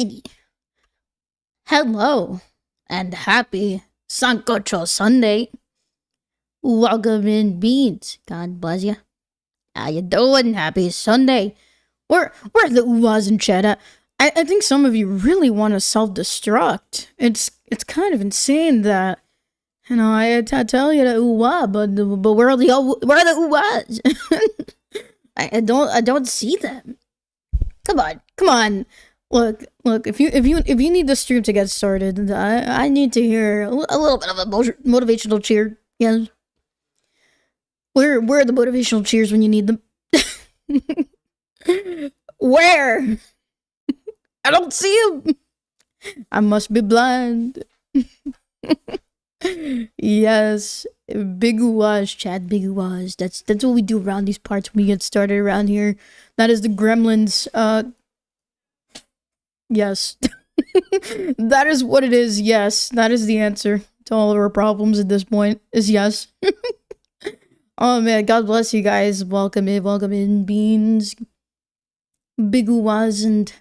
Alrighty. Hello and happy Sancocho Sunday. Welcome in, Beans. God bless you. How you doing? Happy Sunday. Where are the oohs and cheddar? I think some of you really want to self-destruct. It's kind of insane that I tell you the ooh but where are the oohs? I don't see them. Come on. Look. If you need the stream to get started, I need to hear a little bit of a motivational cheer. Yes. Where are the motivational cheers when you need them? Where? I don't see them. I must be blind. Yes, big oohs, chat, big oohs. That's what we do around these parts when we get started around here. That is the gremlins. Yes. That is what it is. Yes, that is the answer to all of our problems at this point. Is yes. Oh man, God bless you guys. Welcome in, Beans. Big oohs, and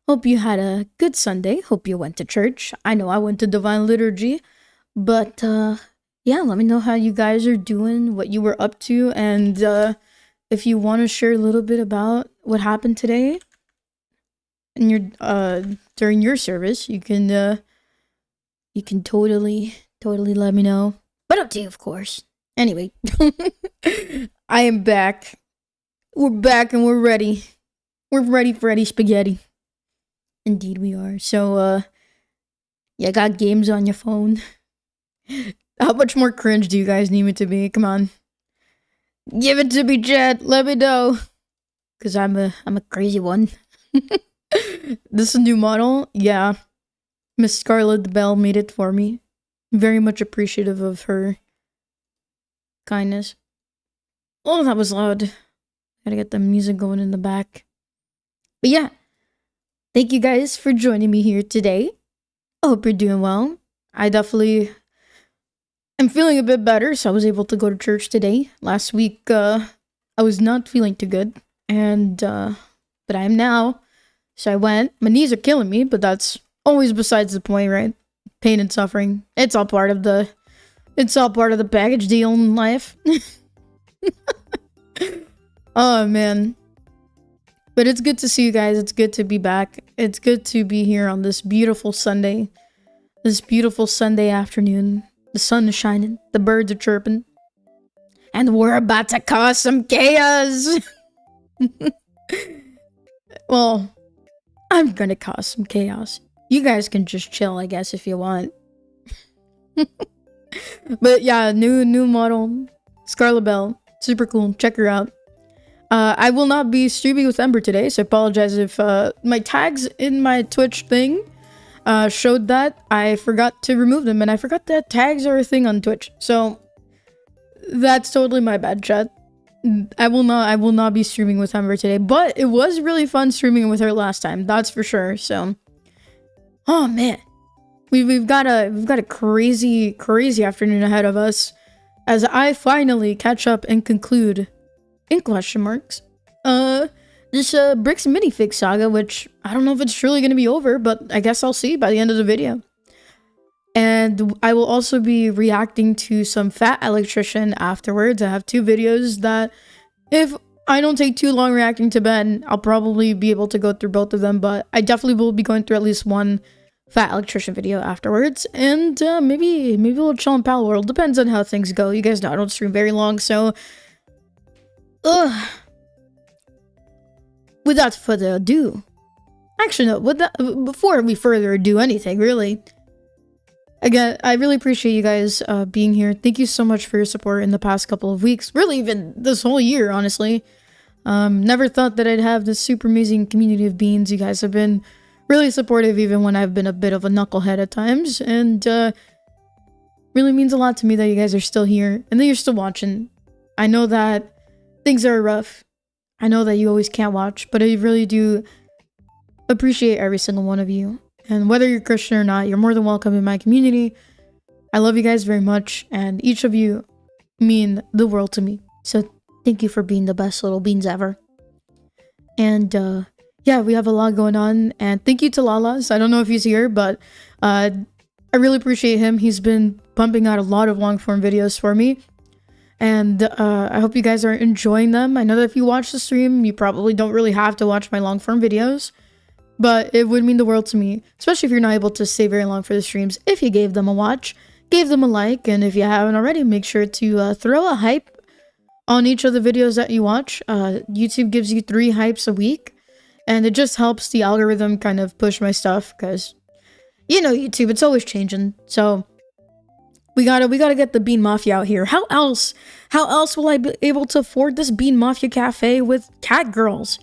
hope you had a good Sunday. Hope you went to church. I know I went to Divine Liturgy. But, yeah, let me know how you guys are doing, what you were up to, and, if you want to share a little bit about what happened today in your, during your service, you can totally let me know. But up to you, of course. Anyway, I am back. We're back and we're ready. We're ready for Eddie Spaghetti. Indeed we are. So, yeah, got games on your phone. How much more cringe do you guys need me to be? Come on. Give it to me, chat. Let me know. Cause I'm a crazy one. This is a new model. Yeah. Miss Scarlet Bell made it for me. Very much appreciative of her kindness. Oh, that was loud. Gotta get the music going in the back. But yeah. Thank you guys for joining me here today. I hope you're doing well. I definitely I'm feeling a bit better, so I was able to go to church today. Last week, I was not feeling too good, and, but I am now. So I went. My knees are killing me, but that's always besides the point, right? Pain and suffering. It's all part of the package deal in life. Oh, man. But it's good to see you guys. It's good to be back. It's good to be here on this beautiful Sunday. This beautiful Sunday afternoon. The sun is shining, the birds are chirping, and we're about to cause some chaos! Well, I'm gonna cause some chaos. You guys can just chill, I guess, if you want. But yeah, new model, Scarlet Bell, super cool, check her out. I will not be streaming with Ember today, so I apologize if my tags in my Twitch thing showed that. I forgot to remove them, and I forgot that tags are a thing on Twitch. So that's totally my bad, chat. I will not be streaming with Ember today, but it was really fun streaming with her last time. That's for sure. So, oh man, we've got a crazy afternoon ahead of us as I finally catch up and conclude in question marks this Bricks Minifig saga, which I don't know if it's truly going to be over, but I guess I'll see by the end of the video. And I will also be reacting to some Fat Electrician afterwards. I have 2 videos that, if I don't take too long reacting to Ben, I'll probably be able to go through both of them, but I definitely will be going through at least one Fat Electrician video afterwards. And maybe we'll chill in Pal World. Depends on how things go. You guys know I don't stream very long, so without further ado, actually no, before we further ado anything, really, again, I really appreciate you guys being here. Thank you so much for your support in the past couple of weeks, really even this whole year, honestly. Never thought that I'd have this super amazing community of beans. You guys have been really supportive even when I've been a bit of a knucklehead at times, and really means a lot to me that you guys are still here and that you're still watching. I know that things are rough. I know that you always can't watch, but I really do appreciate every single one of you. And whether you're Christian or not, you're more than welcome in my community. I love you guys very much, and each of you mean the world to me. So thank you for being the best little beans ever. And yeah, we have a lot going on. And thank you to Lalas. I don't know if he's here, but I really appreciate him. He's been pumping out a lot of long form videos for me. And I hope you guys are enjoying them. I know that if you watch the stream, you probably don't really have to watch my long form videos. But it would mean the world to me, especially if you're not able to stay very long for the streams. If you gave them a watch, gave them a like, and if you haven't already, make sure to throw a hype on each of the videos that you watch. YouTube gives you 3 hypes a week, and it just helps the algorithm kind of push my stuff, because you know YouTube, it's always changing. So we gotta get the Bean Mafia out here. How else will I be able to afford this Bean Mafia cafe with cat girls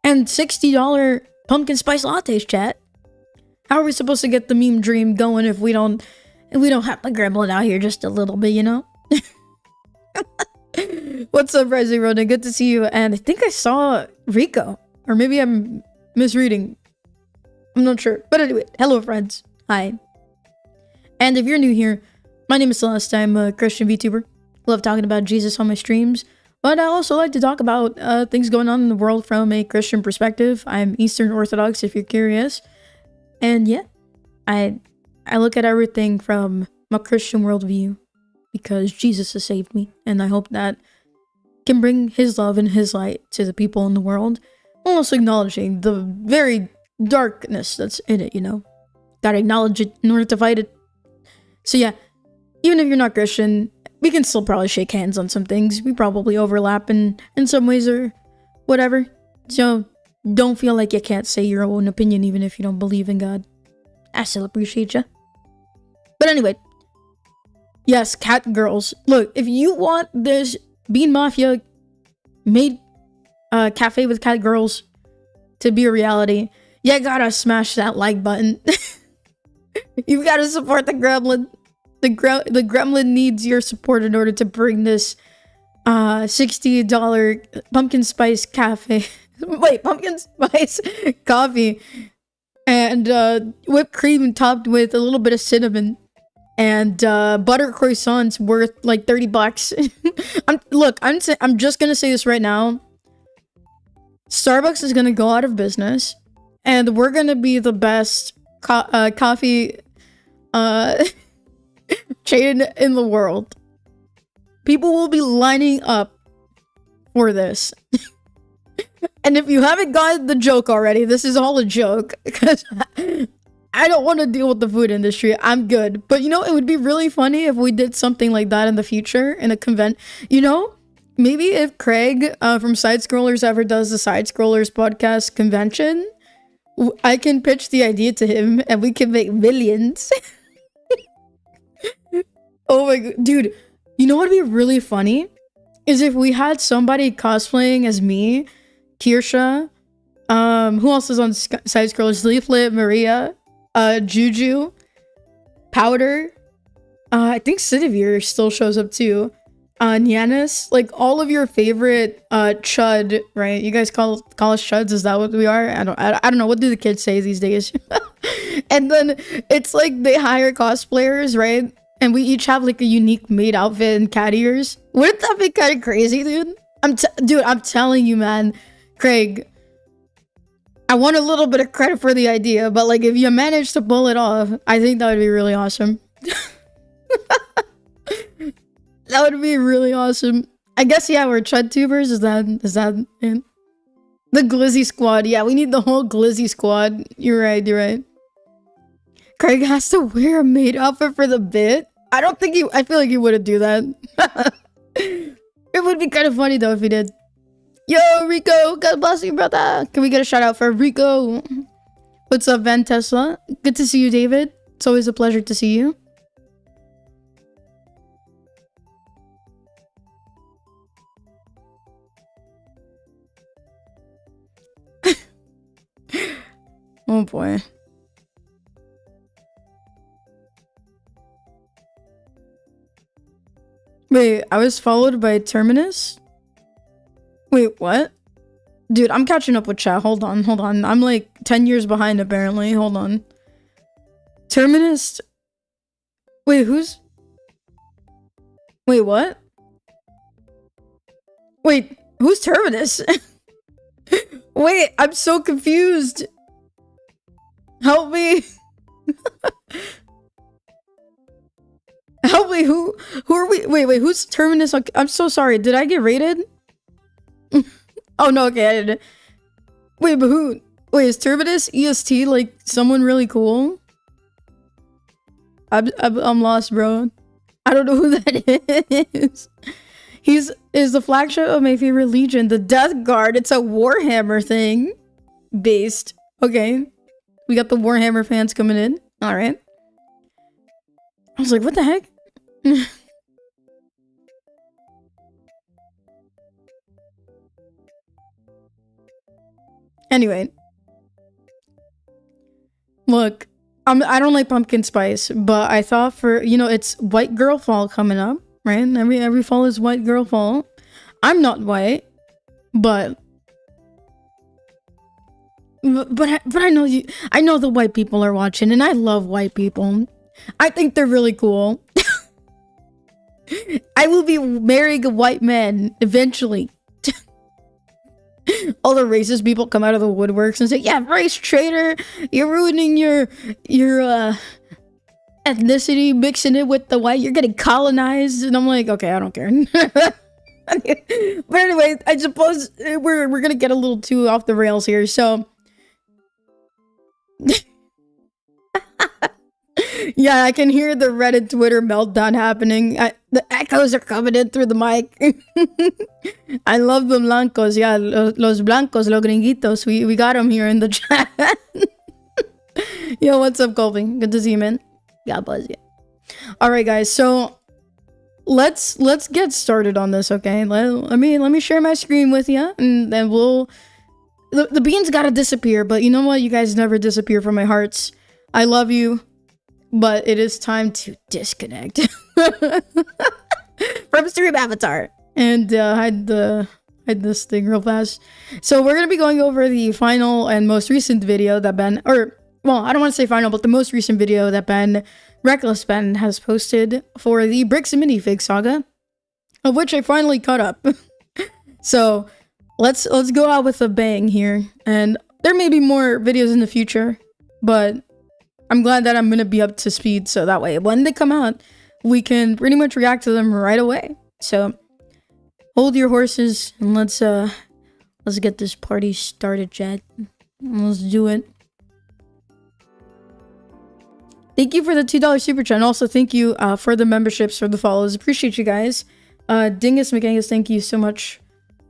and $60 pumpkin spice lattes, chat? How are we supposed to get the meme dream going if we don't have the gremlin out here just a little bit, you know? What's up, Rising Ronan? Good to see you. And I think I saw Rico, or maybe I'm misreading. I'm not sure. But anyway, hello friends. Hi. And if you're new here, my name is Celeste. I'm a Christian VTuber. Love talking about Jesus on my streams. But I also like to talk about things going on in the world from a Christian perspective. I'm Eastern Orthodox, if you're curious. And yeah, I look at everything from my Christian worldview because Jesus has saved me. And I hope that can bring his love and his light to the people in the world. Also acknowledging the very darkness that's in it, you know. Gotta acknowledge it in order to fight it. So yeah, even if you're not Christian, we can still probably shake hands on some things. We probably overlap in some ways or whatever. So don't feel like you can't say your own opinion even if you don't believe in God. I still appreciate you. But anyway, yes, cat girls. Look, if you want this Bean Mafia made cafe with cat girls to be a reality, you gotta smash that like button. You've gotta support the gremlin. The gremlin needs your support in order to bring this $60 pumpkin spice cafe. Wait, pumpkin spice coffee and whipped cream topped with a little bit of cinnamon and butter croissants worth like $30. I'm just gonna say this right now. Starbucks is gonna go out of business, and we're gonna be the best coffee chain in the world. People will be lining up for this. And if you haven't gotten the joke already, this is all a joke, because I don't want to deal with the food industry. I'm good. But you know, it would be really funny if we did something like that in the future in a convent. You know, maybe if Craig from Side Scrollers ever does the Side Scrollers podcast convention, I can pitch the idea to him and we can make millions. Oh my god, dude, you know what would be really funny is if we had somebody cosplaying as me, Kirsha, who else is on Side Scrollers? Leaflet, Maria, Juju, Powder, I think Sidivir still shows up too, Nyanis, like all of your favorite chud, right? You guys call us chuds? Is that what we are? I don't know. What do the kids say these days? And then it's like they hire cosplayers, right? And we each have like a unique made outfit and cat ears. Wouldn't that be kind of crazy, dude? I'm telling you, man. Craig, I want a little bit of credit for the idea, but like if you manage to pull it off, I think that would be really awesome. That would be really awesome. I guess, yeah, we're chud tubers. Is that it? The Glizzy squad. Yeah, we need the whole Glizzy squad. You're right. Craig has to wear a maid outfit for the bit. I feel like he wouldn't do that. It would be kind of funny though if he did. Yo, Rico, God bless you, brother. Can we get a shout out for Rico? What's up, Van Tesla? Good to see you, David. It's always a pleasure to see you. Oh boy. Wait, I was followed by Terminus? Wait, what? Dude, I'm catching up with chat. Hold on. I'm like 10 years behind apparently. Hold on. Terminus? Wait, who's... Wait, what? Wait, who's Terminus? Wait, I'm so confused. Help me. Help me. Who are we? Wait, who's Terminus? I'm so sorry. Did I get raided? Oh no, okay, I didn't. Wait, but who? Wait, is Terminus EST like someone really cool? I'm lost, bro. I don't know who that is. Is the flagship of my favorite legion, the Death Guard. It's a Warhammer thing. Based. Okay. We got the Warhammer fans coming in. Alright. I was like, what the heck? Anyway. Look. I don't like pumpkin spice, but I thought for, you know, it's White Girl Fall coming up, right? Every fall is White Girl Fall. I'm not white, but I know you. I know the white people are watching, and I love white people. I think they're really cool. I will be marrying a white man eventually. All the racist people come out of the woodworks and say, "Yeah, race traitor, you're ruining your ethnicity, mixing it with the white. You're getting colonized." And I'm like, okay, I don't care. But anyway, I suppose we're gonna get a little too off the rails here, so. Yeah, I can hear the Reddit Twitter meltdown happening. The echoes are coming in through the mic. I love the blancos. Yeah, los blancos, los gringuitos. We got them here in the chat. Yo, what's up, Colby? Good to see you, man. God bless you. All right, guys. So let's get started on this, okay? Let me share my screen with you, and then we'll. The beans gotta disappear, but you know what? You guys never disappear from my hearts. I love you. But it is time to disconnect from Stream Avatar and hide this thing real fast. So we're gonna be going over the final and most recent video that Ben, or well, I don't want to say final, but the most recent video that Reckless Ben has posted for the Bricks and Minifigs saga, of which I finally caught up. So let's go out with a bang here, and there may be more videos in the future, but I'm glad that I'm gonna be up to speed, so that way when they come out, we can pretty much react to them right away. So hold your horses and let's get this party started, chat. Let's do it. Thank you for the $2 super chat, and also thank you for the memberships, for the follows. Appreciate you guys. Dingus McAngus, thank you so much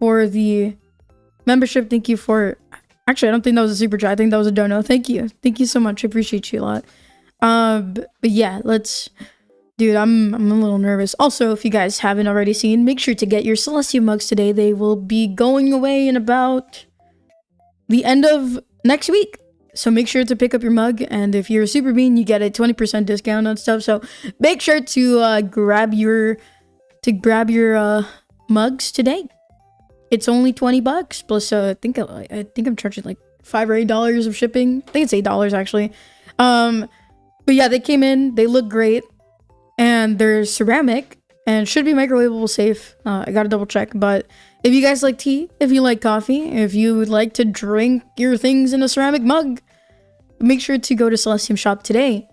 for the membership. Thank you for. Actually, I don't think that was a super chat. I think that was a dono. Thank you. Thank you so much. I appreciate you a lot. But yeah, let's... Dude, I'm a little nervous. Also, if you guys haven't already seen, make sure to get your Celestium mugs today. They will be going away in about the end of next week. So make sure to pick up your mug. And if you're a super bean, you get a 20% discount on stuff. So make sure to grab your mugs today. It's only $20 plus I think I'm charging like $5 or $8 of shipping. I think it's $8 actually. But yeah, they came in, they look great, and they're ceramic and should be microwavable safe. I gotta double check, but if you guys like tea, if you like coffee, if you would like to drink your things in a ceramic mug, make sure to go to Celestium shop today.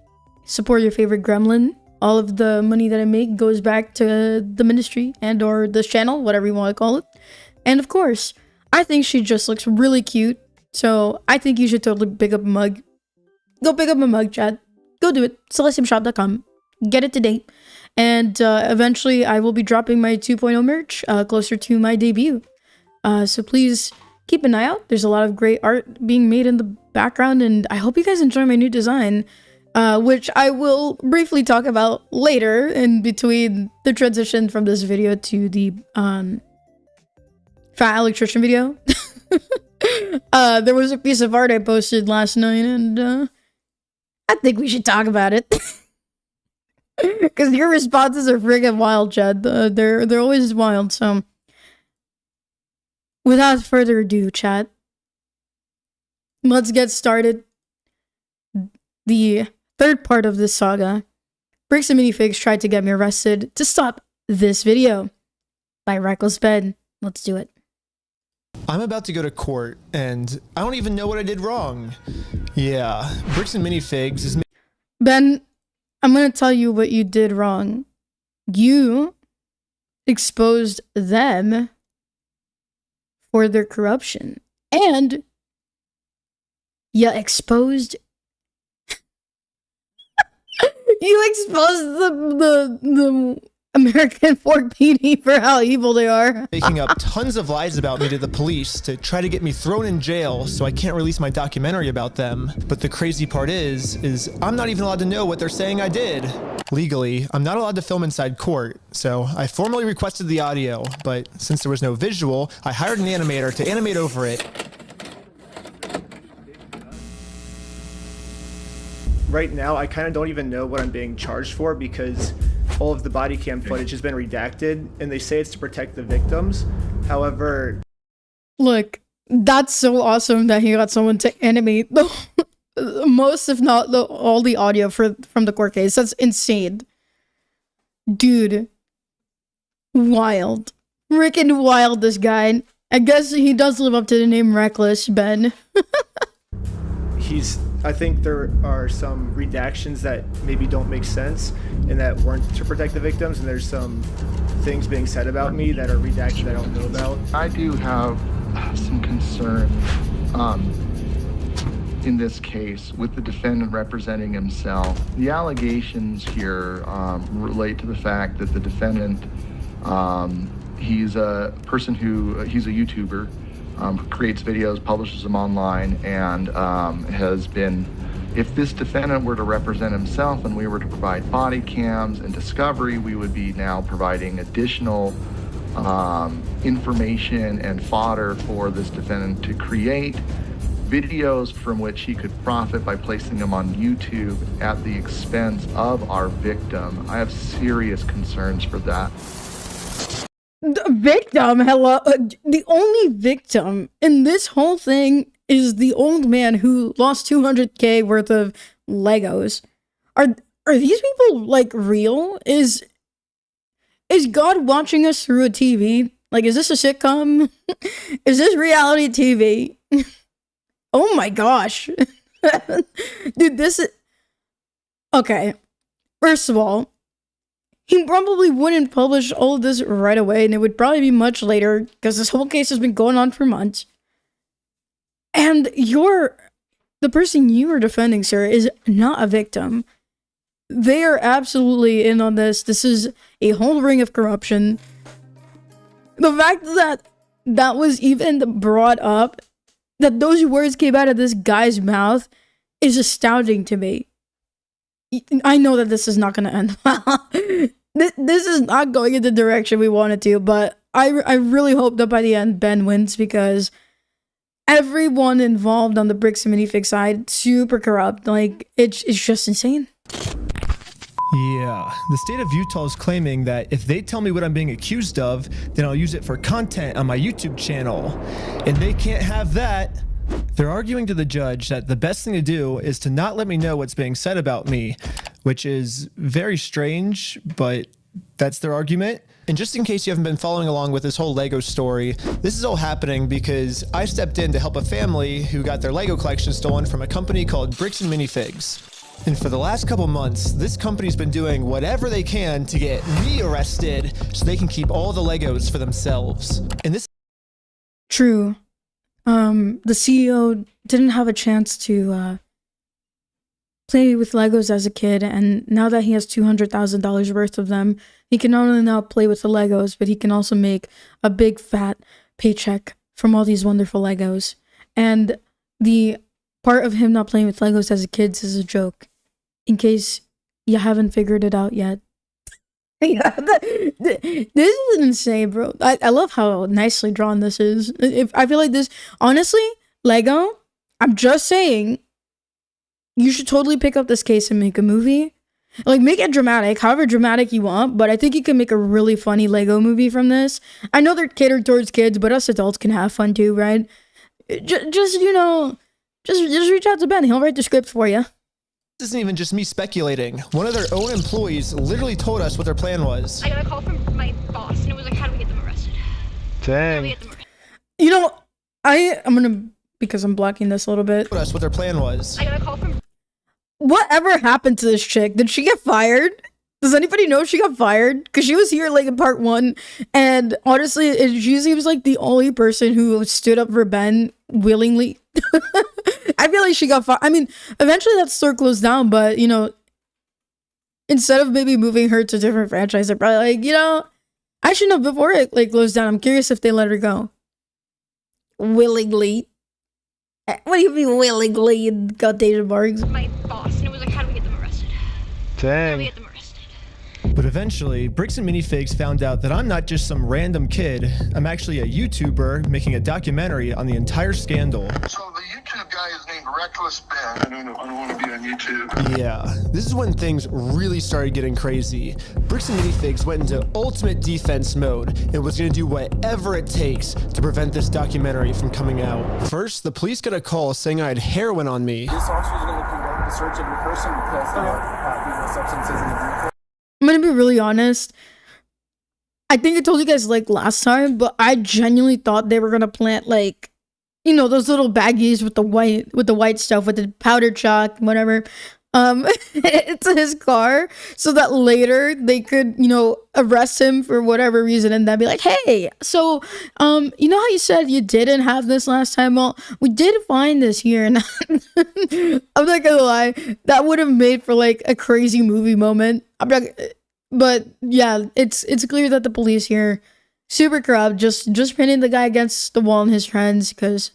Support your favorite gremlin. All of the money that I make goes back to the ministry and or this channel, whatever you want to call it. And of course, I think she just looks really cute. So I think you should totally pick up a mug. Go pick up a mug, chat. Go do it. CelestiumShop.com. Get it today. And eventually I will be dropping my 2.0 merch closer to my debut. So please keep an eye out. There's a lot of great art being made in the background. And I hope you guys enjoy my new design. Which I will briefly talk about later in between the transition from this video to the Fat Electrician video. There was a piece of art I posted last night, and I think we should talk about it. Because your responses are friggin' wild, Chad. They're always wild, so without further ado, chat, let's get started. The third part of this saga, Bricks and Minifigs tried to get me arrested to stop this video by Reckless Ben. Let's do it. I'm about to go to court, and I don't even know what I did wrong. Yeah, Bricks and Minifigs is... Ben, I'm gonna tell you what you did wrong. You exposed them for their corruption. And you exposed... you exposed the American Fort PD for how evil they are. Making up tons of lies about me to the police to try to get me thrown in jail so I can't release my documentary about them. But the crazy part is I'm not even allowed to know what they're saying I did. Legally, I'm not allowed to film inside court, so I formally requested the audio, but since there was no visual, I hired an animator to animate over it. Right now, I kind of don't even know what I'm being charged for because all of the body cam footage has been redacted, and they say it's to protect the victims. However... Look, that's so awesome that he got someone to animate the most, if not all the audio from the court case. That's insane. Dude. Wild. Freaking wild, this guy. I guess he does live up to the name Reckless, Ben. I think there are some redactions that maybe don't make sense and that weren't to protect the victims, and there's some things being said about me that are redacted that I don't know about. I do have some concern in this case with the defendant representing himself. The allegations here relate to the fact that the defendant, he's a person he's a YouTuber, creates videos, publishes them online, and has been, if this defendant were to represent himself and we were to provide body cams and discovery, we would be now providing additional information and fodder for this defendant to create videos from which he could profit by placing them on YouTube at the expense of our victim. I have serious concerns for that. The victim? Hello? The only victim in this whole thing is the old man who lost 200K worth of Legos. Are these people, like, real? Is God watching us through a TV? Like, is this a sitcom? Is this reality TV? Oh my gosh. Dude, this is... Okay. First of all, he probably wouldn't publish all of this right away, and it would probably be much later, because this whole case has been going on for months. And the person you are defending, sir, is not a victim. They are absolutely in on this. This is a whole ring of corruption. The fact that that was even brought up, that those words came out of this guy's mouth, is astounding to me. I know that this is not going to end well. This is not going in the direction we wanted to, but I really hope that by the end Ben wins, because everyone involved on the Bricks and Minifig side, super corrupt. Like, it's just insane. Yeah, the state of Utah is claiming that if they tell me what I'm being accused of, then I'll use it for content on my YouTube channel. And they can't have that. They're arguing to the judge that the best thing to do is to not let me know what's being said about me, which is very strange, but that's their argument. And just in case you haven't been following along with this whole Lego story, this is all happening because I stepped in to help a family who got their Lego collection stolen from a company called Bricks and Minifigs. And for the last couple months, this company's been doing whatever they can to get me arrested so they can keep all the Legos for themselves. And this... True. The CEO didn't have a chance to play with Legos as a kid, and now that he has $200,000 worth of them, he can not only now play with the Legos, but he can also make a big fat paycheck from all these wonderful Legos. And the part of him not playing with Legos as a kid is a joke, in case you haven't figured it out yet. Yeah, this is insane, bro. I love how nicely drawn this is. I feel like this, honestly, Lego, I'm just saying, you should totally pick up this case and make a movie. Like, make it dramatic, however dramatic you want, but I think you can make a really funny Lego movie from this. I know they're catered towards kids, but us adults can have fun too, right? Just you know, just reach out to Ben. He'll write the script for you. This isn't even just me speculating. One of their own employees literally told us what their plan was. I got a call from my boss, and it was like, how do we get them arrested? Dang. You know, I'm gonna, because I'm blocking this a little bit. Us what their plan was. I got a call from. Whatever happened to this chick? Did she get fired? Does anybody know if she got fired? Because she was here like in part 1, and honestly, she seems like the only person who stood up for Ben willingly. I feel like she got fired. I mean, eventually that store closed down, but you know, instead of maybe moving her to a different franchise, they're probably like, you know, actually no, before it like closed down, I'm curious if they let her go. Willingly. What do you mean willingly? Got Deja Bargs. My boss, and it was like, how do we get them arrested? How do we Dang. get them arrested? But eventually, Bricks and Minifigs found out that I'm not just some random kid. I'm actually a YouTuber making a documentary on the entire scandal. So the YouTube guy is named Reckless Ben. I don't want to be on YouTube. Yeah, this is when things really started getting crazy. Bricks and Minifigs went into ultimate defense mode and was going to do whatever it takes to prevent this documentary from coming out. First, the police got a call saying I had heroin on me. This officer is going to conduct the search of your person because there are substances in the vehicle. I'm gonna be really honest. I think I told you guys like last time, but I genuinely thought they were gonna plant like, you know, those little baggies with the white stuff with the powder chalk, whatever. It's his car, so that later they could, you know, arrest him for whatever reason, and then be like, hey, so you know how you said you didn't have this last time? Well, we did find this here, and I'm not gonna lie, that would have made for like a crazy movie moment. But yeah, it's clear that the police here super corrupt, just pinning the guy against the wall and his friends, because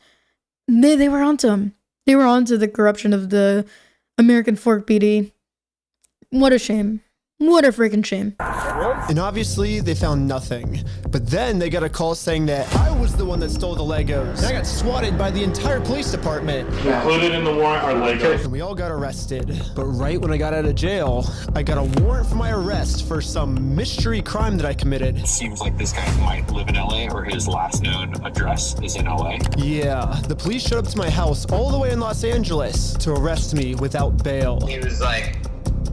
they were onto him. They were onto the corruption of the American Fork PD. What a shame. What a freaking shame. And obviously, they found nothing. But then they got a call saying that I was the one that stole the Legos. And I got swatted by the entire police department. Included in the warrant are Legos. And we all got arrested. But right when I got out of jail, I got a warrant for my arrest for some mystery crime that I committed. It seems like this guy might live in LA, or his last known address is in LA. Yeah, the police showed up to my house all the way in Los Angeles to arrest me without bail. He was like,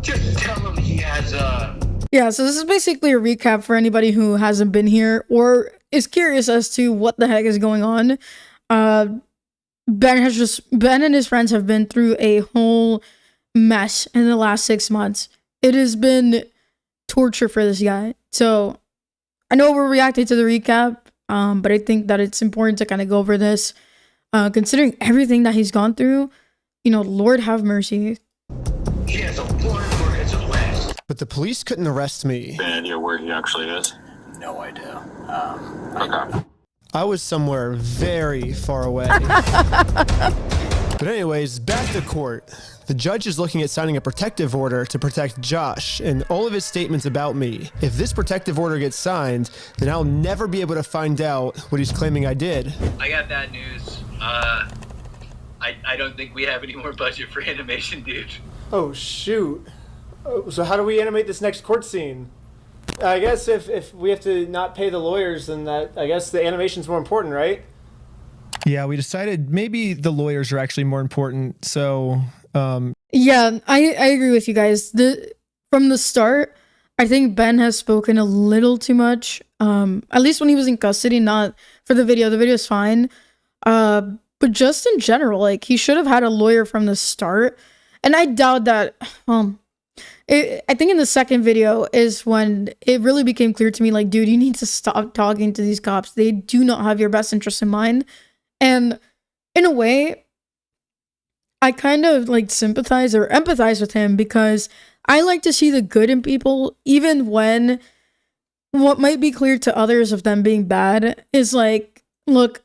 just tell him he has a... Yeah, so this is basically a recap for anybody who hasn't been here or is curious as to what the heck is going on. Ben and his friends have been through a whole mess in the last 6 months. It has been torture for this guy. So I know we're reacting to the recap, but I think that it's important to kind of go over this. Considering everything that he's gone through, you know, Lord have mercy. He has a warrant for his arrest. But the police couldn't arrest me. Any idea where he actually is? No idea. Okay. I was somewhere very far away. But anyways, back to court. The judge is looking at signing a protective order to protect Josh and all of his statements about me. If this protective order gets signed, then I'll never be able to find out what he's claiming I did. I got bad news. I don't think we have any more budget for animation, dude. Oh, shoot. So how do we animate this next court scene? I guess if we have to not pay the lawyers, then I guess the animation's more important, right? Yeah, we decided maybe the lawyers are actually more important. So, Yeah, I agree with you guys. From the start, I think Ben has spoken a little too much. At least when he was in custody, not for the video. The video's fine. But just in general, like, he should have had a lawyer from the start. And I doubt that, I think in the second video is when it really became clear to me, like, dude, you need to stop talking to these cops. They do not have your best interest in mind. And in a way, I kind of like sympathize or empathize with him, because I like to see the good in people, even when what might be clear to others of them being bad is like, look,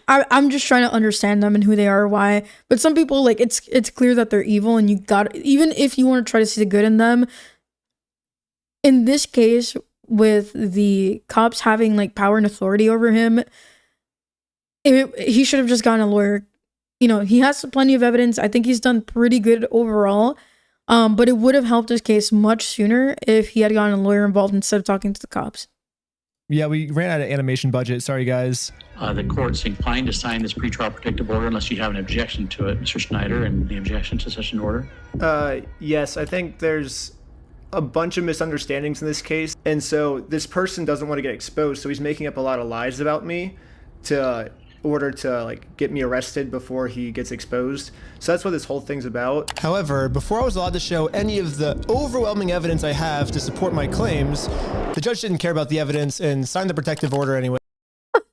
I'm just trying to understand them and who they are, why. But some people, like, it's clear that they're evil, and you got, even if you want to try to see the good in them, in this case, with the cops having like power and authority over him, he should have just gotten a lawyer. You know, he has plenty of evidence. I think he's done pretty good overall. But it would have helped his case much sooner if he had gotten a lawyer involved instead of talking to the cops. yeah, we ran out of animation budget. Sorry, guys. The court's inclined to sign this pretrial protective order unless you have an objection to it, Mr. Schneider, and the objection to such an order. Yes, I think there's a bunch of misunderstandings in this case. And so this person doesn't want to get exposed, so he's making up a lot of lies about me to order to like get me arrested before he gets exposed. So that's what this whole thing's about. However, before I was allowed to show any of the overwhelming evidence I have to support my claims, the judge didn't care about the evidence and signed the protective order anyway.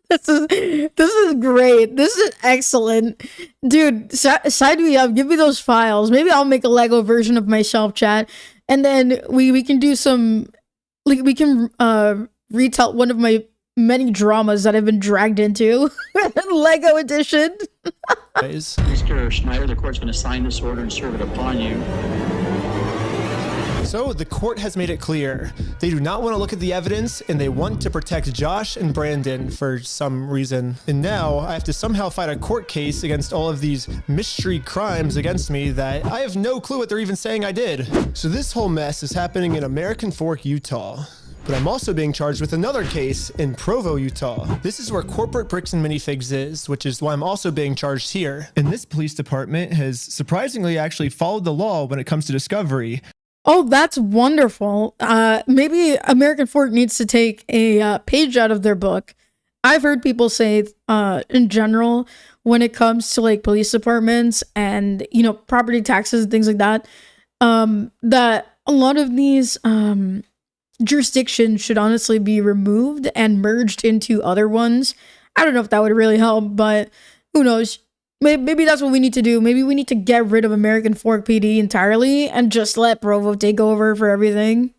This is great. This is excellent. Dude, sign me up. Give me those files. Maybe I'll make a Lego version of myself, chat. And then we can do some, like, we can retell one of my many dramas that I've been dragged into. Lego edition. Mr. Schneider, the court's going to sign this order and serve it upon you. So the court has made it clear. They do not want to look at the evidence and they want to protect Josh and Brandon for some reason. And now I have to somehow fight a court case against all of these mystery crimes against me that I have no clue what they're even saying I did. So this whole mess is happening in American Fork, Utah. But I'm also being charged with another case in Provo, Utah. This is where corporate Bricks and Minifigs is, which is why I'm also being charged here. And this police department has surprisingly actually followed the law when it comes to discovery. Oh, that's wonderful. Maybe American Fork needs to take a page out of their book. I've heard people say, in general, when it comes to like police departments and, you know, property taxes and things like that, that a lot of these jurisdictions should honestly be removed and merged into other ones. I don't know if that would really help, but who knows? Maybe that's what we need to do. Maybe we need to get rid of American Fork PD entirely and just let Provo take over for everything.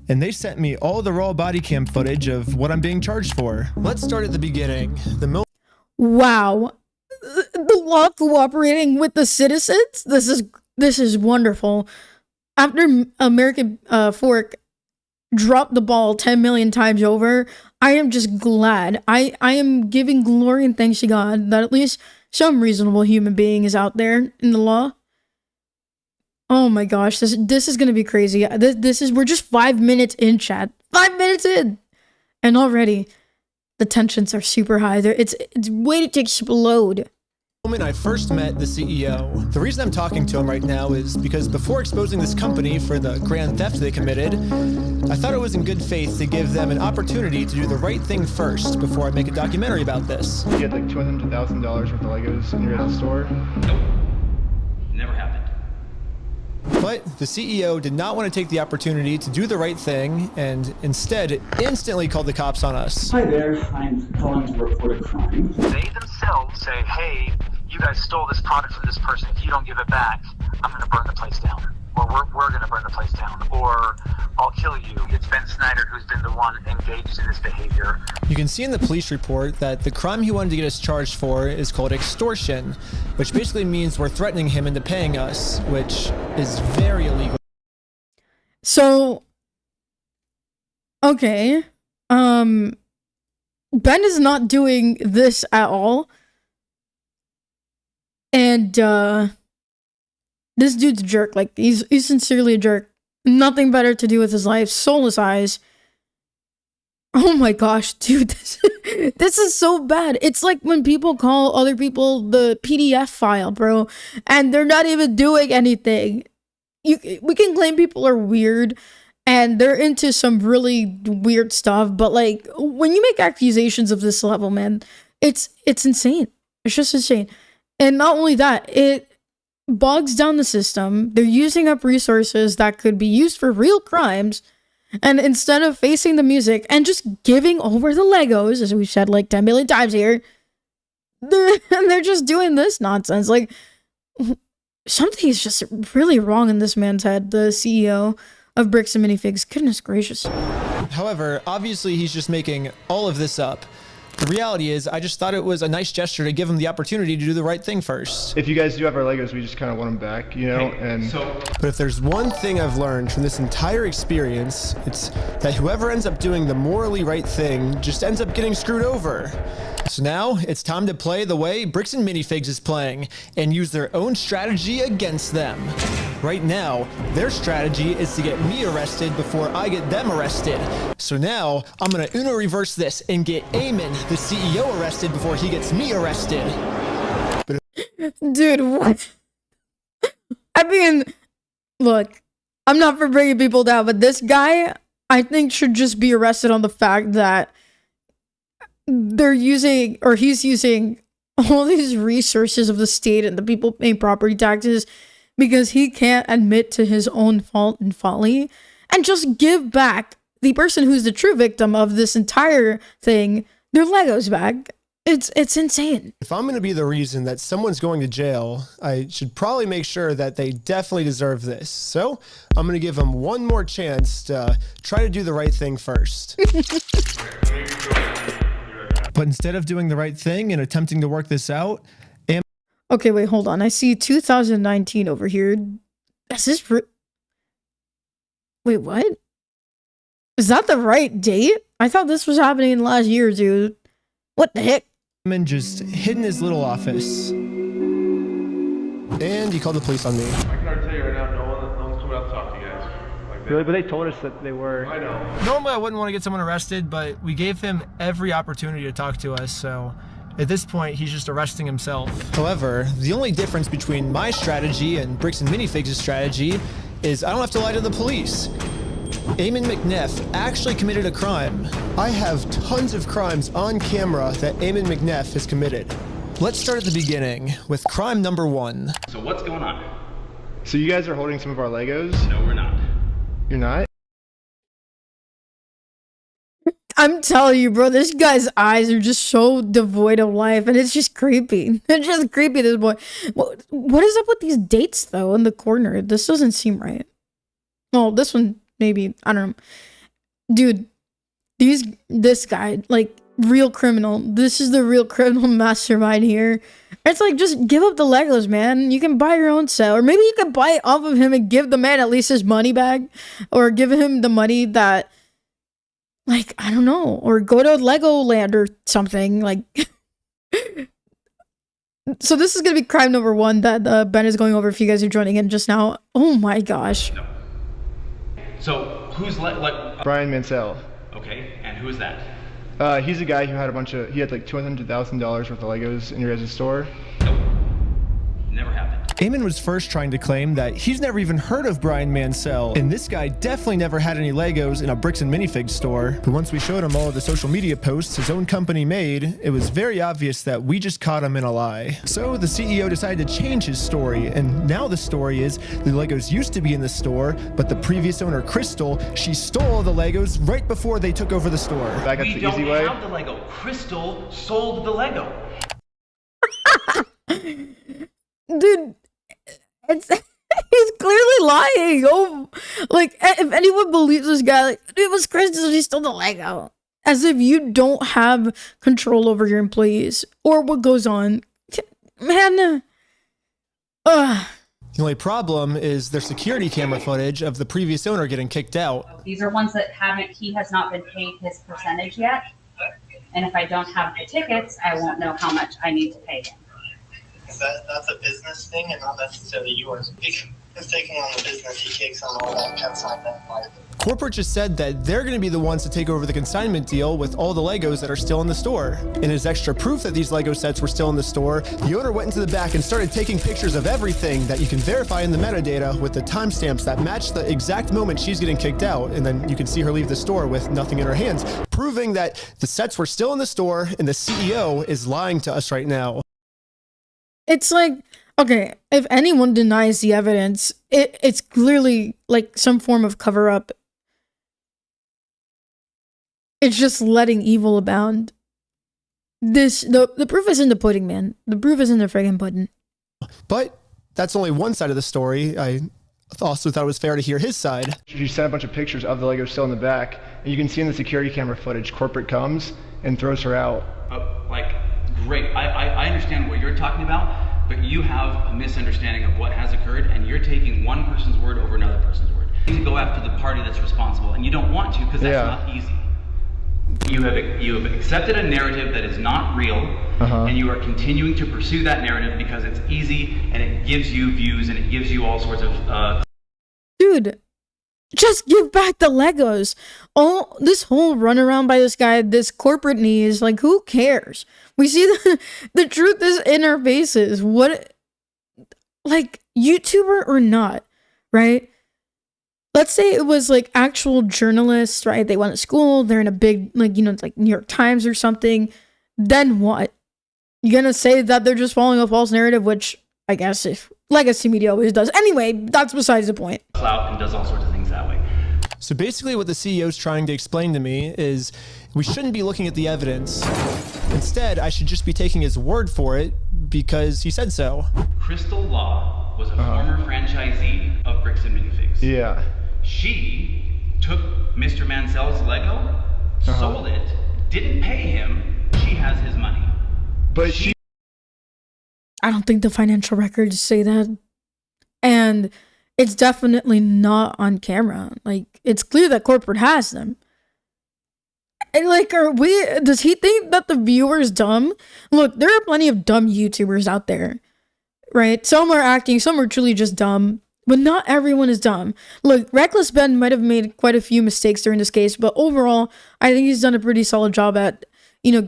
And they sent me all the raw body cam footage of what I'm being charged for. Let's start at the beginning. Wow. The law cooperating with the citizens? This is wonderful. After American Fork dropped the ball 10 million times over, I am just glad. I am giving glory and thanks to God that at least some reasonable human being is out there in the law. Oh my gosh, this is gonna be crazy. We're just 5 minutes in, chat. 5 minutes in, and already the tensions are super high. It's waiting to explode. The moment I first met the CEO, the reason I'm talking to him right now is because before exposing this company for the grand theft they committed, I thought it was in good faith to give them an opportunity to do the right thing first before I make a documentary about this. You had like $200,000 worth of Legos in your store? Nope. Never happened. But the CEO did not want to take the opportunity to do the right thing and instead instantly called the cops on us. Hi there, I'm calling to report a crime. They themselves say, hey, you guys stole this product from this person. If you don't give it back, I'm going to burn the place down. Or we're going to burn the place down. Or I'll kill you. It's Ben Snyder who's been the one engaged in this behavior. You can see in the police report that the crime he wanted to get us charged for is called extortion, which basically means we're threatening him into paying us, which is very illegal. So, okay. Ben is not doing this at all. And, this dude's a jerk. Like, he's sincerely a jerk. Nothing better to do with his life. Soulless eyes. Oh my gosh, dude. This is so bad. It's like when people call other people the PDF file, bro. And they're not even doing anything. We can claim people are weird. And they're into some really weird stuff. But, like, when you make accusations of this level, man, it's insane. It's just insane. And not only that, it bogs down the system. They're using up resources that could be used for real crimes. And instead of facing the music and just giving over the Legos, as we've said like 10 million times here, they're just doing this nonsense. Like, something is just really wrong in this man's head, the CEO of Bricks and Minifigs. Goodness gracious. However, obviously he's just making all of this up. The reality is, I just thought it was a nice gesture to give him the opportunity to do the right thing first. If you guys do have our Legos, we just kind of want them back, you know? But if there's one thing I've learned from this entire experience, it's that whoever ends up doing the morally right thing just ends up getting screwed over. So now it's time to play the way Bricks and Minifigs is playing and use their own strategy against them. Right now, their strategy is to get me arrested before I get them arrested. So now I'm gonna Uno reverse this and get Eamon, the CEO, arrested before he gets me arrested. Dude, what? I mean, look, I'm not for bringing people down, but this guy, I think, should just be arrested on the fact that they're using, or he's using all these resources of the state and the people paying property taxes because he can't admit to his own fault and folly and just give back the person who's the true victim of this entire thing their Legos back. It's insane. If I'm going to be the reason that someone's going to jail, I should probably make sure that they definitely deserve this. So I'm going to give them one more chance to try to do the right thing first. But instead of doing the right thing and attempting to work this out, okay, wait, hold on. I see 2019 over here. Is this wait, what? Is that the right date? I thought this was happening last year, dude. What the heck? Eamon just hid in his little office. And he called the police on me. I can already tell you right now, no one's coming out to talk to you guys. Like Really? But they told us that they were. I know. Normally I wouldn't want to get someone arrested, but we gave him every opportunity to talk to us, so at this point, he's just arresting himself. However, the only difference between my strategy and Bricks and Minifigs' strategy is I don't have to lie to the police. Eamon McNeff actually committed a crime. I have tons of crimes on camera that Eamon McNeff has committed. Let's start at the beginning with crime number 1. So what's going on? So you guys are holding some of our Legos? No, we're not. You're not? I'm telling you, bro, this guy's eyes are just so devoid of life, and it's just creepy. It's just creepy, this boy. What is up with these dates, though, in the corner? This doesn't seem right. Well, this one, maybe. I don't know. Dude, this guy, like, real criminal. This is the real criminal mastermind here. It's like, just give up the Legos, man. You can buy your own set. Or maybe you can buy it off of him and give the man at least his money back. Or give him the money that... Like, I don't know, or go to Legoland or something, like. So this is going to be crime number 1 that Ben is going over if you guys are joining in just now. Oh my gosh. No. So, who's Brian Mansell. Okay, and who is that? He's a guy who had he had like $200,000 worth of Legos in your guys' store. Nope. Never happened. Eamon was first trying to claim that he's never even heard of Brian Mansell, and this guy definitely never had any Legos in a Bricks and Minifigs store. But once we showed him all of the social media posts his own company made, it was very obvious that we just caught him in a lie. So the CEO decided to change his story, and now the story is the Legos used to be in the store, but the previous owner, Crystal, she stole the Legos right before they took over the store. Back up We the don't easy way. have the Lego. Crystal sold the Lego. Dude, he's clearly lying. Oh, like, if anyone believes this guy, like, it was Crystal, she stole the Lego. As if you don't have control over your employees or what goes on. Man, The only problem is their security camera footage of the previous owner getting kicked out. These are ones that he has not been paid his percentage yet. And if I don't have the tickets, I won't know how much I need to pay him. That's a business thing and not necessarily yours. He's taking on the business, he takes on all that consignment. Corporate just said that they're going to be the ones to take over the consignment deal with all the Legos that are still in the store. And as extra proof that these Lego sets were still in the store, the owner went into the back and started taking pictures of everything that you can verify in the metadata with the timestamps that match the exact moment she's getting kicked out. And then you can see her leave the store with nothing in her hands, proving that the sets were still in the store and the CEO is lying to us right now. it's like, okay, if anyone denies the evidence, it's clearly like some form of cover up. It's just letting evil abound. The proof is in the pudding, man. The proof is in the friggin' pudding. But that's only one side of the story. I also thought it was fair to hear his side. You sent a bunch of pictures of the Lego still in the back, and you can see in the security camera footage, corporate comes and throws her out. Great. I understand what you're talking about, but you have a misunderstanding of what has occurred, and you're taking one person's word over another person's word. You need to go after the party that's responsible, and you don't want to because that's not easy. You have accepted a narrative that is not real, and you are continuing to pursue that narrative because it's easy and it gives you views and it gives you all sorts of. Dude, just give back the Legos. All this whole runaround by this guy, this corporate knees, like who cares? We see the truth is in our faces. What, like YouTuber or not, right? let's say it was like actual journalists, right? They went to school, they're in a big, like, it's like New York Times or something. Then what? You're gonna say that they're just following a false narrative, which I guess if legacy media always does. Anyway, that's besides the point. Clout and does all sorts of things that way. So basically what the CEO is trying to explain to me is we shouldn't be looking at the evidence. Instead, I should just be taking his word for it because he said so. Crystal Law was a former franchisee of Bricks and Minifigs. Yeah. She took Mr. Mansell's Lego, sold it, didn't pay him. She has his money. But I don't think the financial records say that. And it's definitely not on camera. Like, it's clear that corporate has them. And like, does he think that the viewer is dumb? Look, there are plenty of dumb YouTubers out there, right? Some are acting, some are truly just dumb, but not everyone is dumb. Look, Reckless Ben might have made quite a few mistakes during this case, but overall, I think he's done a pretty solid job at,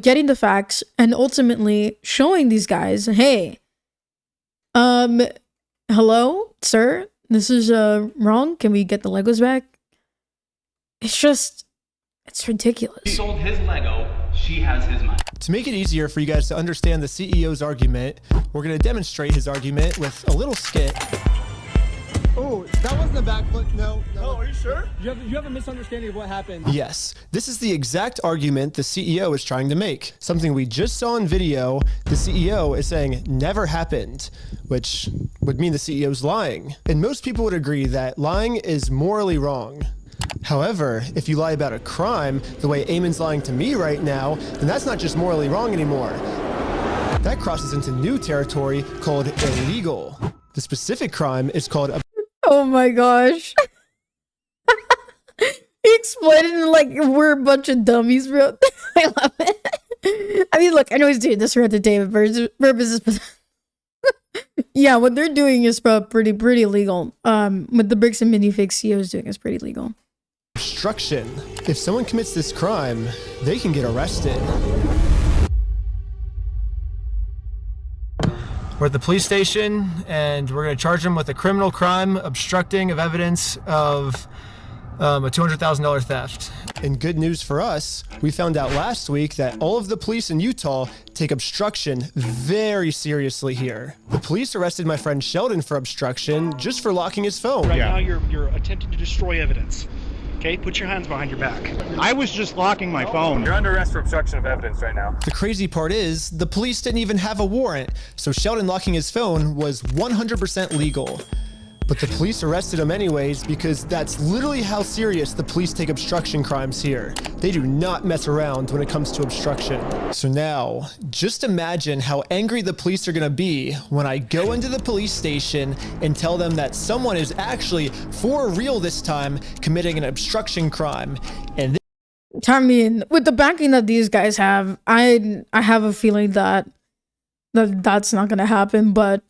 getting the facts and ultimately showing these guys, hey, hello, sir, this is wrong. Can we get the Legos back? It's ridiculous. He sold his Lego, she has his money. To make it easier for you guys to understand the CEO's argument, we're going to demonstrate his argument with a little skit. Oh, that wasn't a backflip. No. Oh, are you sure? You have a misunderstanding of what happened. Yes, this is the exact argument the CEO is trying to make. Something we just saw in video, the CEO is saying never happened, which would mean the CEO's lying. And most people would agree that lying is morally wrong. However, if you lie about a crime, the way Eamon's lying to me right now, then that's not just morally wrong anymore. That crosses into new territory called illegal. The specific crime is called oh my gosh. He explained it like we're a bunch of dummies, bro. I love it. I mean, look, I know he's doing this for entertainment purposes, but yeah, what they're doing is pretty legal. What the Bricks and Minifigs CEO is doing is pretty legal. obstruction. If someone commits this crime, they can get arrested. We're at the police station, and we're going to charge them with a criminal crime, obstructing of evidence of a $200,000 theft. And good news for us, we found out last week that all of the police in Utah take obstruction very seriously here. The police arrested my friend Sheldon for obstruction just for locking his phone. Right now you're attempting to destroy evidence. Okay, put your hands behind your back. I was just locking my phone. You're under arrest for obstruction of evidence right now. The crazy part is, the police didn't even have a warrant, so Sheldon locking his phone was 100% legal. But the police arrested him anyways because that's literally how serious the police take obstruction crimes here. They do not mess around when it comes to obstruction. So now, just imagine how angry the police are gonna be when I go into the police station and tell them that someone is actually, for real this time, committing an obstruction crime. And I mean, with the backing that these guys have, I have a feeling that that's not gonna happen, but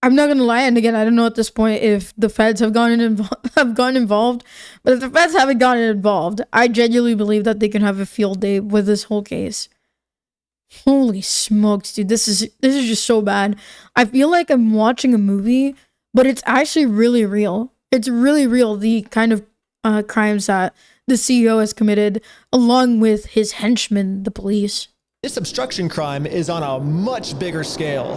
I'm not gonna lie, and again, I don't know at this point if the feds have gotten involved, but if the feds haven't gotten involved, I genuinely believe that they can have a field day with this whole case. Holy smokes, dude, this is just so bad. I feel like I'm watching a movie, but it's actually really real. It's really real, the kind of crimes that the CEO has committed, along with his henchmen, the police. this obstruction crime is on a much bigger scale.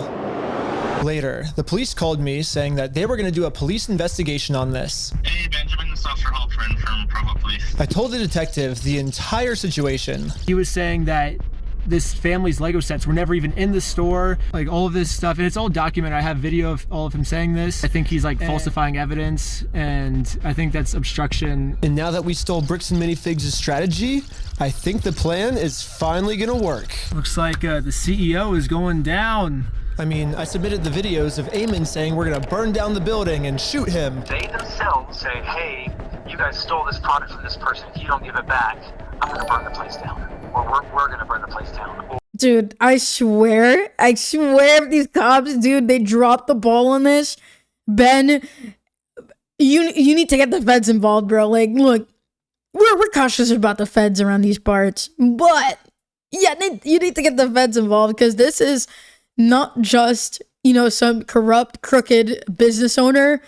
Later, the police called me saying that they were going to do a police investigation on this. Hey, Benjamin, this is Officer Halpern from Provo Police. I told the detective the entire situation. He was saying that this family's Lego sets were never even in the store, like all of this stuff, and it's all documented. I have video of all of him saying this. I think he's like falsifying evidence, and I think that's obstruction. And now that we stole Bricks and Minifigs' strategy, I think the plan is finally gonna work. Looks like the CEO is going down. I mean, I submitted the videos of Eamon saying we're gonna burn down the building and shoot him. They themselves say, hey, you guys stole this product from this person. If you don't give it back, I'm gonna burn the place down. Or we're gonna burn the place down. Dude, I swear if these cops, dude, they dropped the ball on this, Ben, you need to get the feds involved, bro. Like, look, we're cautious about the feds around these parts, but yeah, you need to get the feds involved, because this is not just, you know, some corrupt, crooked business owner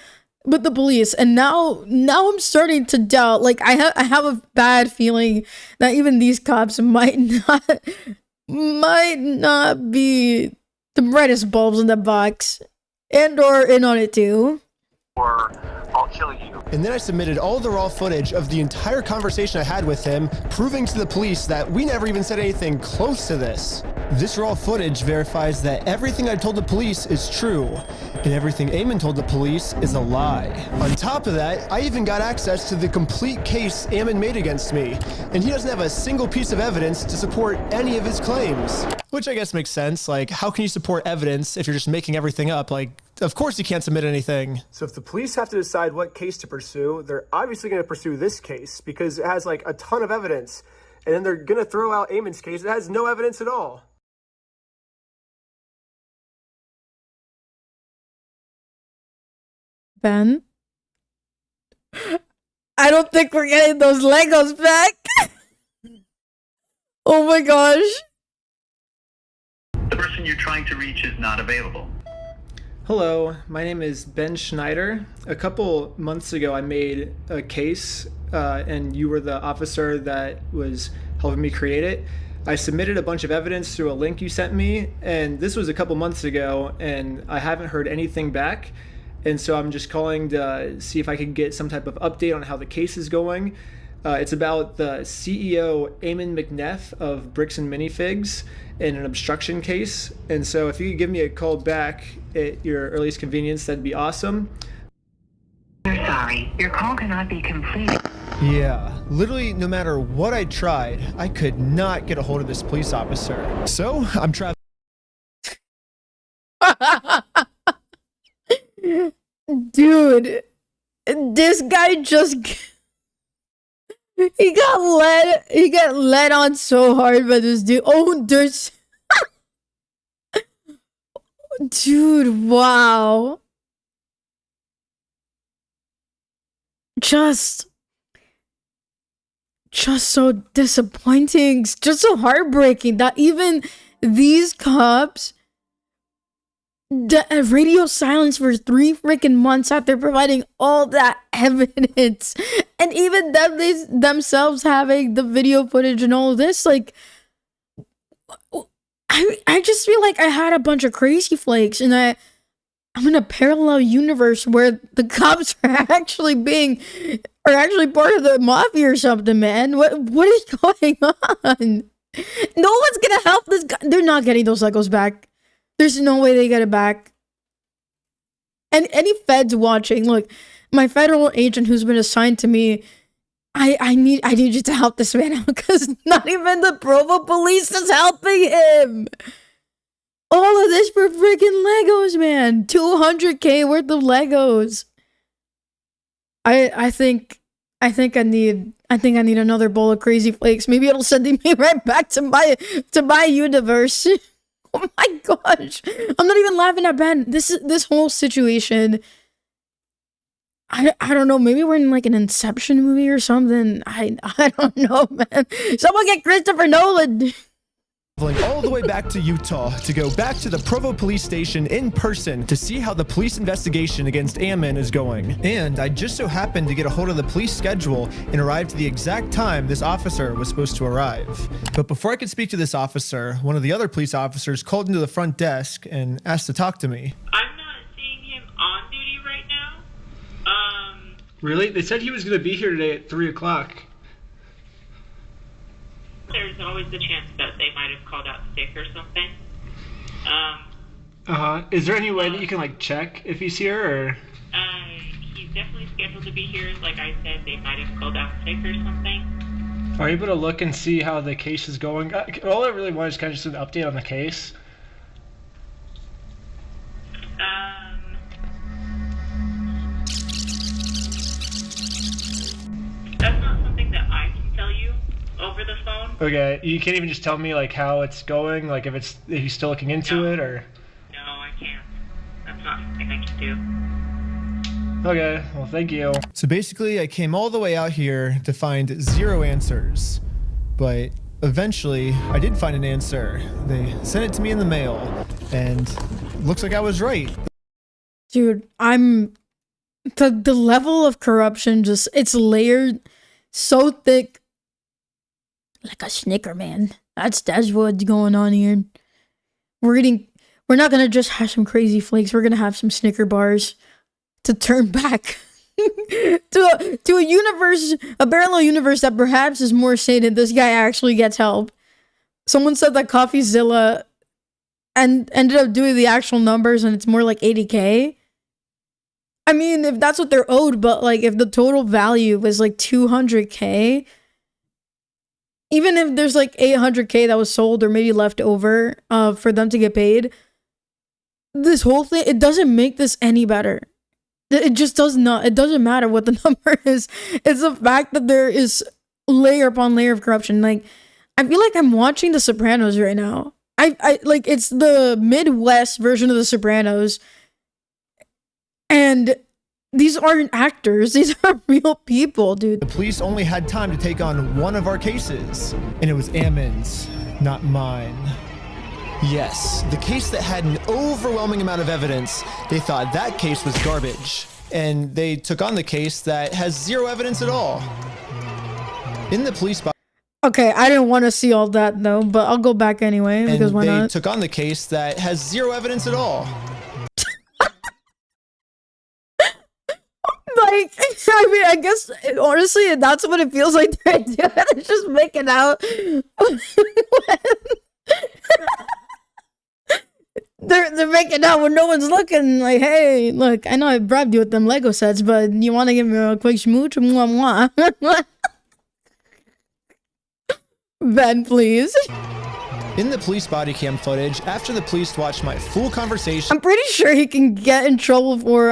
with the police, and now I'm starting to doubt. Like I have a bad feeling that even these cops might not be the brightest bulbs in the box, or in on it too. Or I'll kill you. And then I submitted all the raw footage of the entire conversation I had with him, proving to the police that we never even said anything close to this. This raw footage verifies that everything I told the police is true, and everything Eamon told the police is a lie. On top of that, I even got access to the complete case Eamon made against me, and he doesn't have a single piece of evidence to support any of his claims. Which I guess makes sense. Like, how can you support evidence if you're just making everything up? Like, of course you can't submit anything. So if the police have to decide what case to pursue, they're obviously going to pursue this case because it has like a ton of evidence. And then they're going to throw out Eamon's case that has no evidence at all. Ben, I don't think we're getting those Legos back. Oh my gosh. The person you're trying to reach is not available. Hello, my name is Ben Schneider. A couple months ago, I made a case, and you were the officer that was helping me create it. I submitted a bunch of evidence through a link you sent me, and this was a couple months ago, and I haven't heard anything back. And so I'm just calling to see if I can get some type of update on how the case is going. It's about the CEO, Eamon McNeff of Bricks and Minifigs, in an obstruction case. And so if you could give me a call back at your earliest convenience, that'd be awesome. We're sorry, your call cannot be completed. Yeah, literally no matter what I tried, I could not get a hold of this police officer. So I'm traveling. Dude, this guy just he got led on so hard by this dude. Oh, there's dude, wow. Just so disappointing, just so heartbreaking that even these cops radio silence for 3 freaking months after providing all that evidence, and even them themselves having the video footage and all this. Like, I just feel like I had a bunch of crazy flakes, and I'm in a parallel universe where the cops are actually part of the mafia or something, man. What is going on? No one's gonna help this guy. They're not getting those Legos back. There's no way they get it back. And any feds watching, look, my federal agent who's been assigned to me, I need you to help this man out, because not even the Provo police is helping him. All of this for freaking Legos, man. $200K worth of Legos. I think I need another bowl of crazy flakes. Maybe it'll send me right back to my universe. Oh my gosh. I'm not even laughing at Ben. This whole situation, I don't know. Maybe we're in like an Inception movie or something. I don't know, man. Someone get Christopher Nolan. All the way back to Utah to go back to the Provo police station in person to see how the police investigation against Eamon is going. And I just so happened to get a hold of the police schedule and arrived at the exact time this officer was supposed to arrive. But before I could speak to this officer, one of the other police officers called into the front desk and asked to talk to me. I'm not seeing him on duty right now. Really? They said he was going to be here today at 3 o'clock. There's always the chance that they might have called out sick or something. Is there any way that you can like check if he's here, or? He's definitely scheduled to be here. Like I said, they might have called out sick or something. Are you able to look and see how the case is going? All I really want is kind of just an update on the case. That's not something that I can tell you over the phone. Okay, you can't even just tell me like how it's going, like if he's still looking into it, or? No, I can't. That's not something I can do. Okay, well thank you. So basically I came all the way out here to find 0 answers, but eventually I did find an answer. They sent it to me in the mail, and looks like I was right. Dude, the level of corruption, just, it's layered so thick, like a Snicker, man. That's what's going on here. We're not gonna just have some crazy flakes. We're gonna have some Snicker bars to turn back to a universe, a parallel universe that perhaps is more sated. This guy actually gets help. Someone said that CoffeeZilla and ended up doing the actual numbers, and it's more like 80K. I mean, if that's what they're owed, but like if the total value was like 200K, even if there's like 800K that was sold or maybe left over for them to get paid, this whole thing, it doesn't make this any better. It just does not. It doesn't matter what the number is. It's the fact that there is layer upon layer of corruption. Like, I feel like I'm watching The Sopranos right now. I like, it's the Midwest version of The Sopranos. And these aren't actors. These are real people, dude. The police only had time to take on one of our cases, and it was Ammon's, not mine. Yes, the case that had an overwhelming amount of evidence. They thought that case was garbage, and they took on the case that has zero evidence at all. In the police box. Okay, I didn't want to see all that though, but I'll go back anyway because why not? They took on the case that has zero evidence at all. Like, I mean, I guess, honestly, that's what it feels like they're doing. They're just making out. They're making out when no one's looking. Like, hey, look, I know I bribed you with them Lego sets, but you want to give me a quick smooch? Mwah, mwah. Ben, please. In the police body cam footage, after the police watched my full conversation, I'm pretty sure he can get in trouble for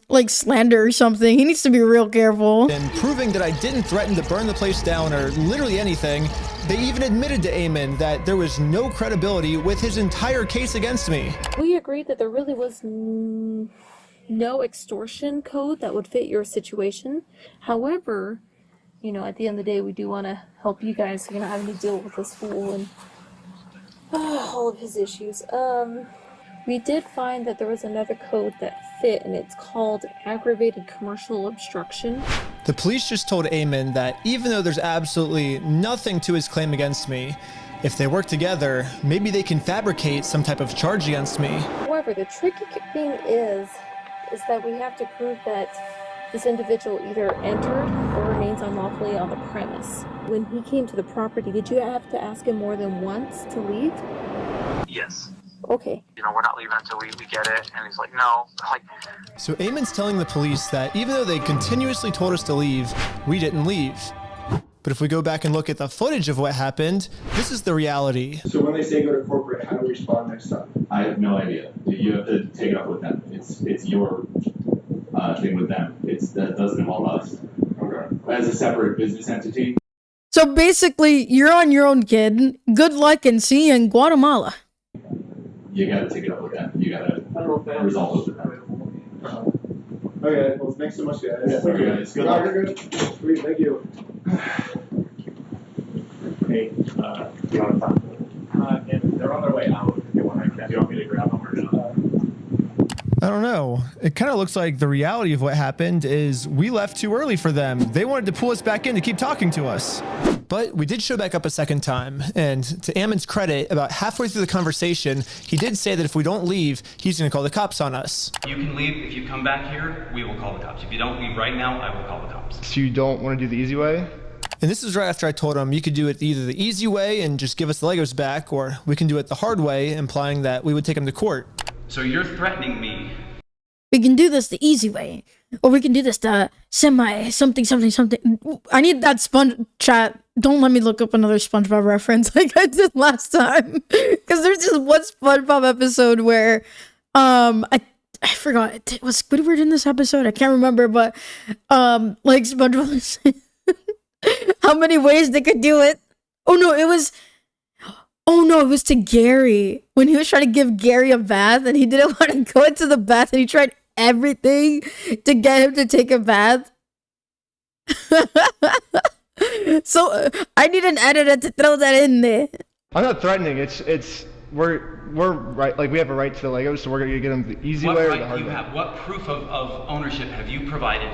like slander or something. He needs to be real careful. And proving that I didn't threaten to burn the place down or literally anything, they even admitted to Eamon that there was no credibility with his entire case against me. We agreed that there really was no extortion code that would fit your situation. However, you know, at the end of the day, we do want to help you guys so you're not having to deal with this fool and all of his issues. We did find that there was another code that fit, and it's called aggravated commercial obstruction. The police just told Eamon that even though there's absolutely nothing to his claim against me, if they work together, maybe they can fabricate some type of charge against me. However, the tricky thing is that we have to prove that this individual either entered or remains unlawfully on the premise. When he came to the property, did you have to ask him more than once to leave? Yes. Okay. You know, we're not leaving until we get it. And he's like, no. Like, So Eamon's telling the police that even though they continuously told us to leave, we didn't leave. But if we go back and look at the footage of what happened, this is the reality. So when they say go to corporate, how do we respond next time? I have no idea. You have to take it up with them. It's your thing with them. That doesn't involve us. Okay. As a separate business entity. So basically, you're on your own, kid. Good luck and see you in Guatemala. You gotta take it up with them. You gotta resolve it with them. Okay, well, thanks so much, guys. Yeah, okay, guys. Good luck. You're good. Sweet, thank you. Hey, you want to talk? And they're on their way out. If you want me to grab them or not? I don't know. It kind of looks like the reality of what happened is we left too early for them. They wanted to pull us back in to keep talking to us. But we did show back up a second time, and to Ammon's credit, about halfway through the conversation, he did say that if we don't leave, he's going to call the cops on us. You can leave. If you come back here, we will call the cops. If you don't leave right now, I will call the cops. So you don't want to do the easy way? And this is right after I told him you could do it either the easy way and just give us the Legos back, or we can do it the hard way, implying that we would take him to court. So you're threatening me. We can do this the easy way, or we can do this the something. I need that sponge chat. Don't let me look up another SpongeBob reference like I did last time, because there's just one SpongeBob episode where, I forgot it was Squidward in this episode. I can't remember, but like SpongeBob was saying how many ways they could do it. Oh no, it was to Gary when he was trying to give Gary a bath, and he didn't want to go into the bath, and he tried everything to get him to take a bath. So I need an editor to throw that in there. I'm not threatening. It's we're right, like we have a right to the Legos, so we're gonna get them the easy What way or right the do hard you way. have? What proof of ownership have you provided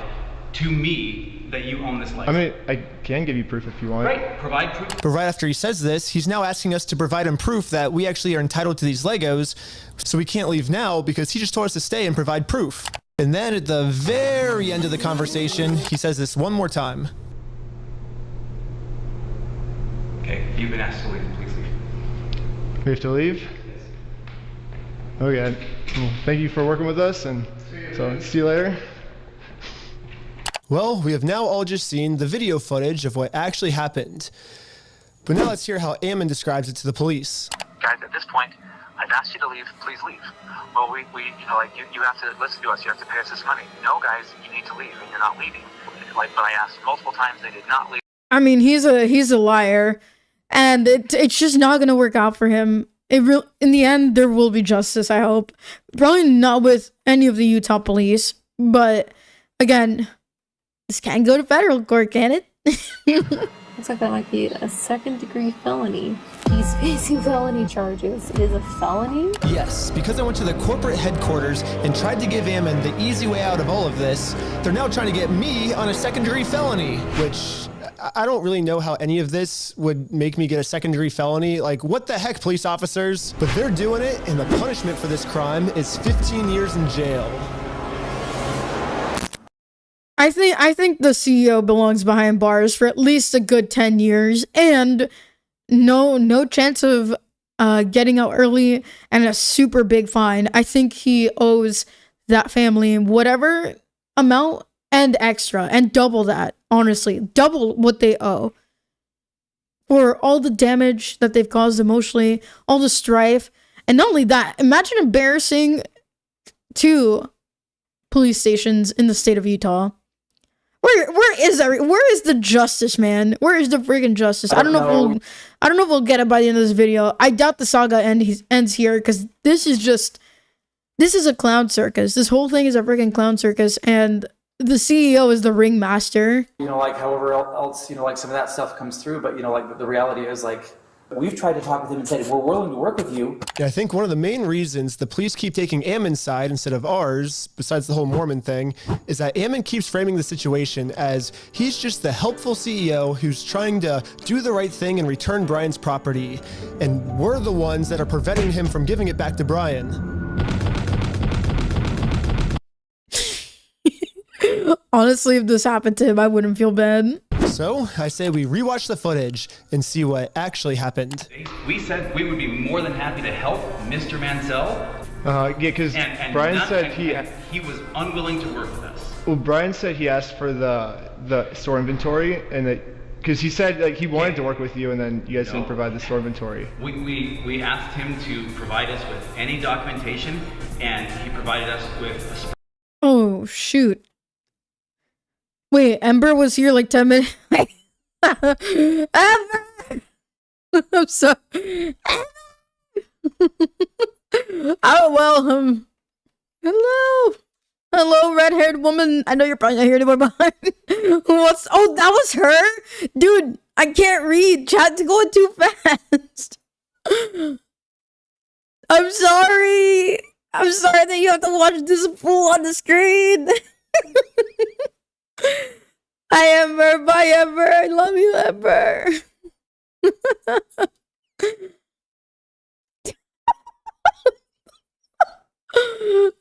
to me that you own this Lego? I mean, I can give you proof if you want. Right, provide proof. But right after he says this, he's now asking us to provide him proof that we actually are entitled to these Legos, so we can't leave now because he just told us to stay and provide proof. And then at the very end of the conversation, he says this one more time. Okay, you've been asked to leave. Please leave. We have to leave? Okay. Well, thank you for working with us, and so see you later. Well, we have now all just seen the video footage of what actually happened. But now let's hear how Ammon describes it to the police. Guys, at this point, I've asked you to leave. Please leave. Well, we you know, like, you have to listen to us. You have to pay us this money. No, guys, you need to leave, and you're not leaving. Like, but I asked multiple times, they did not leave. I mean, he's a liar, and it's just not gonna work out for him. In the end, there will be justice, I hope. Probably not with any of the Utah police, but again, this can't go to federal court, can it? Looks like that might be a second-degree felony. He's facing felony charges. It is a felony? Yes, because I went to the corporate headquarters and tried to give Ammon the easy way out of all of this, they're now trying to get me on a second-degree felony, which I don't really know how any of this would make me get a second-degree felony. Like, what the heck, police officers? But they're doing it, and the punishment for this crime is 15 years in jail. I think the CEO belongs behind bars for at least a good 10 years, and no chance of getting out early, and a super big fine. I think he owes that family whatever amount and extra, and double that, honestly. Double what they owe. For all the damage that they've caused emotionally, all the strife, and not only that, imagine embarrassing 2 police stations in the state of Utah. Where is the justice, man? Where is the freaking justice? I don't know if we'll get it by the end of this video. I doubt the saga ends here, because this is a clown circus. This whole thing is a freaking clown circus, and the CEO is the ringmaster. You know, like however else, you know, like some of that stuff comes through, but you know, like the reality is, like, we've tried to talk with him and said, we're willing to work with you. Yeah, I think one of the main reasons the police keep taking Ammon's side instead of ours, besides the whole Mormon thing, is that Ammon keeps framing the situation as he's just the helpful CEO who's trying to do the right thing and return Brian's property. And we're the ones that are preventing him from giving it back to Brian. Honestly, if this happened to him, I wouldn't feel bad. So, I say we rewatch the footage and see what actually happened. We said we would be more than happy to help Mr. Mansell. Yeah, because Brian said he was unwilling to work with us. Well, Brian said he asked for the store inventory, and that because he said like he wanted to work with you, and then you guys didn't provide the store inventory. We asked him to provide us with any documentation, and he provided us with a Oh, shoot. Wait, Ember was here like 10 minutes. Ember! I'm sorry. Oh, well, hello. Hello, red-haired woman. I know you're probably not here anymore, but oh, that was her? Dude, I can't read. Chat's going too fast. I'm sorry. I'm sorry that you have to watch this fool on the screen. Hi, Ember. Bye, Ember. I love you, Ember.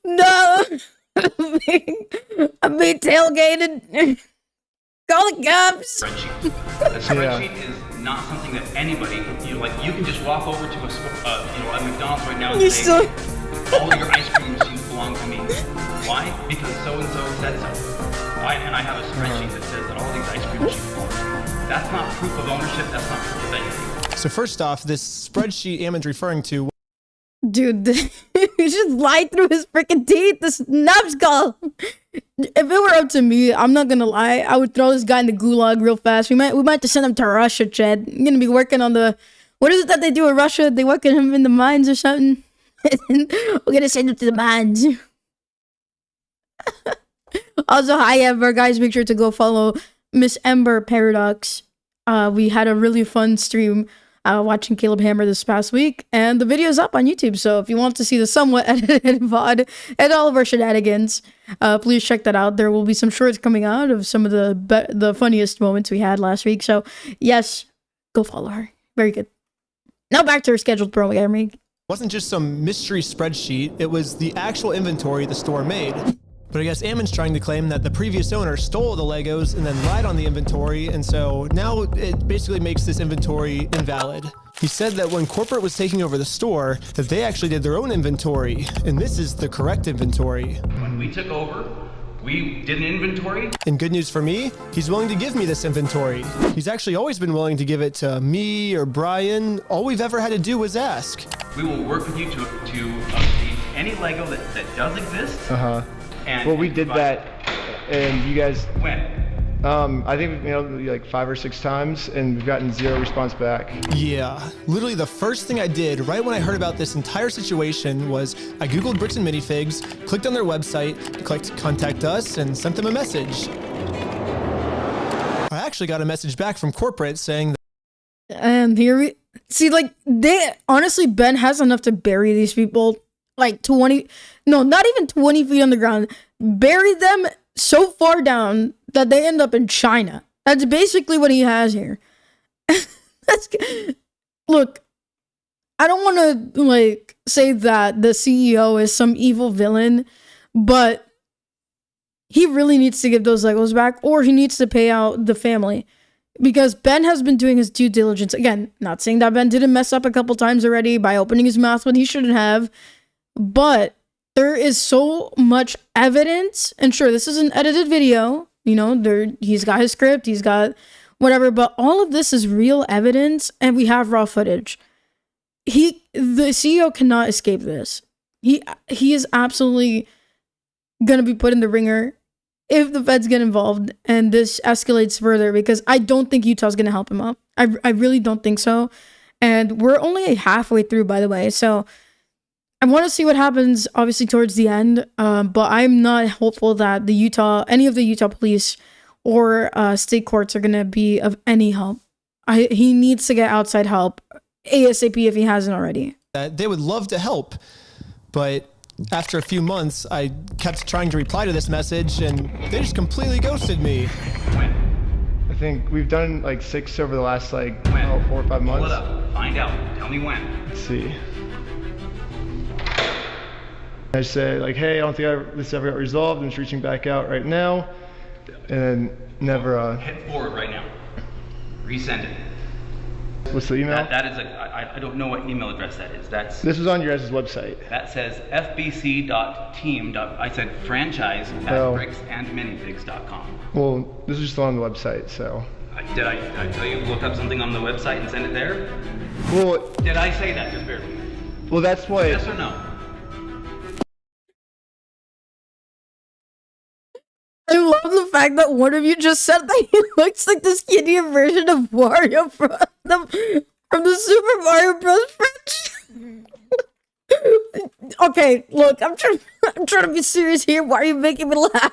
No. I'm being tailgated. Call the cops. spreadsheet. A spreadsheet is not something that anybody, you can just walk over to a McDonald's right now and say, all your ice cream machines belong to me. Why? Because so-and-so said so. And I have a spreadsheet that says that all these ice cream machines belong to me. That's not proof of ownership. That's not proof of anything. So first off, this spreadsheet Ammon's referring to... Dude, he just lied through his freaking teeth, this numbskull. If it were up to me, I'm not gonna lie, I would throw this guy in the gulag real fast. We might have to send him to Russia, Chad. I'm gonna be working on the... What is it that they do in Russia? They work him in the mines or something? We're gonna send him to the mines. Also, hi Ember, guys, make sure to go follow Miss Ember Paradox. We had a really fun stream. watching Caleb Hammer this past week, and the video's up on YouTube. So if you want to see the somewhat edited VOD and all of our shenanigans, please check that out. There will be some shorts coming out of some of the funniest moments we had last week. So yes, go follow her. Very good. Now back to her scheduled programming. It wasn't just some mystery spreadsheet, it was the actual inventory the store made. But I guess Ammon's trying to claim that the previous owner stole the Legos and then lied on the inventory, and so now it basically makes this inventory invalid. He said that when corporate was taking over the store, that they actually did their own inventory, and this is the correct inventory. When we took over, we did an inventory. And good news for me, he's willing to give me this inventory. He's actually always been willing to give it to me or Brian. All we've ever had to do was ask. We will work with you to obtain any Lego that does exist. Well, we did that, and you guys. When? I think we've mailed like 5 or 6 times, and we've gotten 0 response back. Yeah, literally the first thing I did right when I heard about this entire situation was I Googled Bricks and Minifigs, clicked on their website, clicked contact us, and sent them a message. I actually got a message back from corporate saying that. And here we see, like, honestly, Ben has enough to bury these people. Like 20, no, not even 20 feet on the ground. Bury them so far down that they end up in China. That's basically what he has here. Look, I don't want to like say that the CEO is some evil villain, but he really needs to give those Legos back, or he needs to pay out the family. Because Ben has been doing his due diligence. Again, not saying that Ben didn't mess up a couple times already by opening his mouth when he shouldn't have. But there is so much evidence, and sure, this is an edited video, you know, he's got his script, he's got whatever, but all of this is real evidence, and we have raw footage. The CEO cannot escape this. He is absolutely gonna be put in the ringer if the feds get involved and this escalates further, because I don't think Utah's gonna help him up. I really don't think so. And we're only halfway through, by the way, so I want to see what happens, obviously, towards the end, but I'm not hopeful that any of the Utah police or state courts are going to be of any help. He needs to get outside help ASAP if he hasn't already. They would love to help, but after a few months, I kept trying to reply to this message, and they just completely ghosted me. When? I think we've done like 6 over the last 4 or 5 months. Pull it up. Find out. Tell me when. Let's see. I say like, hey, I don't think this ever got resolved. I'm just reaching back out right now, and then never. Hit forward right now. Resend it. What's the email? That is I don't know what email address that is. This was on your guys' website. That says fbc.team. I said franchise@bricksandminifigs.com. Well, this is just on the website, so. Did I tell you look up something on the website and send it there? Well. Did I say that? Just barely. Well, that's what. Yes or no? I love the fact that one of you just said that he looks like the skinnier version of Wario from the Super Mario Bros. French. Okay, look, I'm trying to be serious here. Why are you making me laugh?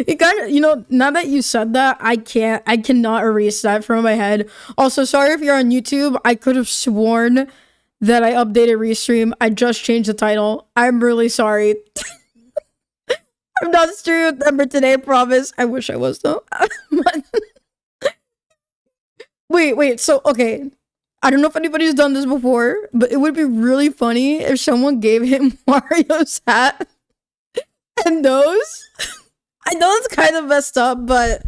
You kind of, now that you said that, I cannot erase that from my head. Also, sorry if you're on YouTube. I could have sworn that I updated Restream. I just changed the title. I'm really sorry. I'm not streaming with Ember today, promise. I wish I was, though. Wait, so, okay. I don't know if anybody's done this before, but it would be really funny if someone gave him Mario's hat and those. I know it's kind of messed up, but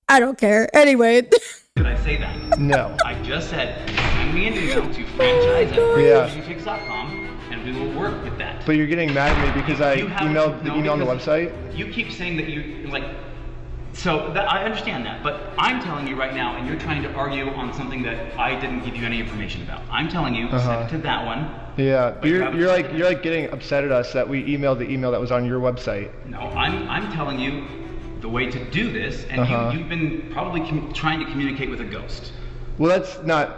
I don't care. Anyway. Did I say that? No. I just said, send me an email to franchise@minifigs.com. And we will work with that. But you're getting mad at me because I emailed the email on the website? You keep saying that I understand that, but I'm telling you right now, and you're trying to argue on something that I didn't give you any information about. I'm telling you, send it to that one. Yeah, but you're like getting upset at us that we emailed the email that was on your website. No, I'm telling you the way to do this, and you've been probably trying to communicate with a ghost. Well,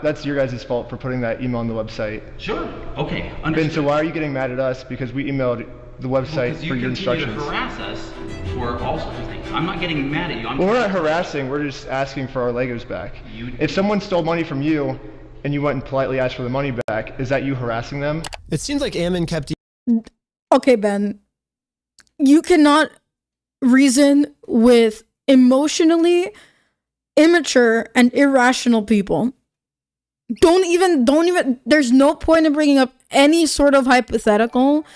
that's your guys' fault for putting that email on the website. Sure. Okay. Understood. Ben, so why are you getting mad at us because we emailed the website for your instructions? Because you continue to harass us for all sorts of things. I'm not getting mad at you. Well, we're not harassing. We're just asking for our Legos back. If someone stole money from you, and you went and politely asked for the money back, is that you harassing them? It seems like Ammon kept. Okay, Ben. You cannot reason with emotionally immature and irrational people. Don't even, there's no point in bringing up any sort of hypothetical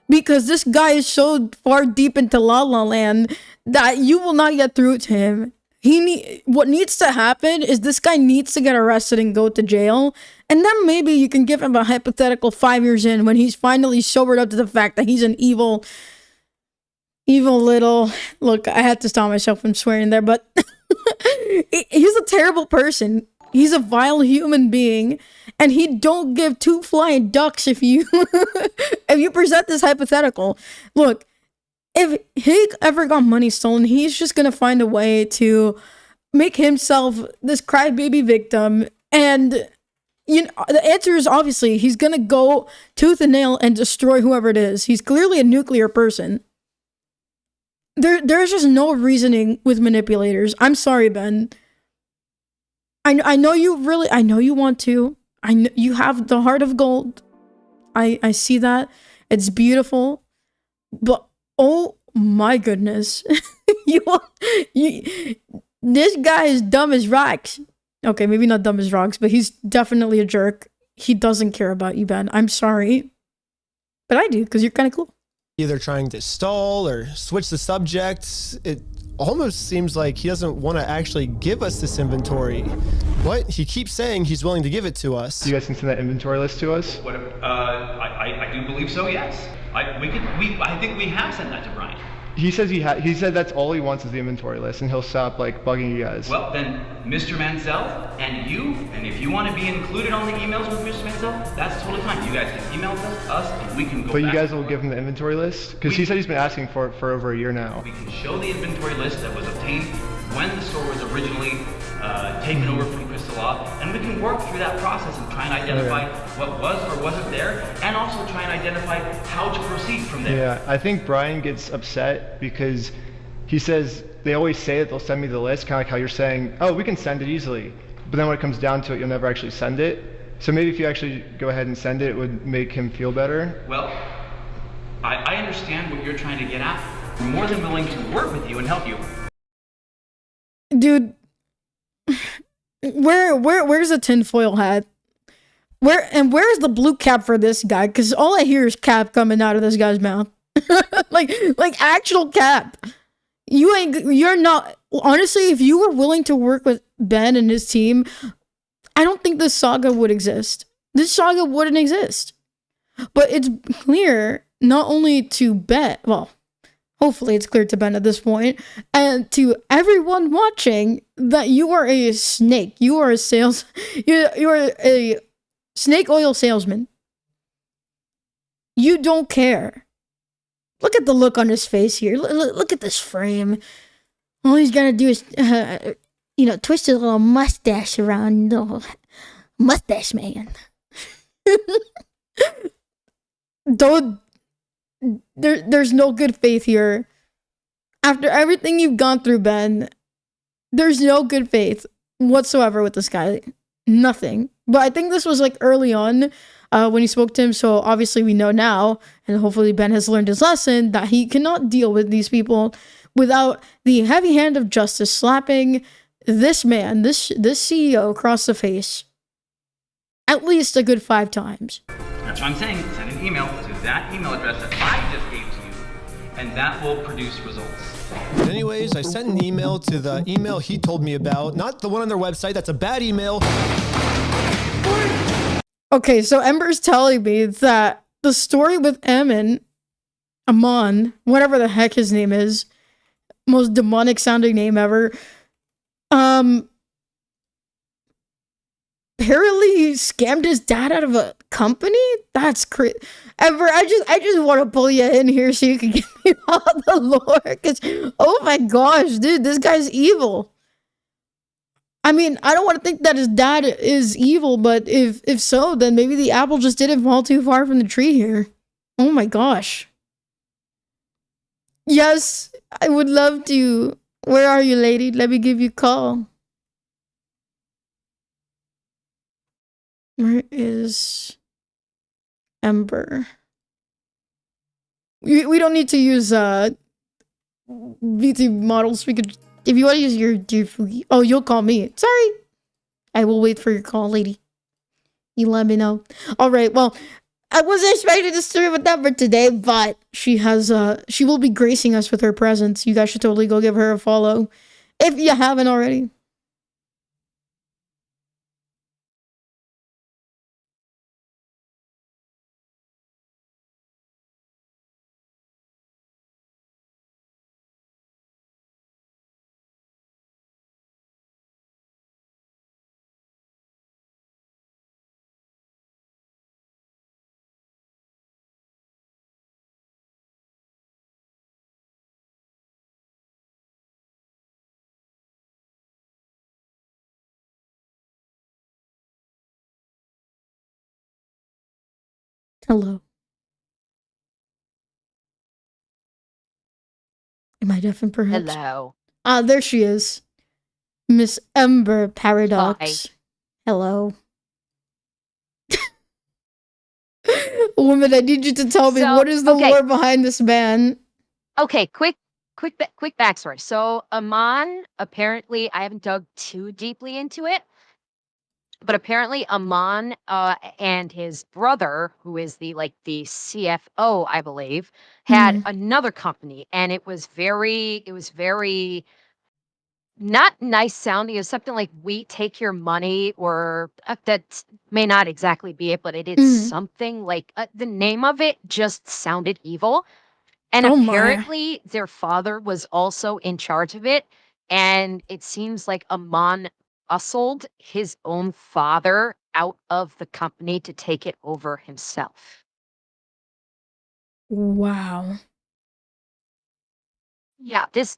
because this guy is so far deep into La La Land that you will not get through to him. What needs to happen is this guy needs to get arrested and go to jail, and then maybe you can give him a hypothetical 5 years in when he's finally sobered up to the fact that he's an evil little... Look, I had to stop myself from swearing there, but he's a terrible person. He's a vile human being, and he don't give two flying ducks if you if you present this hypothetical. Look, if he ever got money stolen, he's just gonna find a way to make himself this crybaby victim. And the answer is obviously he's gonna go tooth and nail and destroy whoever it is. He's clearly a nuclear person. There's just no reasoning with manipulators. I'm sorry, Ben. I know you want to. I know you have the heart of gold. I see that. It's beautiful. But oh my goodness. This guy is dumb as rocks. Okay, maybe not dumb as rocks, but he's definitely a jerk. He doesn't care about you, Ben. I'm sorry. But I do, because you're kind of cool. Either trying to stall or switch the subject. It almost seems like he doesn't want to actually give us this inventory, but he keeps saying he's willing to give it to us. You guys can send that inventory list to us? I do believe so, yes. I think we have sent that to Brian. He says he said that's all he wants is the inventory list, and he'll stop like bugging you guys. Well, then, Mr. Mansell and you, and if you want to be included on the emails with Mr. Mansell, that's totally fine. You guys can email us, and we can go. But you guys will give him the inventory list, because he said he's been asking for it for over a year now. We can show the inventory list that was obtained when the store was originally taken over from Crystal Law, and we can work through that process and try and identify what was or wasn't there, and also try and identify how to proceed from there. Yeah, I think Brian gets upset because he says they always say that they'll send me the list, kind of like how you're saying, oh, we can send it easily, but then when it comes down to it, you'll never actually send it. So maybe if you actually go ahead and send it, it would make him feel better. Well, I understand what you're trying to get at. We're more than willing to work with you and help you. Dude, where's the tinfoil hat? Where's the blue cap for this guy? Because all I hear is cap coming out of this guy's mouth. like actual cap. You're not, honestly, if you were willing to work with Ben and his team, I don't think this saga would exist. This saga wouldn't exist. But it's clear not only to Ben, well, hopefully it's clear to Ben at this point, and to everyone watching that you are a snake. You are a you are a snake oil salesman. You don't care. Look at the look on his face here. Look at this frame. All he's gonna do is, twist his little mustache around. Oh, mustache man. There's no good faith here. After everything you've gone through, Ben, there's no good faith whatsoever with this guy. Nothing. But I think this was like early on when you spoke to him, so obviously we know now, and hopefully Ben has learned his lesson, that he cannot deal with these people without the heavy hand of justice slapping this man, this CEO across the face at least a good 5 times. That's what I'm saying. Send an email to that email address that I just gave to you, and that will produce results. Anyways, I sent an email to the email he told me about, not the one on their website. That's a bad email. Okay, so Ember's telling me that the story with Amon, whatever the heck his name is, most demonic sounding name ever, apparently he scammed his dad out of a company? That's crazy. Ember, I just want to pull you in here so you can give me all the lore, because, oh my gosh, dude, this guy's evil. I mean, I don't want to think that his dad is evil, but if so, then maybe the apple just didn't fall too far from the tree here. Oh my gosh. Yes, I would love to. Where are you, lady? Let me give you a call. Where is Ember? We don't need to use VT models. We could, if you want to use your Fugi. Oh, you'll call me. Sorry. I will wait for your call, lady. You let me know. All right. Well, I wasn't expecting to stream with Ember today, but she will be gracing us with her presence. You guys should totally go give her a follow if you haven't already. Hello. Am I deaf perhaps? Hello. Ah, there she is. Miss Ember Paradox. Hi. Hello. Woman, I need you to tell me what is the lore behind this man. Okay, quick backstory. So Amon, apparently, I haven't dug too deeply into it, but apparently Amon and his brother, who is the CFO, I believe, had another company, and it was very not nice sounding. It was something like, "We take your money," or that may not exactly be it, but it is something like the name of it just sounded evil. And Oh my. apparently their father was also in charge of it, and it seems like Amon hustled his own father out of the company to take it over himself. Wow. Yeah, this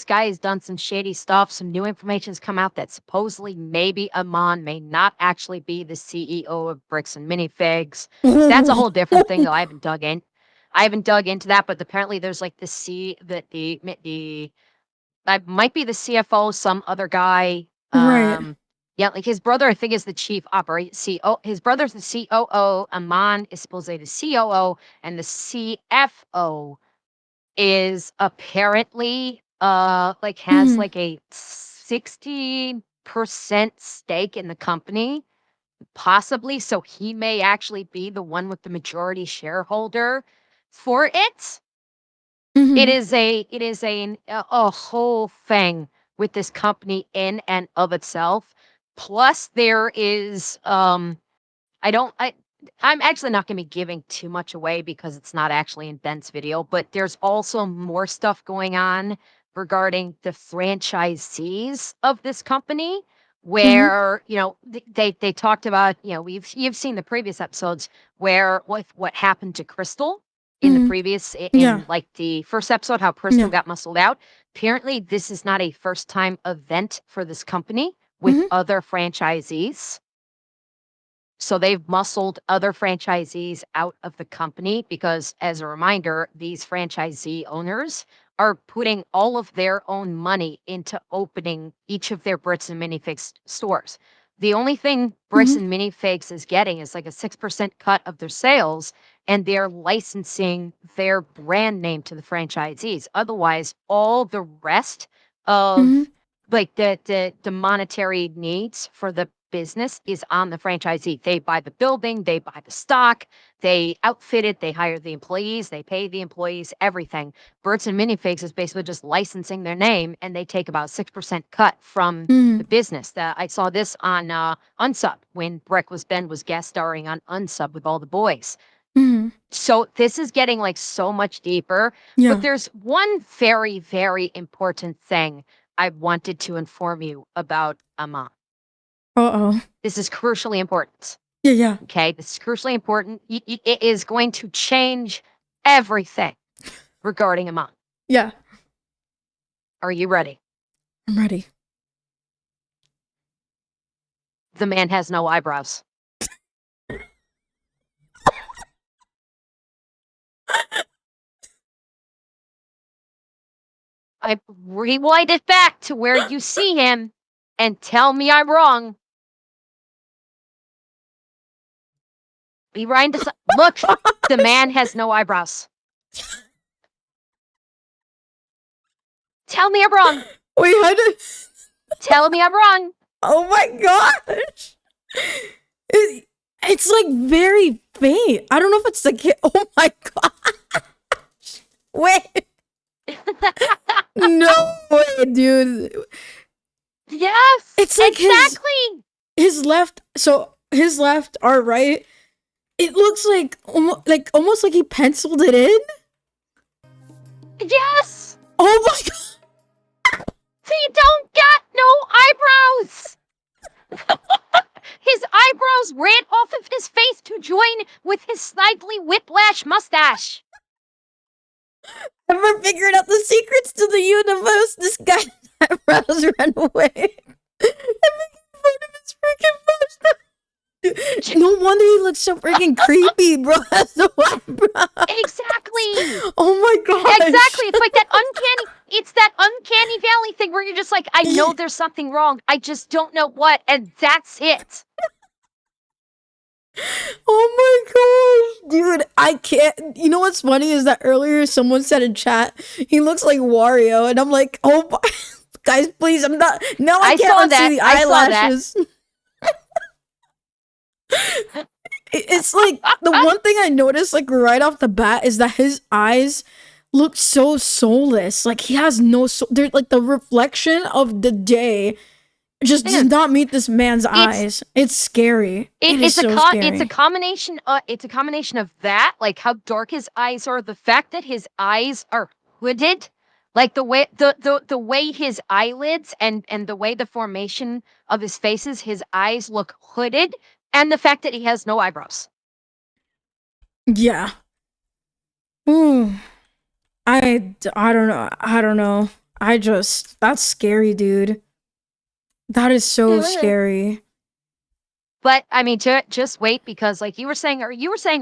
guy has done some shady stuff. Some new information's come out that supposedly maybe Amon may not actually be the CEO of Bricks and Minifigs. That's a whole different thing, though. I haven't dug into that, but apparently there's like the I might be the CFO, some other guy. Right. Yeah, like his brother, I think, is the chief operating CEO. His brother's the COO. Amon is supposedly the COO, and the CFO is apparently has like a 60% stake in the company, possibly. So he may actually be the one with the majority shareholder for it. It is a whole thing with this company in and of itself. Plus, there is I don't I I'm actually not going to be giving too much away because it's not actually in Ben's video, but there's also more stuff going on regarding the franchisees of this company where, they talked about, you've seen the previous episodes where what happened to Crystal in the previous in like the first episode, how Crystal got muscled out. Apparently, this is not a first time event for this company with other franchisees. So they've muscled other franchisees out of the company because, as a reminder, these franchisee owners are putting all of their own money into opening each of their Bricks and Minifigs stores. The only thing Bricks and Minifigs is getting is like a 6% cut of their sales, and they're licensing their brand name to the franchisees. Otherwise, all the rest of like the monetary needs for the business is on the franchisee. They buy the building, they buy the stock, they outfit it, they hire the employees, they pay the employees, everything. Bricks and Minifigs is basically just licensing their name, and they take about 6% cut from the business. I saw this on Unsub when Ben was guest starring on Unsub with all the boys. So this is getting like so much deeper. Yeah. But there's one very, very important thing I wanted to inform you about Amon. Uh-oh. This is crucially important. Yeah. Okay, this is crucially important. It is going to change everything regarding Amon. Yeah. Are you ready? I'm ready. The man has no eyebrows. I rewind it back to where you see him and tell me I'm wrong. Be Ryan look, the man has no eyebrows. Tell me I'm wrong. Wait, how did? Tell me I'm wrong. Oh my gosh! It's like very faint. I don't know if it's the kid. Oh my gosh! Wait. No way, dude. Yes. It's like exactly. his left. So his left or right. It looks like almost like he penciled it in. Yes. Oh my god. He don't got no eyebrows. His eyebrows ran off of his face to join with his snidely whiplash mustache. Ever figured out the secrets to the universe? This guy's eyebrows ran away. I'm making fun of his freaking mustache. No wonder he looks so freaking creepy, bro. That's no eyebrow. Exactly. Oh my god. Exactly. It's like that uncanny. It's that uncanny valley thing where you're just like, I know there's something wrong. I just don't know what, and that's it. Oh my gosh, dude, I can't. You know what's funny is that earlier someone said in chat he looks like Wario, and I'm like, oh my guys, please, I'm not. No, I can't unsee the eyelashes. It's like the one thing I noticed, like right off the bat, is that his eyes look so soulless. Like he has no soul. They're like the reflection of the day. Just does not meet this man's eyes. It's scary. It's so scary. It's a combination. It's a combination of that, like how dark his eyes are, the fact that his eyes are hooded, like the way the way his eyelids and the way the formation of his faces, his eyes look hooded, and the fact that he has no eyebrows. Yeah. Ooh. I don't know. I don't know. That's scary, dude. That is so scary. But I mean, just wait, because like you were saying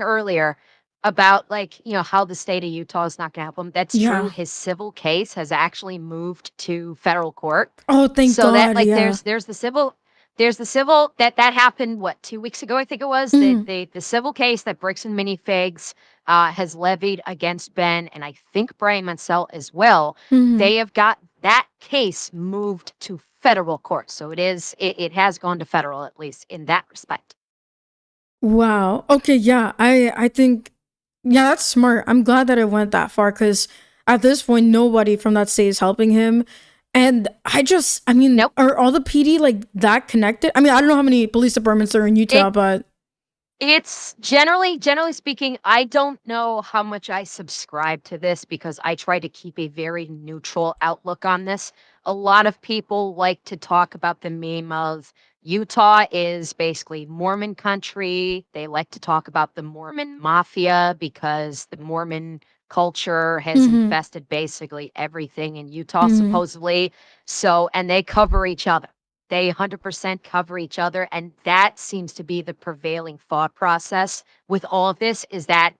earlier about, like, you know, how the state of Utah is not going to help him. That's true. His civil case has actually moved to federal court. Oh, thank God. So that, like, yeah. there's the civil that happened, what, 2 weeks ago, I think it was. The civil case that Bricks and Minifigs has levied against Ben, and I think Brian Mansell as well. They have got that case moved to federal court. So it has gone to federal, at least in that respect. Wow. Okay, yeah. I think that's smart. I'm glad that it went that far, because at this point nobody from that state is helping him. And I mean, are all the PD like that connected? I mean, I don't know how many police departments are in Utah, but it's generally speaking, I don't know how much I subscribe to this, because I try to keep a very neutral outlook on this. A lot of people like to talk about the meme of Utah is basically Mormon country. They like to talk about the Mormon mafia, because the Mormon culture has infested basically everything in Utah, supposedly. So, and they cover each other. They 100% cover each other, and that seems to be the prevailing thought process with all of this, is that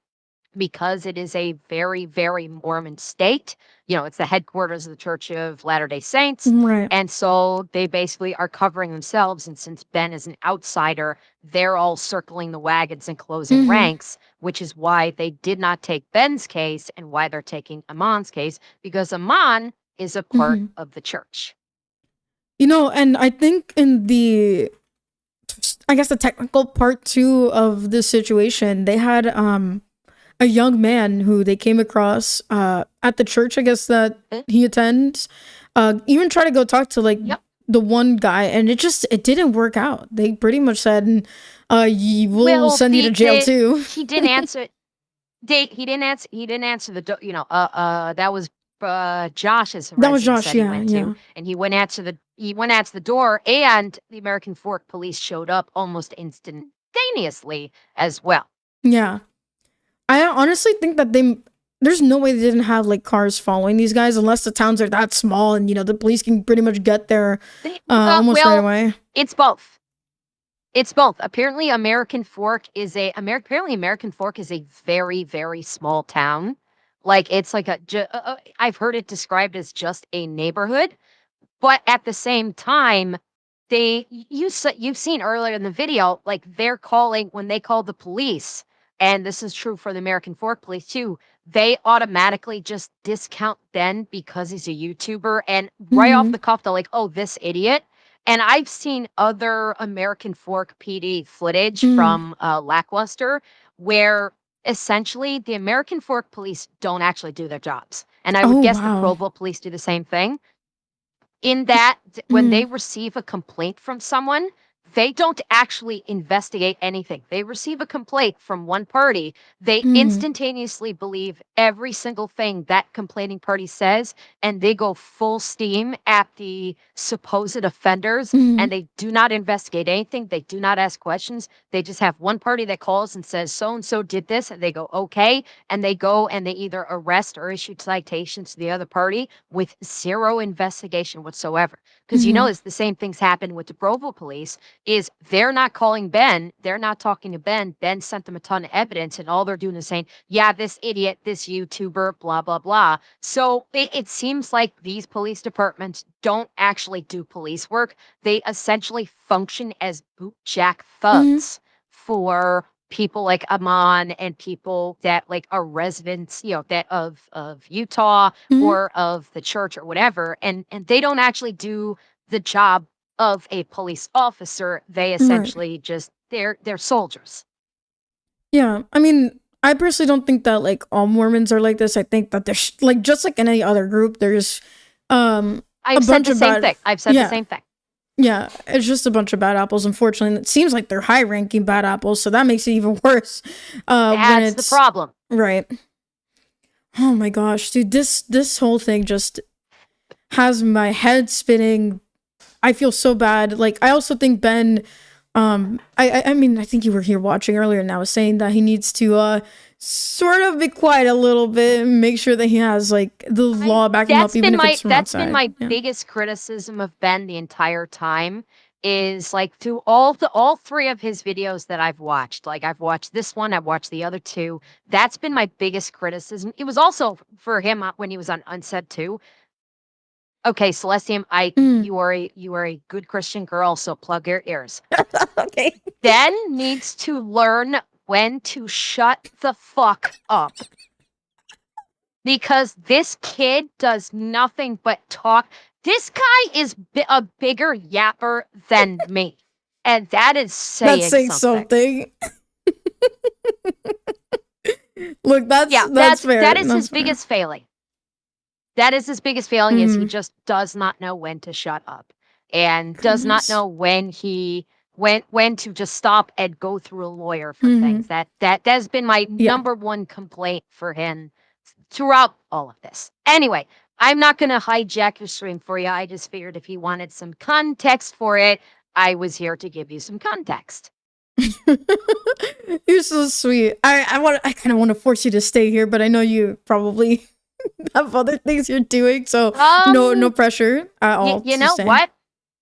because it is a very, very Mormon state, you know, it's the headquarters of the Church of Latter-day Saints, right. And so they basically are covering themselves, and since Ben is an outsider, they're all circling the wagons and closing ranks, which is why they did not take Ben's case and why they're taking Amon's case, because Amon is a part of the church. You know, and I think in the technical part too of this situation, they had a young man who they came across at the church, I guess, that he attends, even try to go talk to like the one guy, and it didn't work out. They pretty much said, we'll send you to jail too. He didn't answer. He didn't answer the that was Josh's residence That was Josh, he went yeah. to, and he went answer the door, and the American Fork police showed up almost instantaneously as well. Yeah. I honestly think that there's no way they didn't have like cars following these guys, unless the towns are that small and, you know, the police can pretty much get there almost right away. It's both. It's both. Apparently American Fork is a very, very small town. Like, it's like I've heard it described as just a neighborhood, but at the same time, you've seen earlier in the video, like they're calling when they call the police, and this is true for the American Fork Police too. They automatically just discount Ben because he's a YouTuber, and right off the cuff, they're like, "Oh, this idiot." And I've seen other American Fork PD footage from Lackluster where essentially the American Fork Police don't actually do their jobs, and I would guess the Provo Police do the same thing. In that, when they receive a complaint from someone, they don't actually investigate anything. They receive a complaint from one party. They instantaneously believe every single thing that complaining party says, and they go full steam at the supposed offenders, and they do not investigate anything. They do not ask questions. They just have one party that calls and says, so-and-so did this, and they go, okay, and they go and they either arrest or issue citations to the other party with zero investigation whatsoever. Because you know, it's the same things happen with the Provo police, is they're not calling Ben, they're not talking to Ben. Ben sent them a ton of evidence, and all they're doing is saying, yeah, this idiot, this YouTuber, blah, blah, blah. So it seems like these police departments don't actually do police work. They essentially function as bootjack thugs for people like Amon and people that like are residents, you know, that of Utah or of the church or whatever, and they don't actually do the job of a police officer. They essentially just they're soldiers. Yeah, I mean, I personally don't think that like all Mormons are like this. I think that there's like just like in any other group, there's I've said the same thing. I've said the same thing. Yeah, it's just a bunch of bad apples, unfortunately. And it seems like they're high-ranking bad apples, so that makes it even worse. That's the problem. Right. Oh my gosh, dude, this whole thing just has my head spinning. I feel so bad. Like, I also think Ben, I mean, I think you were here watching earlier and I was saying that he needs to sort of be quiet a little bit and make sure that he has like the law backing up, even if it's from That's outside. been my biggest criticism of Ben the entire time, is like through all three of his videos that I've watched. Like I've watched this one, I've watched the other two. That's been my biggest criticism. It was also for him when he was on Unsaid too. Okay, Celestium, you are a good Christian girl, so plug your ears. Okay. Ben needs to learn when to shut the fuck up. Because this kid does nothing but talk. This guy is a bigger yapper than me. And that is saying something. Look, that's fair. That is his biggest failing. That is his biggest failing, is he just does not know when to shut up. And does not know when to just stop and go through a lawyer for things. That has been my number one complaint for him throughout all of this. Anyway, I'm not going to hijack your stream for you. I just figured if you wanted some context for it, I was here to give you some context. You're so sweet. I kind of want to force you to stay here, but I know you probably have other things you're doing, so no pressure at all. You know what?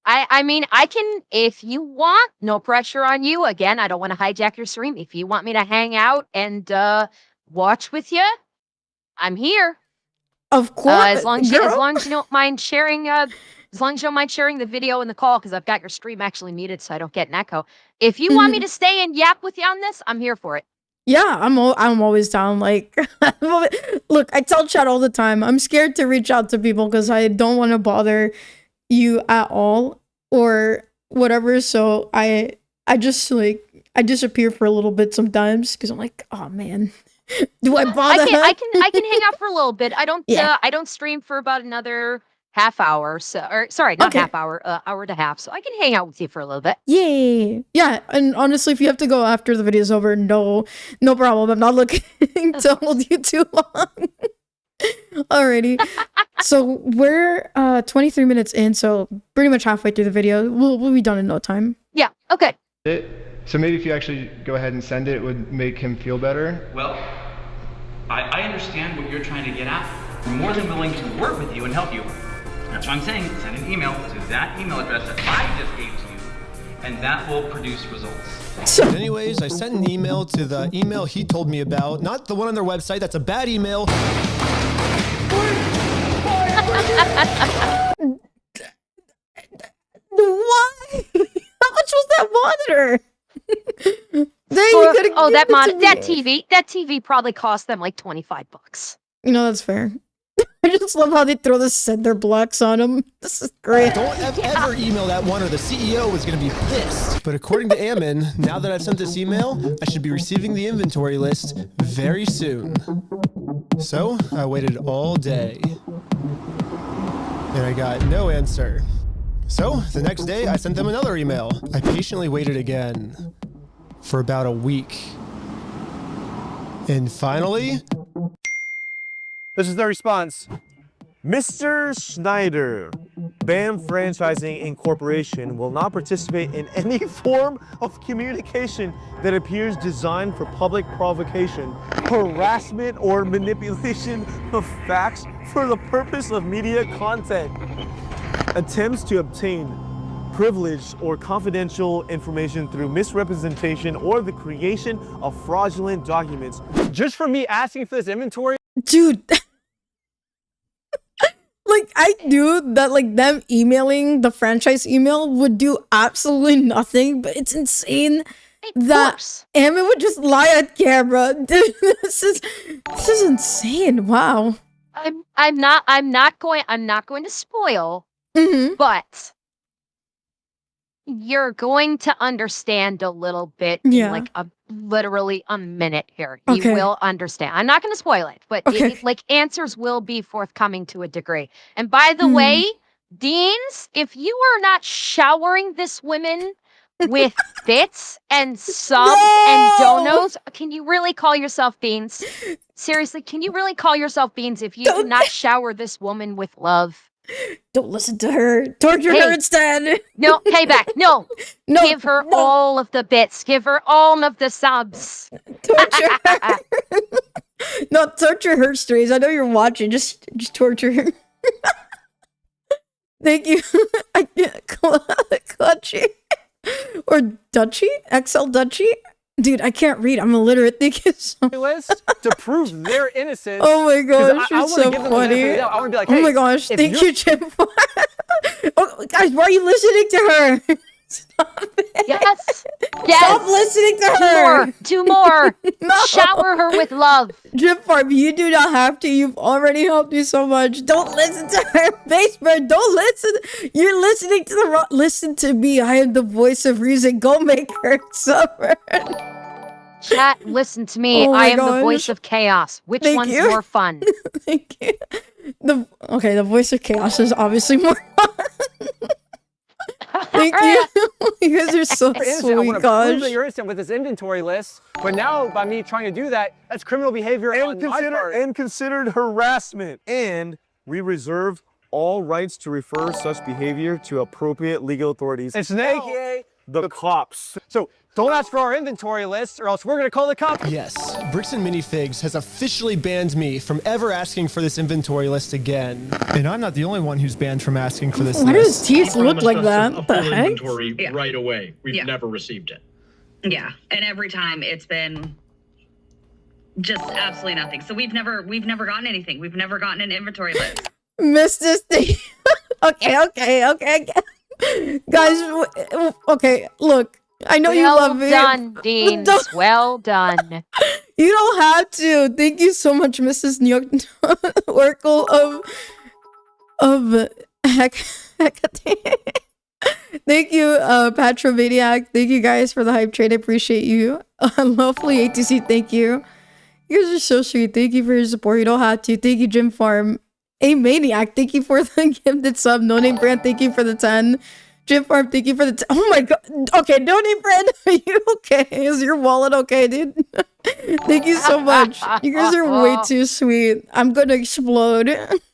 I mean, I can, if you want, no pressure on you. Again, I don't want to hijack your stream. If you want me to hang out and watch with you, I'm here. Of course, as long as you don't mind sharing, as long as you don't mind sharing the video and the call, because I've got your stream actually muted, so I don't get an echo. If you want me to stay and yap with you on this, I'm here for it. Yeah, I'm always down. Like, look, I tell Chad all the time, I'm scared to reach out to people because I don't want to bother you at all or whatever. So I just like I disappear for a little bit sometimes because I'm like, oh man. Do I bother? I can hang out for a little bit. I don't stream for about another half hour. So, or sorry, not half hour, hour and a half. So I can hang out with you for a little bit. Yay! Yeah, and honestly, if you have to go after the video's over, no problem. I'm not looking to hold you too long. Alrighty. So we're 23 minutes in, so pretty much halfway through the video. We'll be done in no time. Yeah. Okay. So maybe if you actually go ahead and send it, it would make him feel better. Well, I understand what you're trying to get at. I'm more than willing to work with you and help you. That's what I'm saying. Send an email to that email address that I just gave to you, and that will produce results. Anyways, I sent an email to the email he told me about, not the one on their website. That's a bad email. Why? monitor. That TV probably cost them like $25. You know, that's fair. I just love how they throw the sender blocks on them. This is great. Don't ever email that one or the CEO is going to be pissed. But according to Ammon, now that I've sent this email, I should be receiving the inventory list very soon. So I waited all day. And I got no answer. So the next day, I sent them another email. I patiently waited again for about a week. And finally... This is the response. Mr. Schneider, BAM Franchising Incorporation will not participate in any form of communication that appears designed for public provocation, harassment, or manipulation of facts for the purpose of media content. Attempts to obtain privileged or confidential information through misrepresentation or the creation of fraudulent documents. Just for me asking for this inventory? Dude. Like, I knew that, like, them emailing the franchise email would do absolutely nothing, but it's insane that Ammon would just lie on camera. Dude, this is insane. Wow. I'm not going to spoil, but you're going to understand a little bit in like literally a minute here. You will understand. I'm not going to spoil it, but answers will be forthcoming to a degree. And by the way, Deans, if you are not showering this woman with bits and subs and donos, can you really call yourself Beans? Seriously, can you really call yourself Beans if you do not shower this woman with love? Don't listen to her. Torture her instead. No, payback. No. Give her all of the bits. Give her all of the subs. Torture her. No, torture her, Strays. I know you're watching. Just torture her. Thank you. I can't Clutchy. Or Dutchy? XL Dutchy? Dude, I can't read. I'm illiterate. Thank you so much. List to prove their innocence. Oh my gosh, I you're so funny. I want to be like, hey, oh my gosh, thank you, Jim. Oh, guys, why are you listening to her? Stop it. Yes. Stop listening to her. Do more. No. Shower her with love. Jim Farm, you do not have to. You've already helped me so much. Don't listen to her. Basement, don't listen. You're listening to the wrong. Listen to me. I am the voice of reason. Go make her suffer. Chat, listen to me. I am the voice of chaos. Which one's more fun? Thank you. The voice of chaos is obviously more fun. Thank you. You guys are so sweet, I want to gosh. prove that you're innocent with this inventory list, but now by me trying to do that, that's criminal behavior on my part. And considered harassment. And we reserve all rights to refer such behavior to appropriate legal authorities. It's AKA the cops. So don't ask for our inventory list or else we're going to call the cops. Yes, Bricks and Minifigs has officially banned me from ever asking for this inventory list again. And I'm not the only one who's banned from asking for this list. Why do his teeth look like that? A What the full heck? inventory right away. We've never received it. Yeah, and every time it's been just absolutely nothing. So we've never gotten anything. We've never gotten an inventory list. Missed this thing. Okay. Guys, okay, look. I know you love me. Well done, Deans. Well done. You don't have to. Thank you so much, Mrs. New York Oracle of Hecate. Thank you, Patrovaniac. Thank you guys for the hype trade. I appreciate you. Lovely ATC, thank you. You guys are so sweet. Thank you for your support. You don't have to. Thank you, Jim Farm. A Maniac, thank you for the gifted sub. No Name Brand, thank you for the 10. Jim Farm, thank you for the oh my god. Okay, No Name Brand, are you okay? Is your wallet okay, dude? Thank you so much. You guys are way too sweet. I'm gonna explode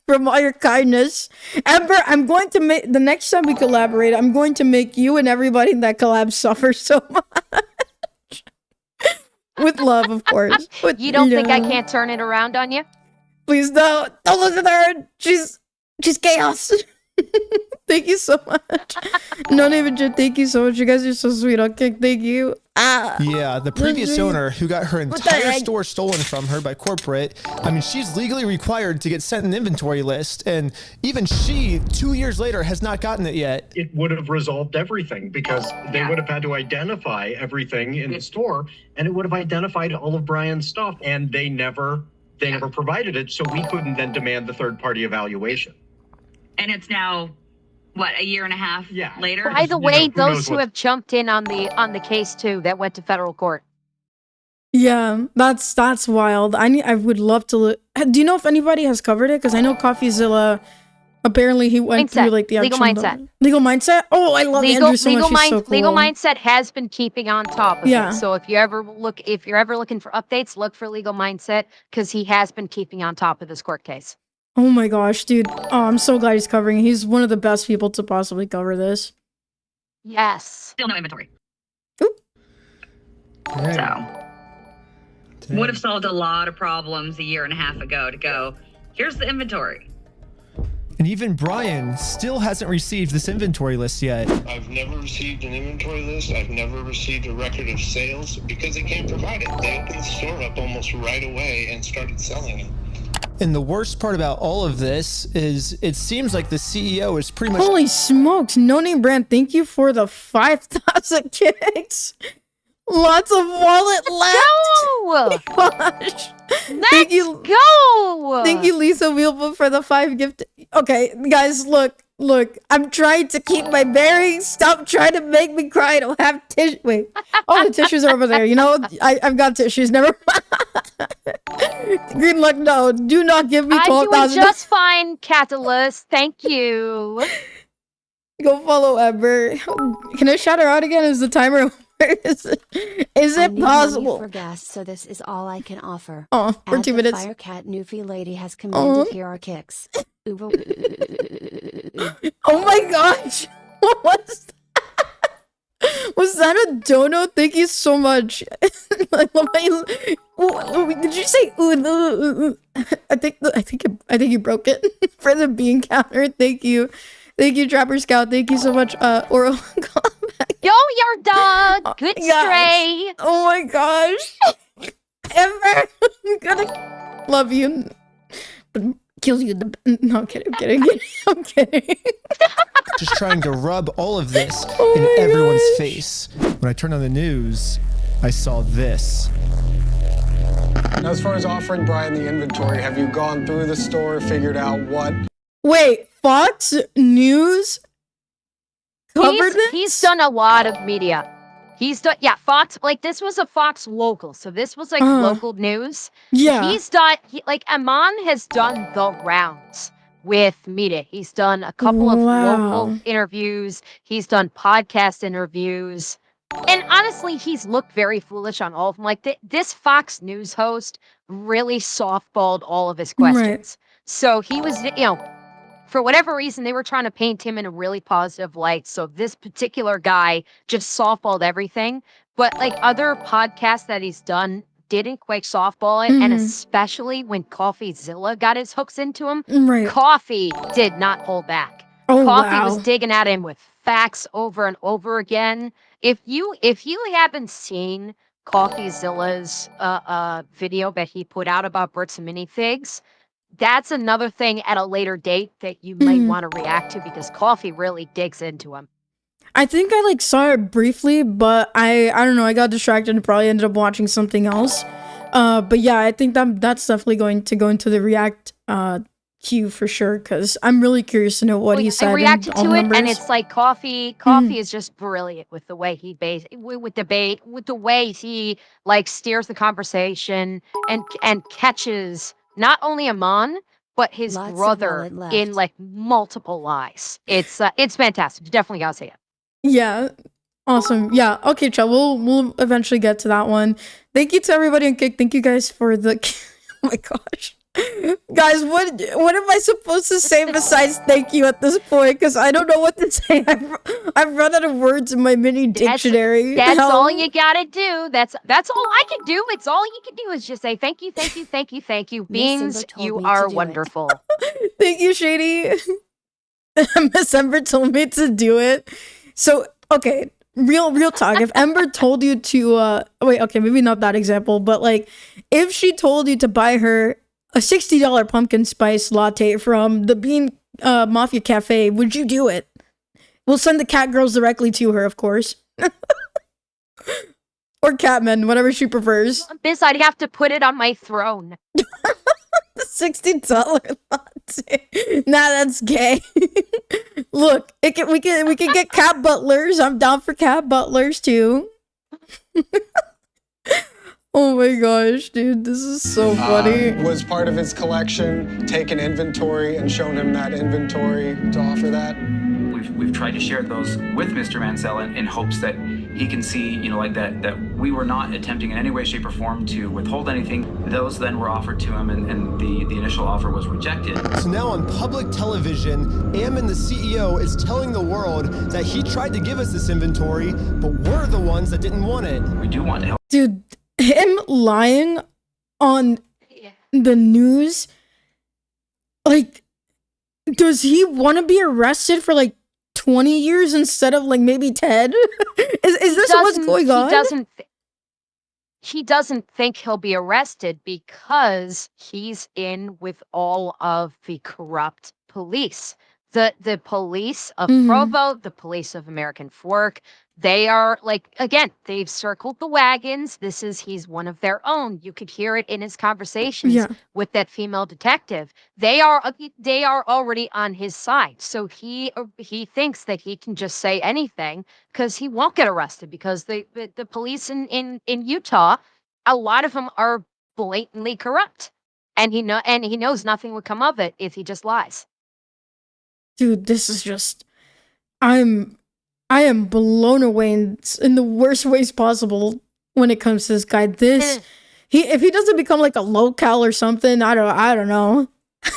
from all your kindness. Amber, I'm going to make the next time we collaborate, I'm going to make you and everybody in that collab suffer so much. With love, of course. You don't think I can't turn it around on you? Please don't listen to her. She's chaos. Thank you so much. Not even just thank you so much. You guys are so sweet. Okay, thank you. Yeah, the previous sweet. owner who got her What the entire heck? store stolen from her by corporate, I mean, she's legally required to get sent an inventory list, and even she, 2 years later, has not gotten it yet. It would have resolved everything because they would have had to identify everything in the store, and it would have identified all of Brian's stuff, and they never provided it, so we couldn't then demand the third-party evaluation. And it's now, what, a year and a half later? By the You way, know, who knows those who what- have jumped in on the case too that went to federal court. Yeah, that's wild. I would love to look. Do you know if anybody has covered it? Because I know CoffeeZilla. Apparently, he went through like the Legal actual Mindset. Legal Mindset. Oh, I love Andrew so much. He's so cool. Legal Mindset has been keeping on top of Yeah. it. So if you're ever looking for updates, look for Legal Mindset because he has been keeping on top of this court case. Oh my gosh, dude. Oh, I'm so glad he's covering it. He's one of the best people to possibly cover this. Yes. Still no inventory. Right. So, would have solved a lot of problems a year and a half ago to go, here's the inventory. And even Brian still hasn't received this inventory list yet. I've never received an inventory list. I've never received a record of sales because they can't provide it. They opened the store up almost right away and started selling it. And the worst part about all of this is it seems like the CEO is pretty much... Holy smokes. No Name Brand, thank you for the 5,000 kicks. Lots of wallet left. Go! Gosh. Let's go! Thank you, Lisa Wheelbook, for the 5 gift. Okay, guys, look. I'm trying to keep my bearings. Stop trying to make me cry. I don't have tissue. Wait. Oh, the tissues are over there. You know, I've got tissues. Never mind. Green luck, no. Do not give me I'm doing 12,000. just fine, Catalyst. Thank you. Go follow Ember. Can I shout her out again? Is the timer? Is it possible? For gas, so this is all I can offer. Oh, for 2 minutes. Firecat Newfie lady has commanded here are kicks. Oh my gosh! What was that? Was that a dono? Thank you so much. I love how you, did you say I think you broke it for the bean counter. Thank you. Thank you, Trapper Scout. Thank you so much, Oral. Yo, your dog. Good stray. Oh my gosh. Ember, I'm gonna love you. But kill you. No, I'm kidding. I'm kidding. just trying to rub all of this in everyone's face. When I turned on the news, I saw this. Now, as far as offering Brian the inventory, have you gone through the store, figured out what? Wait, Fox News covered this? He's done a lot of media. He's done, yeah, Fox, like, this was a Fox local, so this was, like, local news. Yeah. He's done, like, Aman has done the rounds with media. He's done a couple of local interviews. He's done podcast interviews. And honestly, he's looked very foolish on all of them. Like, this Fox News host really softballed all of his questions. Right. So he was, you know, for whatever reason, they were trying to paint him in a really positive light. So this particular guy just softballed everything. But like other podcasts that he's done didn't quite softball it. And especially when CoffeeZilla got his hooks into him, Coffee did not hold back. Oh, Coffee was digging at him with facts over and over again. If you haven't seen CoffeeZilla's video that he put out about Brits and Minifigs, that's another thing at a later date that you might want to react to because Coffee really digs into him. I think I like saw it briefly, but I don't know, I got distracted and probably ended up watching something else. But yeah, I think that's definitely going to go into the react queue for sure because I'm really curious to know what he said. I reacted and to all it, numbers. and it's like Coffee is just brilliant with the way he with the way he like steers the conversation and catches not only Aman but his brother in like multiple lies. It's fantastic. You definitely gotta see it. Yeah. Awesome. Yeah. Okay, Chad. We'll eventually get to that one. Thank you to everybody on Kick. Thank you guys for the oh my gosh. Guys, what am I supposed to say besides thank you at this point? Because I don't know what to say. I've run out of words in my mini dictionary. That's all you gotta do. That's all I can do. It's all you can do is just say thank you, thank you, thank you, thank you. Beans, you are wonderful. Thank you, Shady. Miss Ember told me to do it. So, okay, real talk. If Ember told you to, wait, okay, maybe not that example, but like, if she told you to buy her a $60 pumpkin spice latte from the Bean Mafia Cafe, would you do it? We'll send the cat girls directly to her, of course. Or Catman, whatever she prefers. Biz, I'd have to put it on my throne. The $60 latte. Nah, that's gay. Look, we can get cat butlers. I'm down for cat butlers too. Oh my gosh, dude, this is so funny. Was part of his collection taken inventory and shown him that inventory to offer that? We've tried to share those with Mr. Mansell in hopes that he can see, that we were not attempting in any way, shape, or form to withhold anything. Those then were offered to him, and the initial offer was rejected. So now on public television, Ammon, the CEO, is telling the world that he tried to give us this inventory, but we're the ones that didn't want it. We do want to help. Dude, him lying on the news, like, does he want to be arrested for like 20 years instead of like maybe 10? is this what's going on? He doesn't think he'll be arrested because he's in with all of the corrupt police. The police of Provo, the police of American Fork, they are like, again, they've circled the wagons. He's one of their own. You could hear it in his conversations with that female detective. They are already on his side. So he thinks that he can just say anything because he won't get arrested, because the police in Utah, a lot of them are blatantly corrupt, and he knows nothing would come of it if he just lies. Dude, this is just, I am blown away in the worst ways possible when it comes to this guy. If he doesn't become like a local or something, I don't know.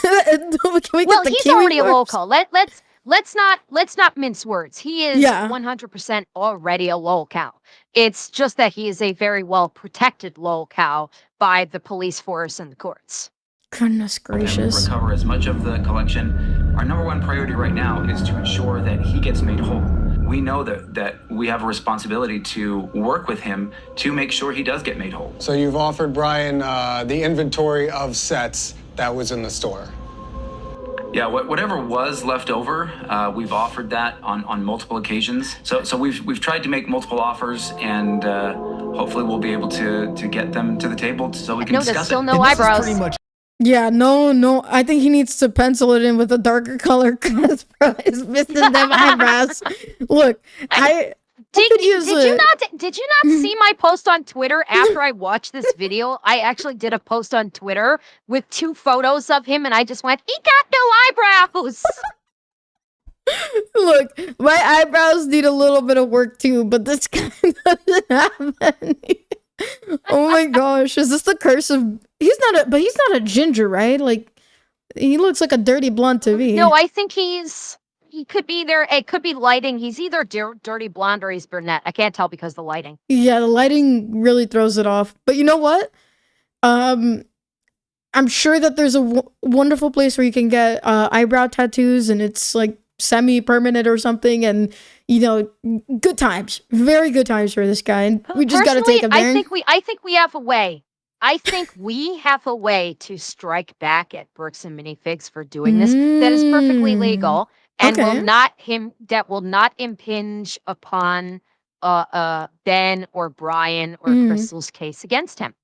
Well, he's already a local. Let's not mince words. He is 100% already a local. It's just that he is a very well protected local by the police force and the courts. Goodness gracious. Recover as much of the collection. Our number one priority right now is to ensure that he gets made whole. We know that we have a responsibility to work with him to make sure he does get made whole. So you've offered Brian the inventory of sets that was in the store? Yeah, whatever was left over, we've offered that on multiple occasions. So we've tried to make multiple offers, and hopefully we'll be able to get them to the table so we can discuss it. There's still no eyebrows. Yeah, no. I think he needs to pencil it in with a darker color because bro is missing them eyebrows. Look, Did you not see my post on Twitter after I watched this video? I actually did a post on Twitter with 2 photos of him, and I just went, he got no eyebrows. Look, my eyebrows need a little bit of work too, but this guy doesn't have any. Oh my gosh, is this the curse of... He's not a ginger, right? Like, he looks like a dirty blonde to me. No, I think he could be there. It could be lighting. He's either dirty blonde or he's brunette. I can't tell because of the lighting. Yeah, the lighting really throws it off. But you know what? I'm sure that there's a wonderful place where you can get eyebrow tattoos, and it's like semi-permanent or something, and good times, very good times for this guy. And we just got to take him there. I think we have a way. I think we have a way to strike back at Brooks and Minifigs for doing this that is perfectly legal and will not impinge upon Ben or Brian or Crystal's case against him.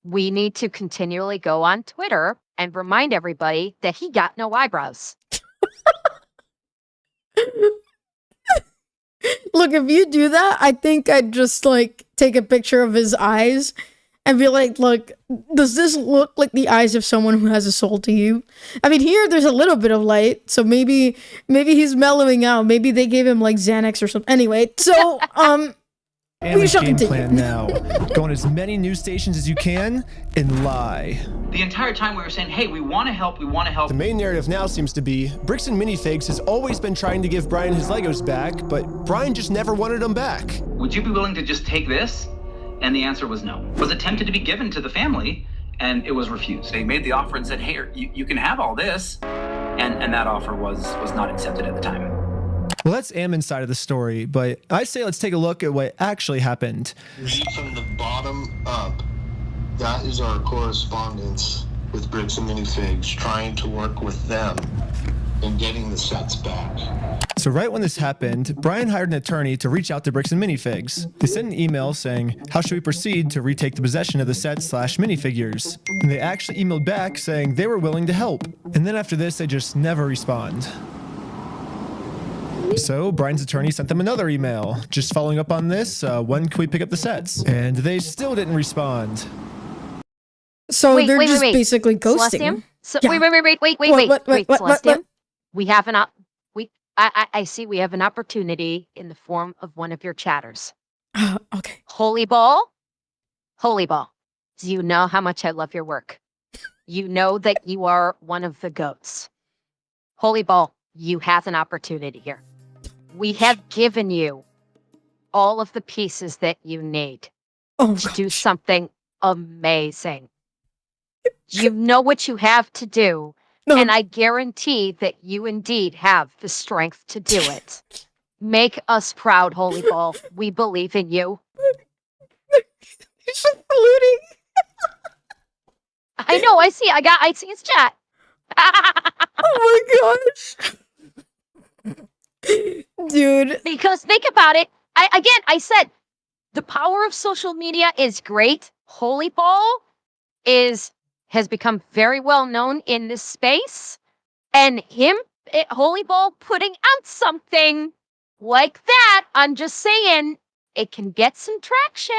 We need to continually go on Twitter and remind everybody that he got no eyebrows. Look, if you do that, I think I'd just like take a picture of his eyes and be like, look, does this look like the eyes of someone who has a soul to you? I mean, here there's a little bit of light, so maybe he's mellowing out. Maybe they gave him like Xanax or something. Anyway, so we shall game continue. plan now. Go on as many news stations as you can and lie. The entire time we were saying, hey, we want to help, we want to help. The main narrative now seems to be Bricks and Minifigs has always been trying to give Brian his Legos back, but Brian just never wanted them back. Would you be willing to just take this? And the answer was no. It was attempted to be given to the family, and it was refused. They made the offer and said, hey, you can have all this. and that offer was not accepted at the time. Well, that's Ammon's side of the story, but I say let's take a look at what actually happened. Read from the bottom up. That is our correspondence with Bricks and Minifigs, trying to work with them in getting the sets back. So right when this happened, Brian hired an attorney to reach out to Bricks and Minifigs. They sent an email saying, how should we proceed to retake the possession of the sets/minifigures? And they actually emailed back saying they were willing to help. And then after this, they just never respond. So Brian's attorney sent them another email, just following up on this, when can we pick up the sets? And they still didn't respond. So they're just basically ghosting. Celestium? So, Yeah. Wait, What? Celestium. We have I see we have an opportunity in the form of one of your chatters. Okay. Holy Ball. Do you know how much I love your work? You know that you are one of the goats. Holy Ball, you have an opportunity here. We have given you all of the pieces that you need to do something amazing. You know what you have to do, and I guarantee that you indeed have the strength to do it. Make us proud, Holy Ball. We believe in you. He's saluting. I know, I see his chat. Oh my gosh. Dude. Because think about it. I said the power of social media is great. Holy Ball has become very well known in this space, and Holy Ball putting out something like that, I'm just saying it can get some traction.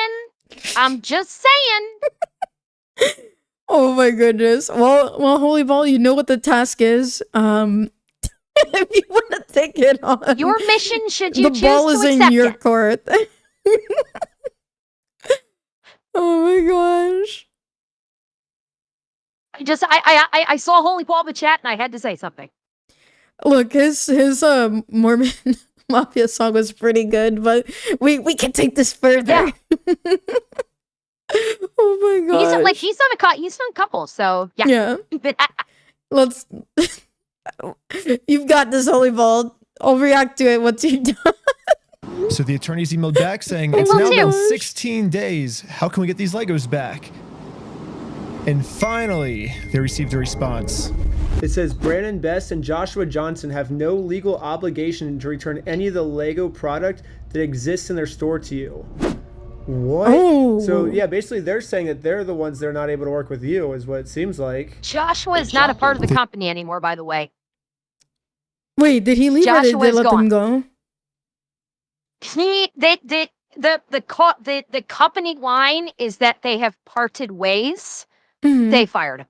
I'm just saying. Oh my goodness. Well, Holy Ball, you know what the task is. If you want to take it on, your mission, should you the choose ball to is in accept your it. court. Oh my gosh. I saw Holy Ball in the chat, and I had to say something. Look, his Mormon Mafia song was pretty good, but we can take this further. Yeah. Oh my god. He's done a couple, so yeah. Yeah. But Let's. You've got this, Holy Ball. I'll react to it once you're done. So the attorneys emailed back saying, it's now been 16 days. How can we get these Legos back? And finally, they received a response. It says Brandon Best and Joshua Johnson have no legal obligation to return any of the Lego product that exists in their store to you. What? Oh. So yeah, basically they're saying that they're the ones that are not able to work with you, is what it seems like. Joshua is not a part of the company anymore, by the way. Wait, did he leave or did they Joshua's let gone. him go? The company line is that they have parted ways. Mhm. They fired him.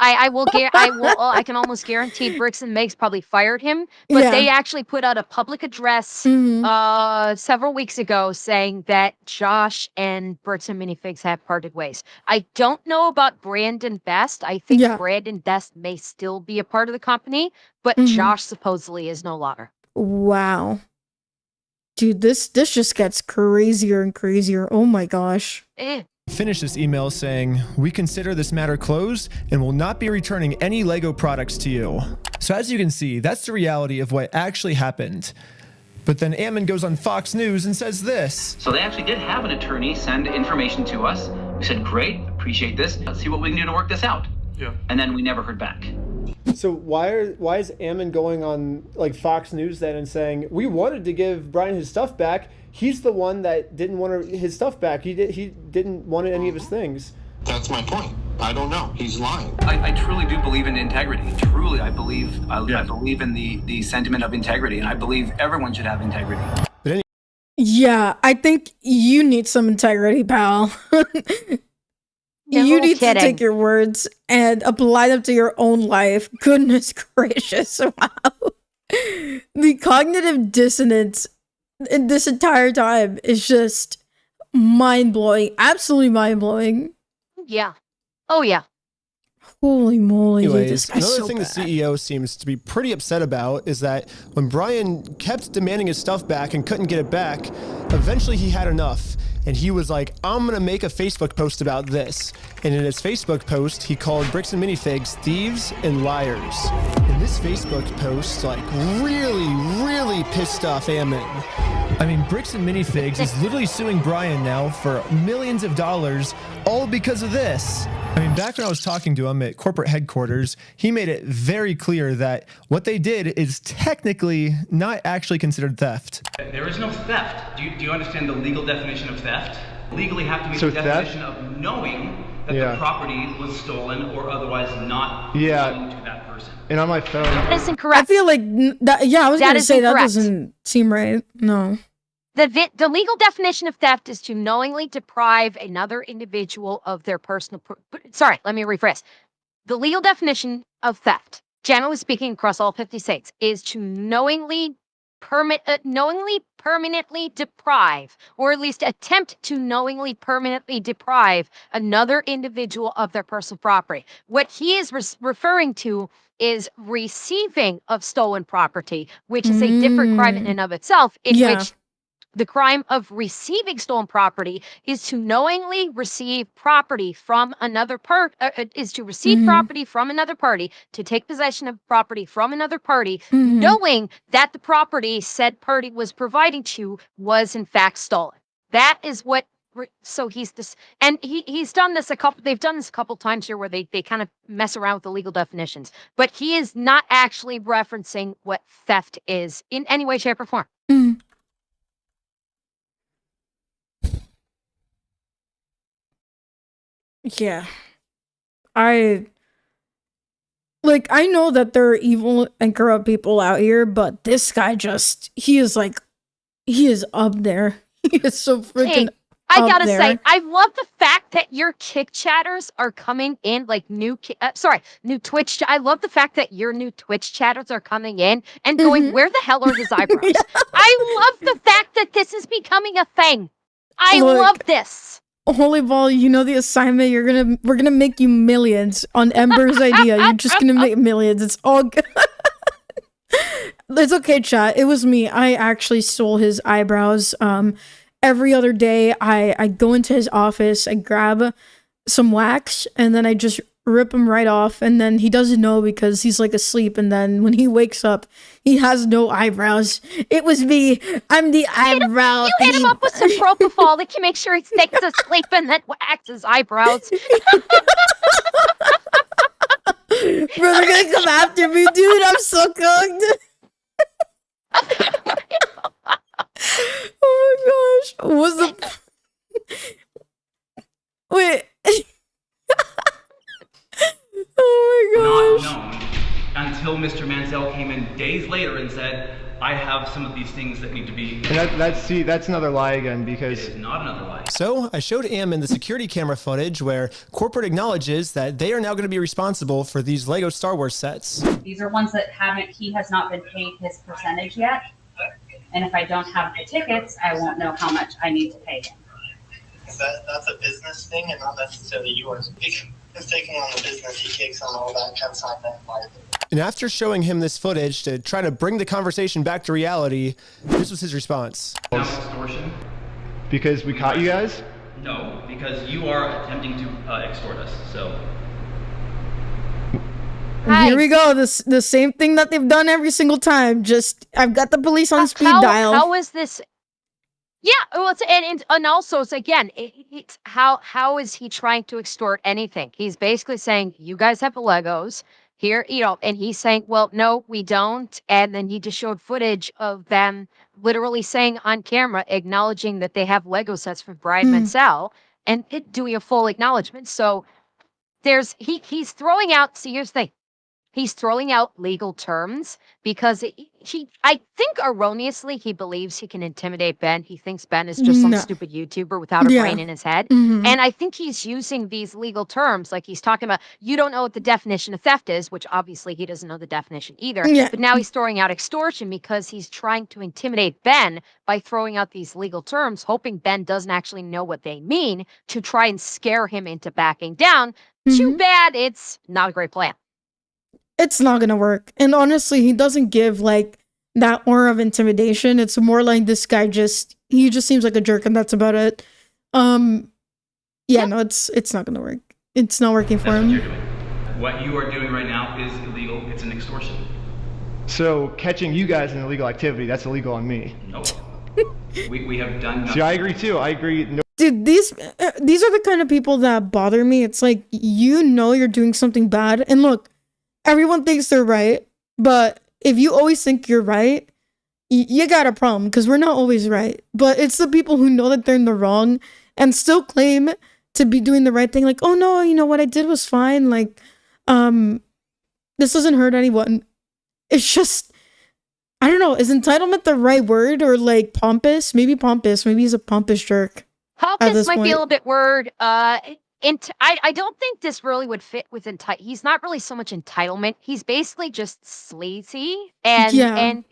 I can almost guarantee Bricks and Megs probably fired him, but Yeah. they actually put out a public address several weeks ago saying that Josh and Bricks and Minifigs have parted ways. I don't know about Brandon Best. I think Yeah. Brandon Best may still be a part of the company, but Mhm. Josh supposedly is no longer. Wow. Dude, this just gets crazier and crazier. Oh my gosh. Finished this email saying, we consider this matter closed and will not be returning any Lego products to you. So as you can see, that's the reality of what actually happened. But then Ammon goes on Fox News and says this. So they actually did have an attorney send information to us. We said, great, appreciate this. Let's see what we can do to work this out. Yeah. And then we never heard back. So why is Ammon going on like Fox News then and saying we wanted to give Brian his stuff back? He's the one that didn't want his stuff back. He didn't want any of his things. That's my point. I don't know. He's lying. I truly do believe in integrity. Truly, I believe in the sentiment of integrity, and I believe everyone should have integrity. Yeah, I think you need some integrity, pal. You need to take your words and apply them to your own life. Goodness gracious. Wow. The cognitive dissonance in this entire time is just mind-blowing. Absolutely mind-blowing. Yeah. Oh, yeah. Holy moly. Dude, Anyways, this guy's another so thing bad. the CEO seems to be pretty upset about is that when Brian kept demanding his stuff back and couldn't get it back, eventually he had enough. and he was like, I'm gonna make a Facebook post about this. And in his Facebook post, he called Bricks and Minifigs thieves and liars. And this Facebook post, like, really pissed off Ammon. I mean, Bricks and Minifigs is literally suing Brian now for millions of dollars, all because of this. I mean, back when I was talking to him at corporate headquarters, he made it very clear that what they did is technically not actually considered theft. There is no theft. Do you understand the legal definition of theft? Legally have to mean So the definition of knowing that the property was stolen or otherwise not belonging to that person. And on my phone, That is incorrect. I feel like that. Yeah, I was That gonna is say that incorrect. doesn't seem right. No. The legal definition of theft is to knowingly deprive another individual of their personal. Sorry, let me rephrase. The legal definition of theft, generally speaking, across all 50 states, is to knowingly permanently deprive, or at least attempt to knowingly permanently deprive another individual of their personal property. What he is referring to is receiving of stolen property, which is a different crime in and of itself, in which the crime of receiving stolen property is to knowingly receive property from another property from another party, to take possession of property from another party, knowing that the property said party was providing to was in fact stolen. That is what. So he's this, and he's done this they've done this a couple times here where they kind of mess around with the legal definitions, but he is not actually referencing what theft is in any way, shape, or form. Yeah. I know that there are evil and corrupt people out here, but this guy he is up there. He is so freaking I gotta there. say, I love the fact that your kick chatters are coming in, like new Twitch. I love the fact that your new Twitch chatters are coming in and going, where the hell are his eyebrows? I love the fact that this is becoming a thing. I love this. Holy ball, you know the assignment. We're gonna make you millions on Ember's idea. You're just gonna make millions. It's all good. It's okay, chat. It was me. I actually stole his eyebrows. Every other day, I go into his office, I grab some wax, and then I just rip him right off. And then he doesn't know because he's like asleep. And then when he wakes up, he has no eyebrows. It was me. I'm the eyebrow. You hit him up with some propofol that can make sure he stays asleep and then wax his eyebrows. Bro, they're gonna come after me, dude. I'm so cooked. Oh my gosh. What's the... Wait. Oh my gosh. Not known until Mr. Mansell came in days later and said, I have some of these things that need to be... And that's another lie again, because... It is not another lie. So I showed Ammon the security camera footage where corporate acknowledges that they are now going to be responsible for these Lego Star Wars sets. These are ones that he has not been paid his percentage yet. And if I don't have the tickets, I won't know how much I need to pay him. That's a business thing and not necessarily yours. He's taking on the business, he takes on all that kind of side that liability. And after showing him this footage to try to bring the conversation back to reality, this was his response. Now extortion? Because we caught you guys? No, because you are attempting to extort us, so... Here we go. The same thing that they've done every single time. Just I've got the police on speed dial. How is this? Yeah, well, it's, and also it's again, it's how is he trying to extort anything? He's basically saying, you guys have the Legos here, and he's saying, well, no, we don't. And then he just showed footage of them literally saying on camera, acknowledging that they have Lego sets for Brian Mansell and doing a full acknowledgement. So he's throwing out. See, here's the thing. He's throwing out legal terms because I think erroneously he believes he can intimidate Ben. He thinks Ben is just some stupid YouTuber without a brain in his head. And I think he's using these legal terms, like he's talking about, you don't know what the definition of theft is, which obviously he doesn't know the definition either. But now he's throwing out extortion because he's trying to intimidate Ben by throwing out these legal terms, hoping Ben doesn't actually know what they mean to try and scare him into backing down. Too bad it's not a great plan. It's not gonna work. And honestly, he doesn't give like that aura of intimidation. It's more like this guy he just seems like a jerk, and that's about it. Yeah, no, it's not gonna work. It's not working for That's what him. you're doing. What you are doing right now is illegal. It's an extortion. So catching you guys in illegal activity, that's illegal on me. Nope. we have done nothing. See, I agree too. I agree. No. Dude, these are the kind of people that bother me. It's like, you know you're doing something bad. And look, everyone thinks they're right. But if you always think you're right, you got a problem, because we're not always right. But it's the people who know that they're in the wrong and still claim to be doing the right thing. Like, oh no, you know what I did was fine. Like, this doesn't hurt anyone. It's just, I don't know. Is entitlement the right word, or like pompous? Maybe pompous. Maybe he's a pompous jerk. Pompous might be a little bit word. I don't think this really would fit with he's not really so much entitlement. He's basically just sleazy, and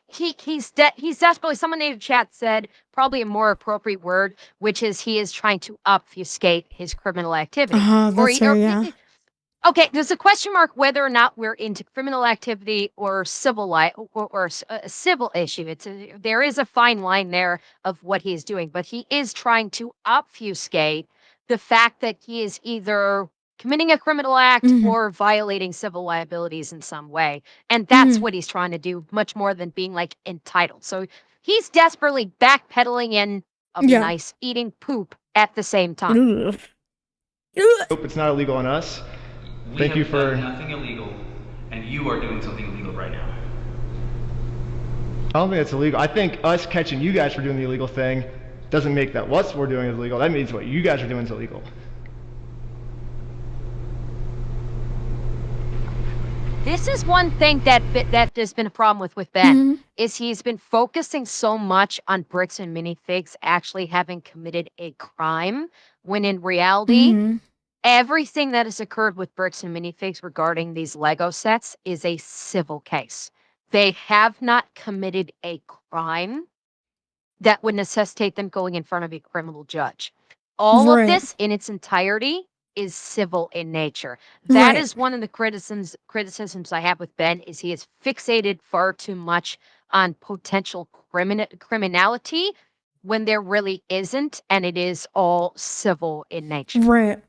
he's desperately. Someone in the chat said probably a more appropriate word, which is he is trying to obfuscate his criminal activity. Okay, there's a question mark whether or not we're into criminal activity or civil or a civil issue. There is a fine line there of what he is doing, but he is trying to obfuscate the fact that he is either committing a criminal act or violating civil liabilities in some way. And that's what he's trying to do, much more than being like entitled. So he's desperately backpedaling in of nice eating poop at the same time. Hope it's not illegal on us. Thank you for nothing illegal, and you are doing something illegal right now. I don't think that's illegal. I think us catching you guys for doing the illegal thing doesn't make that what we're doing is illegal. That means what you guys are doing is illegal. This is one thing that there's been a problem with Ben, is he's been focusing so much on Bricks and Minifigs actually having committed a crime, when in reality, everything that has occurred with Bricks and Minifigs regarding these Lego sets is a civil case. They have not committed a crime that would necessitate them going in front of a criminal judge. All of this in its entirety is civil in nature. That is one of the criticisms I have with Ben, is he is fixated far too much on potential criminality when there really isn't, and it is all civil in nature. Right.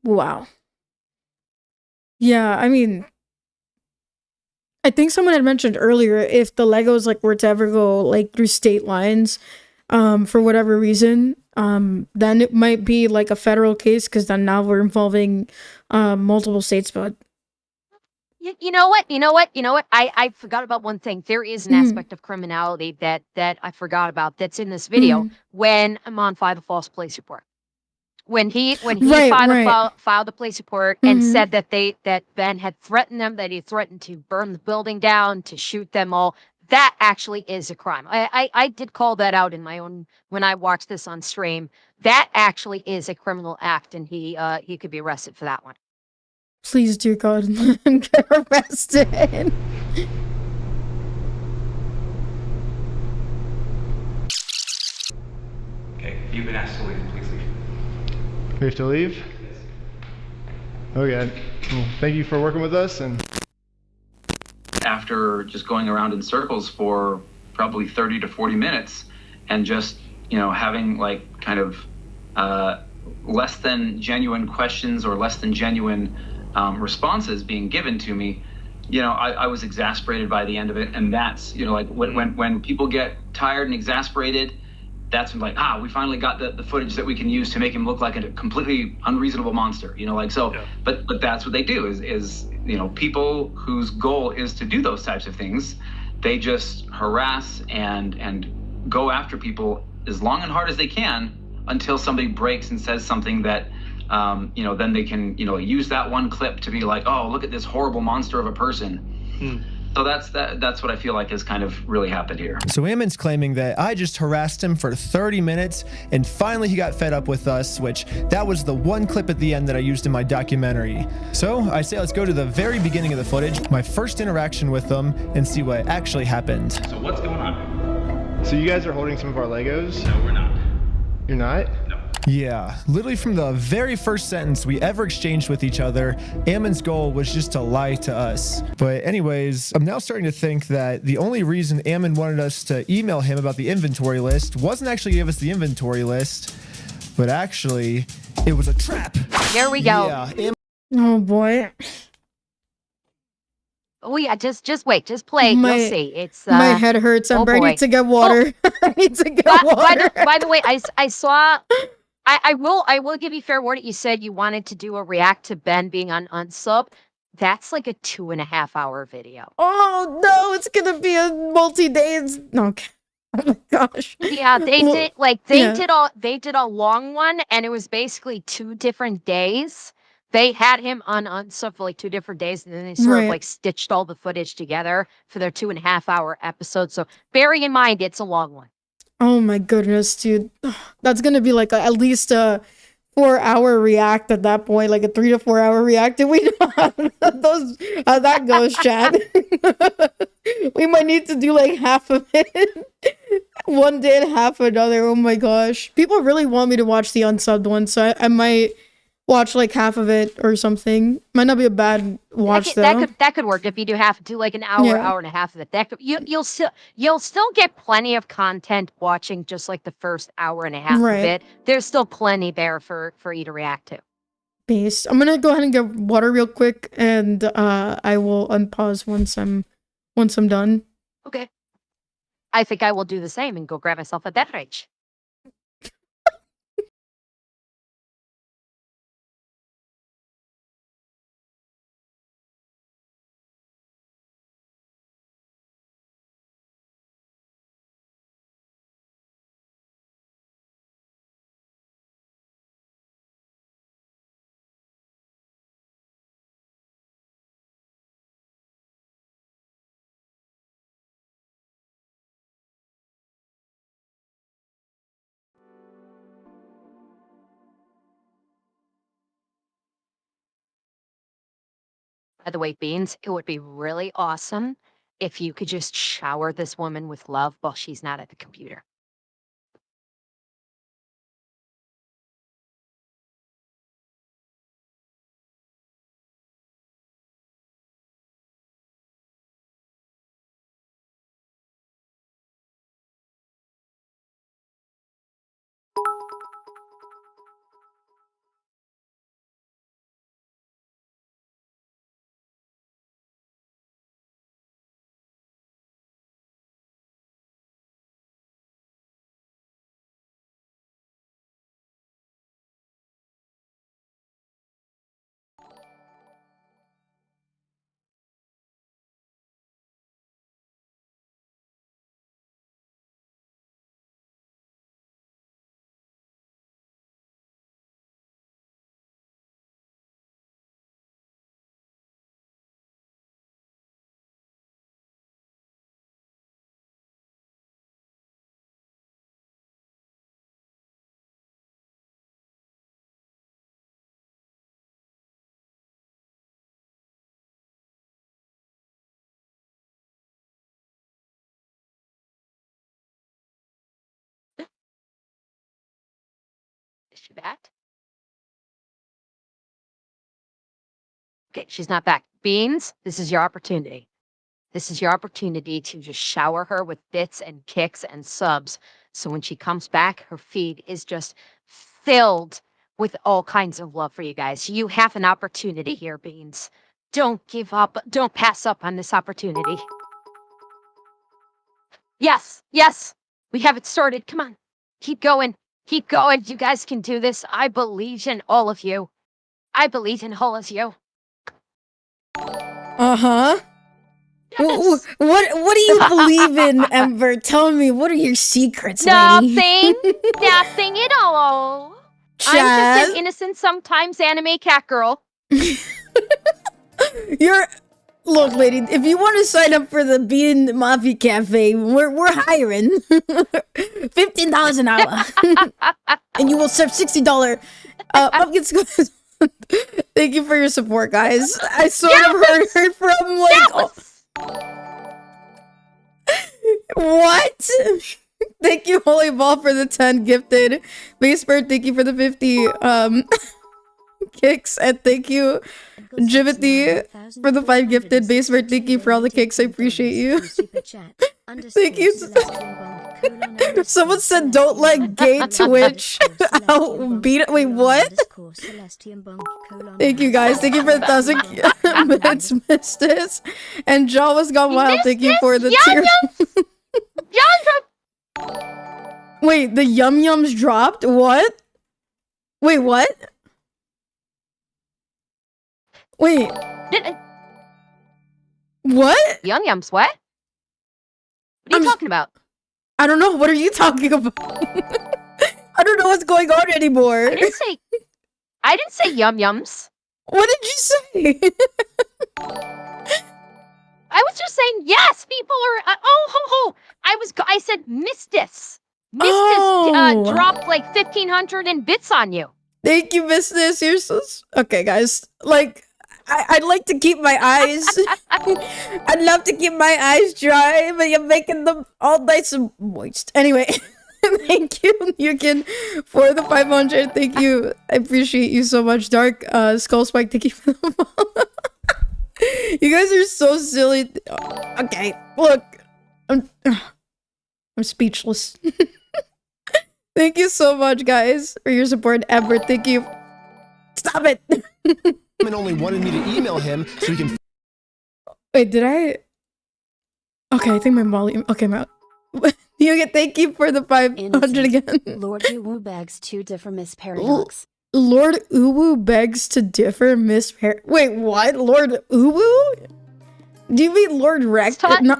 Wow. Yeah, I mean, I think someone had mentioned earlier, if the Legos like were to ever go like through state lines, for whatever reason, then it might be like a federal case, because then now we're involving multiple states. But you know what? I forgot about one thing. There is an aspect of criminality that I forgot about that's in this video when Amon filed a false police report. When he filed a police report and said that Ben had threatened them, that he threatened to burn the building down, to shoot them all. That actually is a crime. I did call that out in my own when I watched this on stream. That actually is a criminal act, and he could be arrested for that one. please, dear God, let him get arrested. Okay, you've been asked to leave. Please leave. We have to leave? Okay. Well, thank you for working with us. And after just going around in circles for probably 30 to 40 minutes and just, you know, having like kind of less than genuine questions or less than genuine responses being given to me, you know, I was exasperated by the end of it. And that's, you know, like when people get tired and exasperated, that's when like, we finally got the footage that we can use to make him look like a completely unreasonable monster, you know, like, so, yeah. but that's what they do is, you know, people whose goal is to do those types of things, they just harass and go after people as long and hard as they can until somebody breaks and says something that, you know, then they can, you know, use that one clip to be like, oh, look at this horrible monster of a person. So that's what I feel like has kind of really happened here. So Ammon's claiming that I just harassed him for 30 minutes and finally he got fed up with us, which that was the one clip at the end that I used in my documentary. So I say let's go to the very beginning of the footage, my first interaction with them, and see what actually happened. So what's going on? So you guys are holding some of our Legos? No, we're not. You're not? No. Yeah, literally from the very first sentence we ever exchanged with each other, Ammon's goal was just to lie to us. But anyways, I'm now starting to think that the only reason Ammon wanted us to email him about the inventory list wasn't actually give us the inventory list, but actually it was a trap. Here we go. Yeah, Oh boy. Oh yeah, just wait, just play. My- You'll see. It's My head hurts. oh I boy. need to get water. I need to get water. By the way, I saw. I will give you fair warning. You said you wanted to do a react to Ben being on unsub. That's like a 2.5-hour video. Oh no, it's gonna be a multi-days. Okay. Oh my gosh. Yeah, they Well, did they did a long one, and it was basically 2 different days. They had him on unsub for like 2 different days, and then they sort of Right. like stitched all the footage together for their 2.5-hour episode. So bearing in mind it's a long one. Oh my goodness, dude. That's gonna be like at least a 4-hour react at that point, like a 3 to 4 hour react. Did we know how that goes, Chad? We might need to do like half of it one day and half another. Oh my gosh. People really want me to watch the unsubbed one, so I might watch like half of it or something. Might not be a bad watch though. That could work if you do like an hour, Yeah. hour and a half of it. That could, you'll still get plenty of content watching just like the first hour and a half Right. of it. There's still plenty there for you to react to. Base. I'm gonna go ahead and get water real quick, and I will unpause once I'm done. Okay. I think I will do the same and go grab myself a beverage. By the way, Beans, it would be really awesome if you could just shower this woman with love while she's not at the computer. Is she back? Okay, she's not back. Beans, this is your opportunity. This is your opportunity to just shower her with bits and kicks and subs. So when she comes back, her feed is just filled with all kinds of love for you guys. You have an opportunity here, Beans. Don't give up. Don't pass up on this opportunity. Yes, yes, we have it sorted. Come on, keep going. Keep going. You guys can do this. I believe in all of you. I believe in all of you. Uh-huh. Yes. What do you believe in, Ember? Tell me, what are your secrets, lady? Nothing. Nothing at all. I'm Chaz? just an innocent, sometimes anime cat girl. Look, lady, if you want to sign up for the Bean Mafia Cafe, we're hiring. $15 an hour. And you will serve $60 pumpkin squares. Thank you for your support, guys. I sort of heard from like what? Thank you, Holy Ball, for the 10 gifted. Basebird, thank you for the 50 kicks. And thank you, Jimothy, for the 5 gifted. Basebird, thank you for all the kicks. I appreciate you. Thank you. Someone said don't let gay Twitch outbeat it. Wait, what? Thank you guys. Thank you for the 1,000 minutes, Mistus. And Jaw was gone wild. Thank you for the tier. Wait, the yum yums dropped? What? Wait, what? Wait. What? Yum yums, what? What are you talking about? I don't know. What are you talking about? I don't know what's going on anymore. I didn't say yum yums. What did you say? I was just saying yes. People are. I said Mistus. Mistus dropped like 1,500 in bits on you. Thank you, Mistus. You're so. Okay, guys. Like, I'd like to keep my eyes. I'd love to keep my eyes dry, but you're making them all nice and moist. Anyway, thank you, Yukin, for the 500. Thank you. I appreciate you so much. Dark Skull Spike, thank you for the follow. You guys are so silly. Okay, look. I'm speechless. Thank you so much, guys, for your support. Amber, thank you. Stop it. And only wanted me to email him so he can. Wait, did I? Okay, I think my volume. Okay, my. You thank you for the 500 again. Lord Uwu begs to differ, Miss Paradox. Lord Uwu begs to differ, Miss Wait, what? Lord Uwu? Do you mean Lord Rex? No.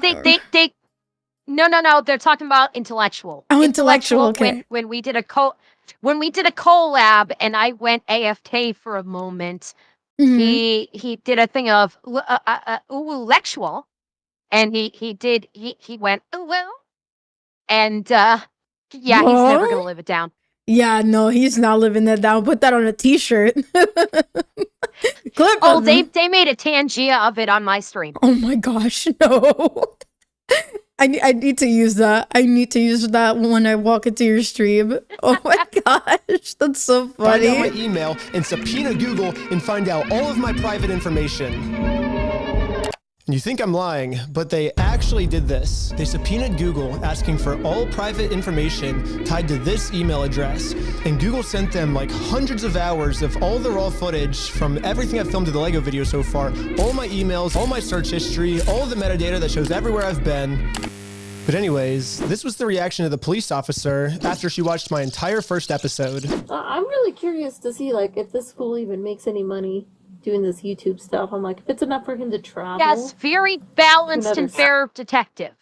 They're talking about intellectual. Oh, intellectual. Okay. When we did a collab, and I went AFK for a moment. Mm-hmm. He did a thing of lectual, and he went well, and he's never gonna live it down. Yeah, no, he's not living that down. Put that on a t-shirt. They made a Tangia of it on my stream. Oh my gosh, no. I need to use that. I need to use that when I walk into your stream. Oh my gosh, that's so funny. Find out my email and subpoena Google and find out all of my private information. You think I'm lying, but they actually did this. They subpoenaed Google asking for all private information tied to this email address. And Google sent them like hundreds of hours of all the raw footage from everything I've filmed to the Lego video so far, all my emails, all my search history, all of the metadata that shows everywhere I've been. But anyways, this was the reaction of the police officer after she watched my entire first episode. I'm really curious to see like if this fool even makes any money doing this YouTube stuff. I'm like, if it's enough for him to travel. Yes, very balanced and fair detective.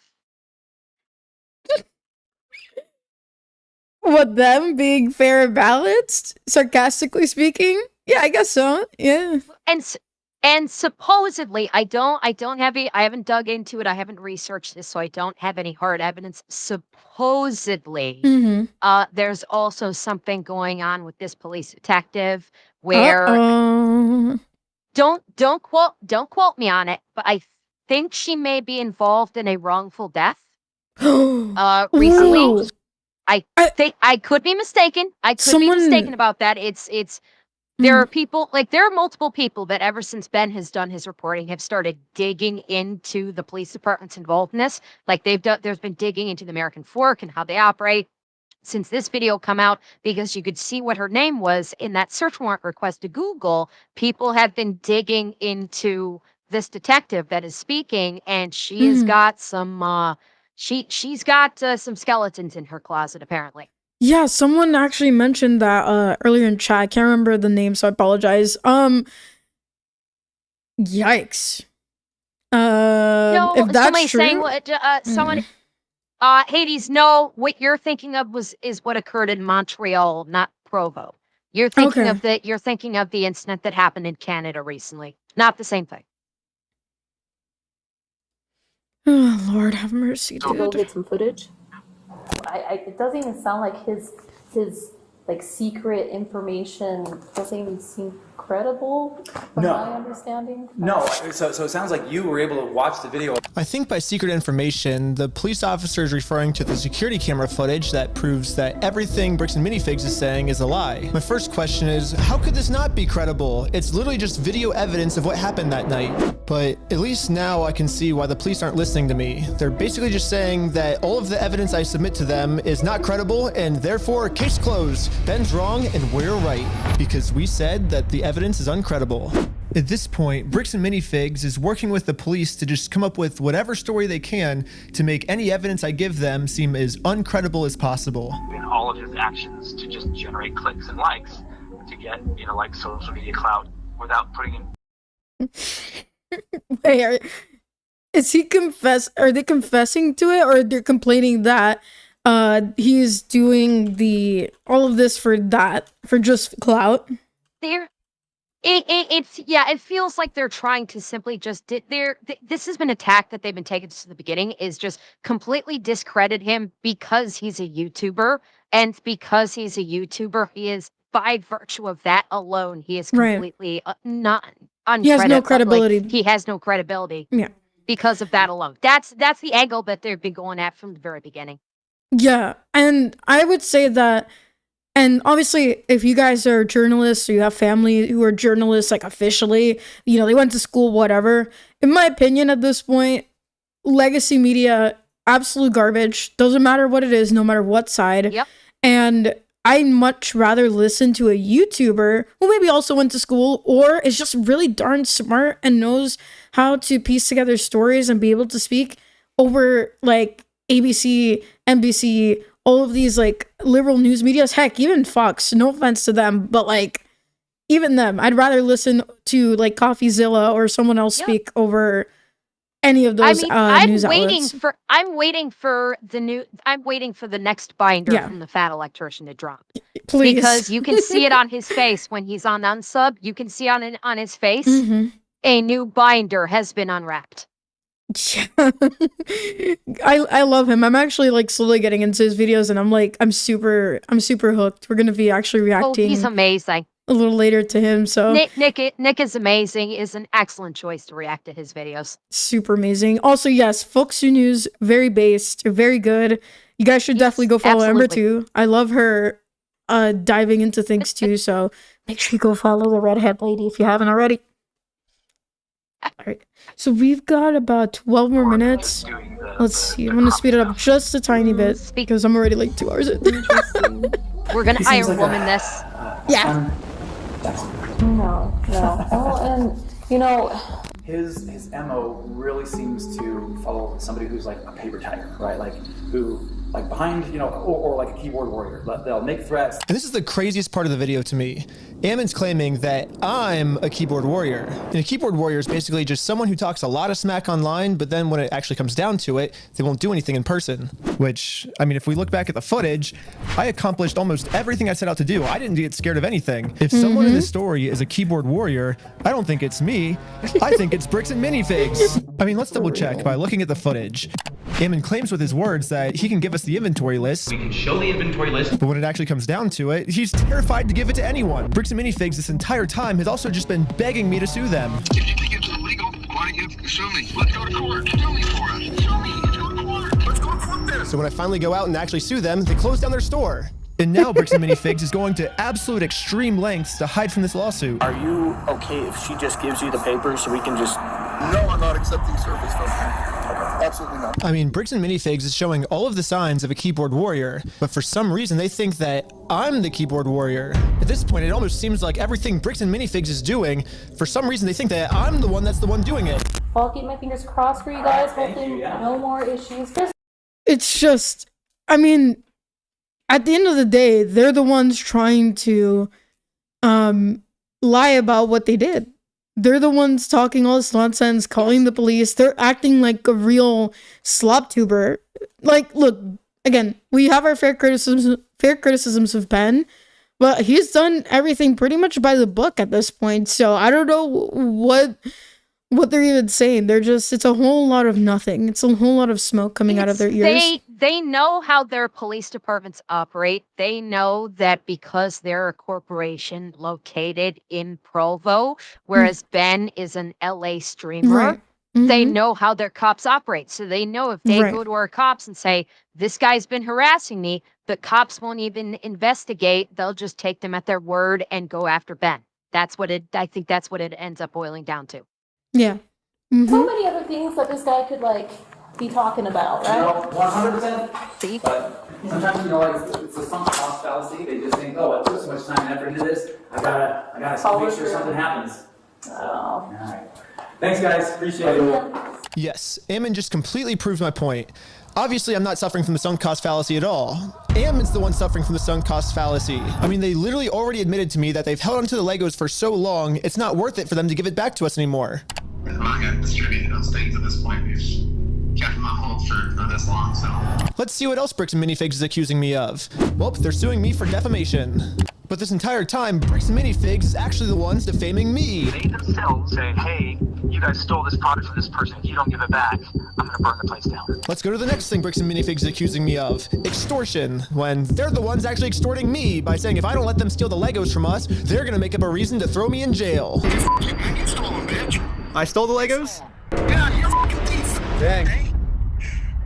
What, them being fair and balanced? Sarcastically speaking? Yeah, I guess so. Yeah. And supposedly, I haven't dug into it. I haven't researched this, so I don't have any hard evidence. Supposedly, there's also something going on with this police detective where don't quote me on it, but I think she may be involved in a wrongful death. Recently, I think I could be mistaken. I could be mistaken about that. There are multiple people that ever since Ben has done his reporting have started digging into the police department's involved in this. Like there's been digging into the American Fork and how they operate since this video come out, because you could see what her name was in that search warrant request to Google. People have been digging into this detective that is speaking, and she has got some she's got some skeletons in her closet apparently. Yeah, someone actually mentioned that earlier in chat. I can't remember the name, so I apologize. Yikes. If that's true, Hades, no, what you're thinking of is what occurred in Montreal, not Provo. You're thinking of the incident that happened in Canada recently. Not the same thing. Oh, Lord have mercy, dude. Go get some footage. It doesn't even sound like his like secret information doesn't even seem credible from No. my understanding. No, so it sounds like you were able to watch the video. I think by secret information, the police officer is referring to the security camera footage that proves that everything Bricks and Minifigs is saying is a lie. My first question is, how could this not be credible? It's literally just video evidence of what happened that night. But at least now I can see why the police aren't listening to me. They're basically just saying that all of the evidence I submit to them is not credible and therefore case closed. Ben's wrong and we're right because we said that the evidence is uncredible. At this point, Bricks and Minifigs is working with the police to just come up with whatever story they can to make any evidence I give them seem as uncredible as possible. In all of his actions to just generate clicks and likes to get, like social media clout without putting in. Wait, are they confessing to it, or they're complaining that he's doing all of this for just clout? It feels like they're trying to simply just this has been a tack that they've been taking since the beginning, is just completely discredit him because he's a YouTuber, and because he's a YouTuber, he is, by virtue of that alone, he is completely not He has no credibility. He has no credibility. Yeah. Because of that alone. That's the angle that they've been going at from the very beginning. Yeah, and I would say that, and obviously, if you guys are journalists or you have family who are journalists, like officially, they went to school, whatever. In my opinion, at this point, legacy media, absolute garbage. Doesn't matter what it is, no matter what side. Yep. And I'd much rather listen to a YouTuber who maybe also went to school or is just really darn smart and knows how to piece together stories and be able to speak over like ABC, NBC, all of these like liberal news medias. Heck, even Fox, no offense to them, but like even them, I'd rather listen to like CoffeeZilla or someone else speak over any of those news outlets. I'm waiting for the next binder from the fat electrician to drop. Please. Because you can see it on his face when he's on unsub. You can see on his face a new binder has been unwrapped. Yeah. I love him. I'm actually like slowly getting into his videos, and I'm super hooked. We're gonna be actually reacting. Oh, he's amazing. A little later to him. So Nick is amazing. Is an excellent choice to react to his videos. Super amazing. Also, yes, Folksy News, very based, very good. You guys should definitely go follow Ember too. I love her diving into things too. So make sure you go follow the redhead lady if you haven't already. All right. So we've got about 12 more minutes. Let's see. I'm gonna speed it up just a tiny bit because I'm already like 2 hours in. We're gonna Iron Woman this. Yeah. No. Well, and his MO really seems to follow somebody who's like a paper tiger, right? Like who like behind, or like a keyboard warrior. They'll make threats. And this is the craziest part of the video to me. Ammon's claiming that I'm a keyboard warrior. And a keyboard warrior is basically just someone who talks a lot of smack online, but then when it actually comes down to it, they won't do anything in person. Which, I mean, if we look back at the footage, I accomplished almost everything I set out to do. I didn't get scared of anything. If someone in this story is a keyboard warrior, I don't think it's me. I think it's Bricks and Minifigs. I mean, let's double check by looking at the footage. Ammon claims with his words that he can give us the inventory list. We can show the inventory list. But when it actually comes down to it, he's terrified to give it to anyone. Bricks and Minifigs this entire time has also just been begging me to sue them. If you think it's illegal, why don't you sue me? Let's go to court. Sue me for us. Sue me. Let's go to court. Let's go to court then. So when I finally go out and actually sue them, they close down their store. And now Bricks and Minifigs is going to absolute extreme lengths to hide from this lawsuit. Are you okay if she just gives you the papers so we can just... No, I'm not accepting service from her. Absolutely not. I mean, Bricks and Minifigs is showing all of the signs of a keyboard warrior, but for some reason they think that I'm the keyboard warrior. At this point, it almost seems like everything Bricks and Minifigs is doing, for some reason they think that I'm the one that's the one doing it. I'll keep my fingers crossed for you guys. Hopefully no more issues. It's just, I mean, at the end of the day, they're the ones trying to lie about what they did. They're the ones talking all this nonsense, calling the police. They're acting like a real slop tuber. Like, look, again, we have our fair criticisms of Ben, but he's done everything pretty much by the book at this point. So I don't know what they're even saying. They're just, it's a whole lot of nothing. It's a whole lot of smoke coming out of their ears. they know how their police departments operate. They know that because they're a corporation located in Provo, whereas Ben is an LA streamer, Right. they Mhm. know how their cops operate. So they know if they Right. go to our cops and say, this guy's been harassing me, the cops won't even investigate. They'll just take them at their word and go after Ben. I think that's what it ends up boiling down to. Yeah. So Mhm. many other things that this guy could like be talking about, You right? know, 100%. But sometimes, you know, like it's a sunk cost fallacy. They just think, oh, I put so much time and effort into this. I gotta make sure something happens. All right. Thanks, guys. Appreciate it. Yes, Ammon just completely proved my point. Obviously, I'm not suffering from the sunk cost fallacy at all. Ammon's the one suffering from the sunk cost fallacy. I mean, they literally already admitted to me that they've held onto the Legos for so long, it's not worth it for them to give it back to us anymore. I'm not going to distribute those things at this point. We've kept them on hold for this long, so. Let's see what else Bricks and Minifigs is accusing me of. Well, they're suing me for defamation. But this entire time, Bricks and Minifigs is actually the ones defaming me. They themselves say, hey, you guys stole this product from this person. If you don't give it back, I'm going to burn the place down. Let's go to the next thing Bricks and Minifigs is accusing me of. Extortion, when they're the ones actually extorting me by saying if I don't let them steal the Legos from us, they're gonna make up a reason to throw me in jail. You stole them, bitch. I stole the Legos? Yeah, you're a fucking thief. Dang.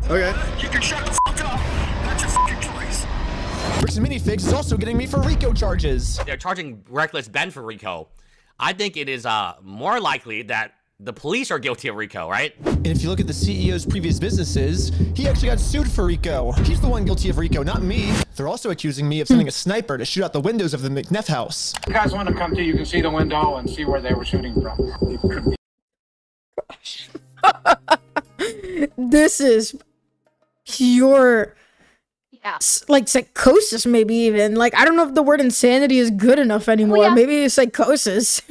Okay. You can shut the fuck up. That's your fucking choice. Bricks and Minifigs is also getting me for RICO charges. They're charging Reckless Ben for RICO. I think it is more likely that the police are guilty of RICO, right? And if you look at the CEO's previous businesses, he actually got sued for RICO. He's the one guilty of RICO, not me. They're also accusing me of sending a sniper to shoot out the windows of the McNeff house. You guys want to come to, you can see the window and see where they were shooting from. It could be. This is pure, like psychosis, maybe even. Like, I don't know if the word insanity is good enough anymore. Well, yeah. Maybe it's psychosis.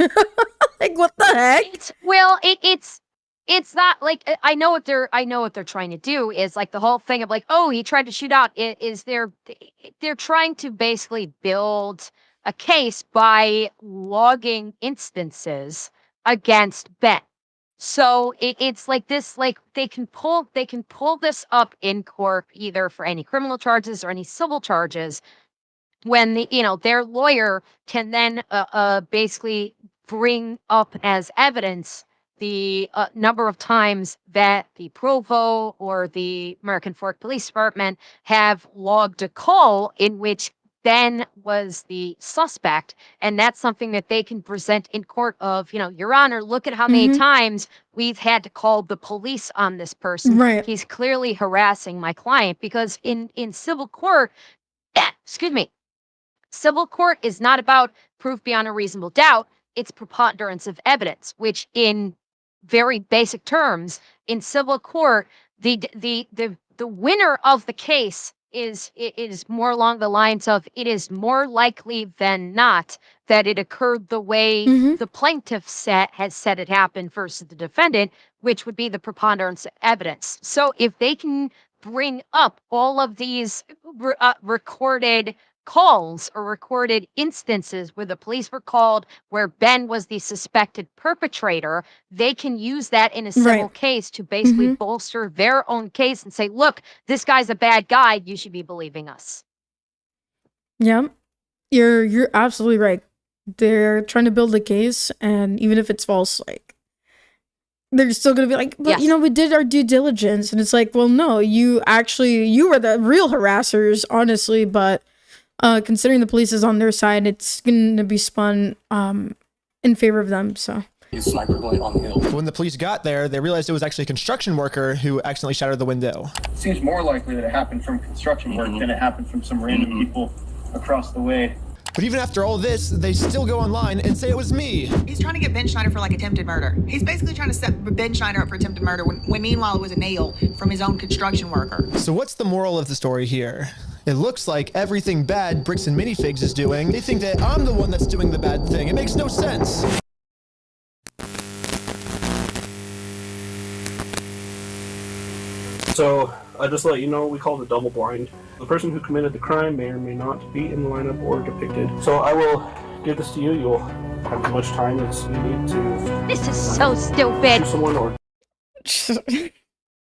Like, what the heck? It's not like I know what they're trying to do is like the whole thing of like, oh, he tried to shoot out. They're trying to basically build a case by logging instances against Ben. So it's like this, like they can pull this up in court either for any criminal charges or any civil charges when their lawyer can then basically bring up as evidence the number of times that the Provo or the American Fork Police Department have logged a call in which Ben was the suspect, and that's something that they can present in court of, Your Honor, look at how many times we've had to call the police on this person. Right. He's clearly harassing my client because in civil court, civil court is not about proof beyond a reasonable doubt. It's preponderance of evidence, which in very basic terms, in civil court, the winner of the case is more along the lines of it is more likely than not that it occurred the way the plaintiff has said it happened versus the defendant, which would be the preponderance of evidence. So if they can bring up all of these recorded calls or recorded instances where the police were called where Ben was the suspected perpetrator, they can use that in a civil case to basically bolster their own case and say, look, this guy's a bad guy, you should be believing us. Yeah, you're absolutely right. They're trying to build a case, and even if it's false, like, they're still gonna be like, but we did our due diligence, and it's like, well, no, you were the real harassers, honestly, but considering the police is on their side, it's gonna be spun in favor of them. So Sniper bullet on the hill. When the police got there, they realized it was actually a construction worker who accidentally shattered the window. It seems more likely that it happened from construction work than it happened from some random people across the way. But even after all this, they still go online and say it was me. He's trying to get Ben Schneider for like attempted murder. He's basically trying to set Ben Schneider up for attempted murder when meanwhile it was a nail from his own construction worker. So what's the moral of the story here? It looks like everything bad Bricks and Minifigs is doing, they think that I'm the one that's doing the bad thing. It makes no sense. So, just to let you know, we call it double blind. The person who committed the crime may or may not be in the lineup or depicted. So I will give this to you. You'll have as much time as you need to... This is so stupid. Someone or...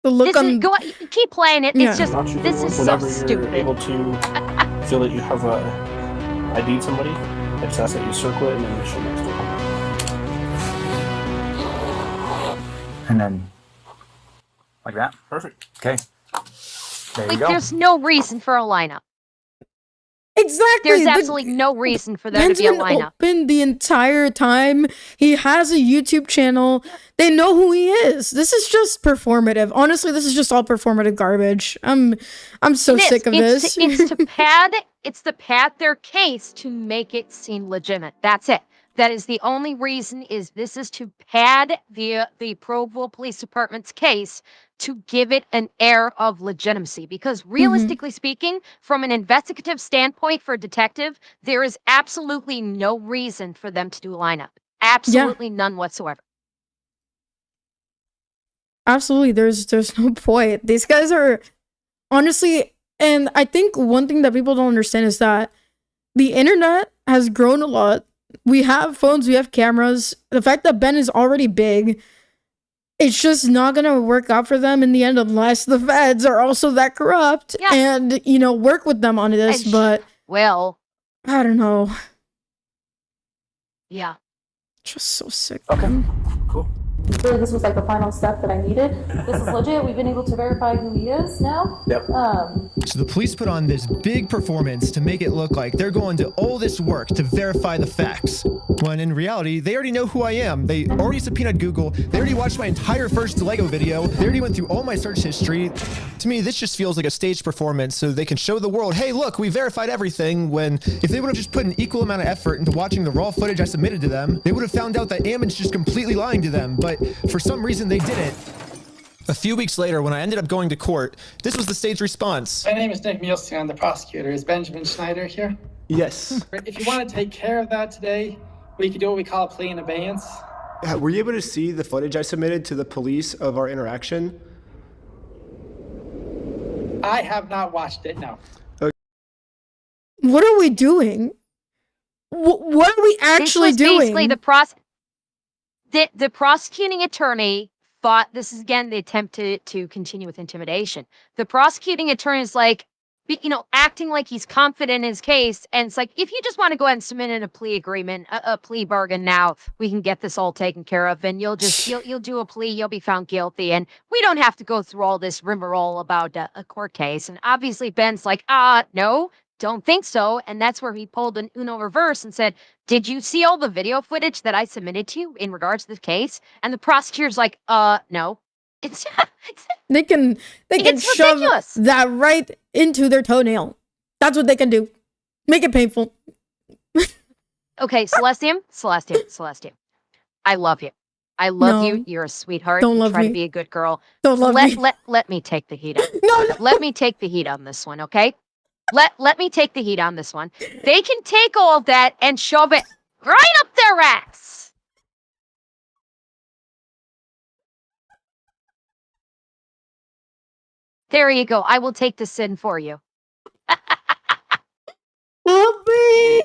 The look this on. is, keep playing it. Yeah. It's just, Not you this is so whenever you're stupid. able to feel that you have ID'd somebody, I just ask that you circle it and then show next to it. And then, like that? Perfect. Okay. There you Like, go. there's no reason for a lineup. Exactly. There's absolutely no reason for there to be a lineup. Open the entire time. He has a YouTube channel. They know who he is. This is just performative. Honestly, this is just all performative garbage. I'm so sick of this. It's to pad their case to make it seem legitimate. That's it. That is the only reason. Is this is to pad the Proville Police Department's case to give it an air of legitimacy. Because realistically speaking, from an investigative standpoint for a detective, there is absolutely no reason for them to do a lineup. Absolutely none whatsoever. Absolutely, there's no point. These guys are honestly, and I think one thing that people don't understand is that the internet has grown a lot. We have phones, we have cameras. The fact that Ben is already big, it's just not gonna work out for them in the end unless the feds are also that corrupt and work with them on this. But well, I don't know. Yeah. Just so sick. Okay. Cool. Really, this was like the final step that I needed. This is legit. We've been able to verify who he is now. Yep. So the police put on this big performance to make it look like they're going to all this work to verify the facts. When in reality, they already know who I am. They already subpoenaed Google. They already watched my entire first Lego video. They already went through all my search history. To me, this just feels like a staged performance so they can show the world, hey, look, we verified everything, when if they would have just put an equal amount of effort into watching the raw footage I submitted to them, they would have found out that Ammon's just completely lying to them. But for some reason, they didn't. A few weeks later, when I ended up going to court, this was the staged response. My name is Nick Mielstein. I'm the prosecutor. Is Benjamin Schneider here? Yes. If you want to take care of that today, we can do what we call a plea in abeyance. Were you able to see the footage I submitted to the police of our interaction? I have not watched it, no. What are we doing? What are we actually doing? Basically, the prosecuting attorney thought this is again the attempt to continue with intimidation. The prosecuting attorney is like, acting like he's confident in his case, and it's like, if you just want to go ahead and submit in a plea agreement, a plea bargain now, we can get this all taken care of, and you'll do a plea, you'll be found guilty, and we don't have to go through all this rigmarole about a court case. And obviously Ben's like, no, don't think so. And that's where he pulled an Uno reverse and said, did you see all the video footage that I submitted to you in regards to the case? And the prosecutor's like, no. They can shove that right into their toenail. That's what they can do. Make it painful. Okay, Celestium. I love you. I love you. You're a sweetheart. Don't you love try me. to be a good girl. Don't love me. Let me take the heat on. No. Let me take the heat on this one, okay? Let me take the heat on this one. They can take all of that and shove it right up their ass. There you go. I will take the sin for you. Help me!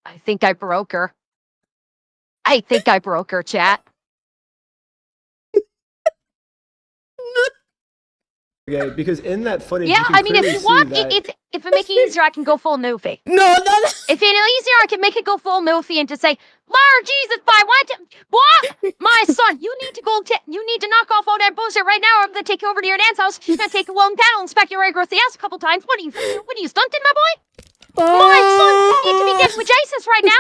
I think I broke her, chat. Okay, because in that footage, Yeah, you can I mean, if clearly you want, see that- if it makes it easier, I can go full Newfie. No. If it easier, I can make it go full Newfie and just say, Lord Jesus, what? My son, you need to knock off all that bullshit right now, or I'm gonna take you over to your dad's house. I'm gonna take a long paddle and smack you right across the ass a couple times. What are you stunting, my boy? My son, you need to be getting with Jesus right now.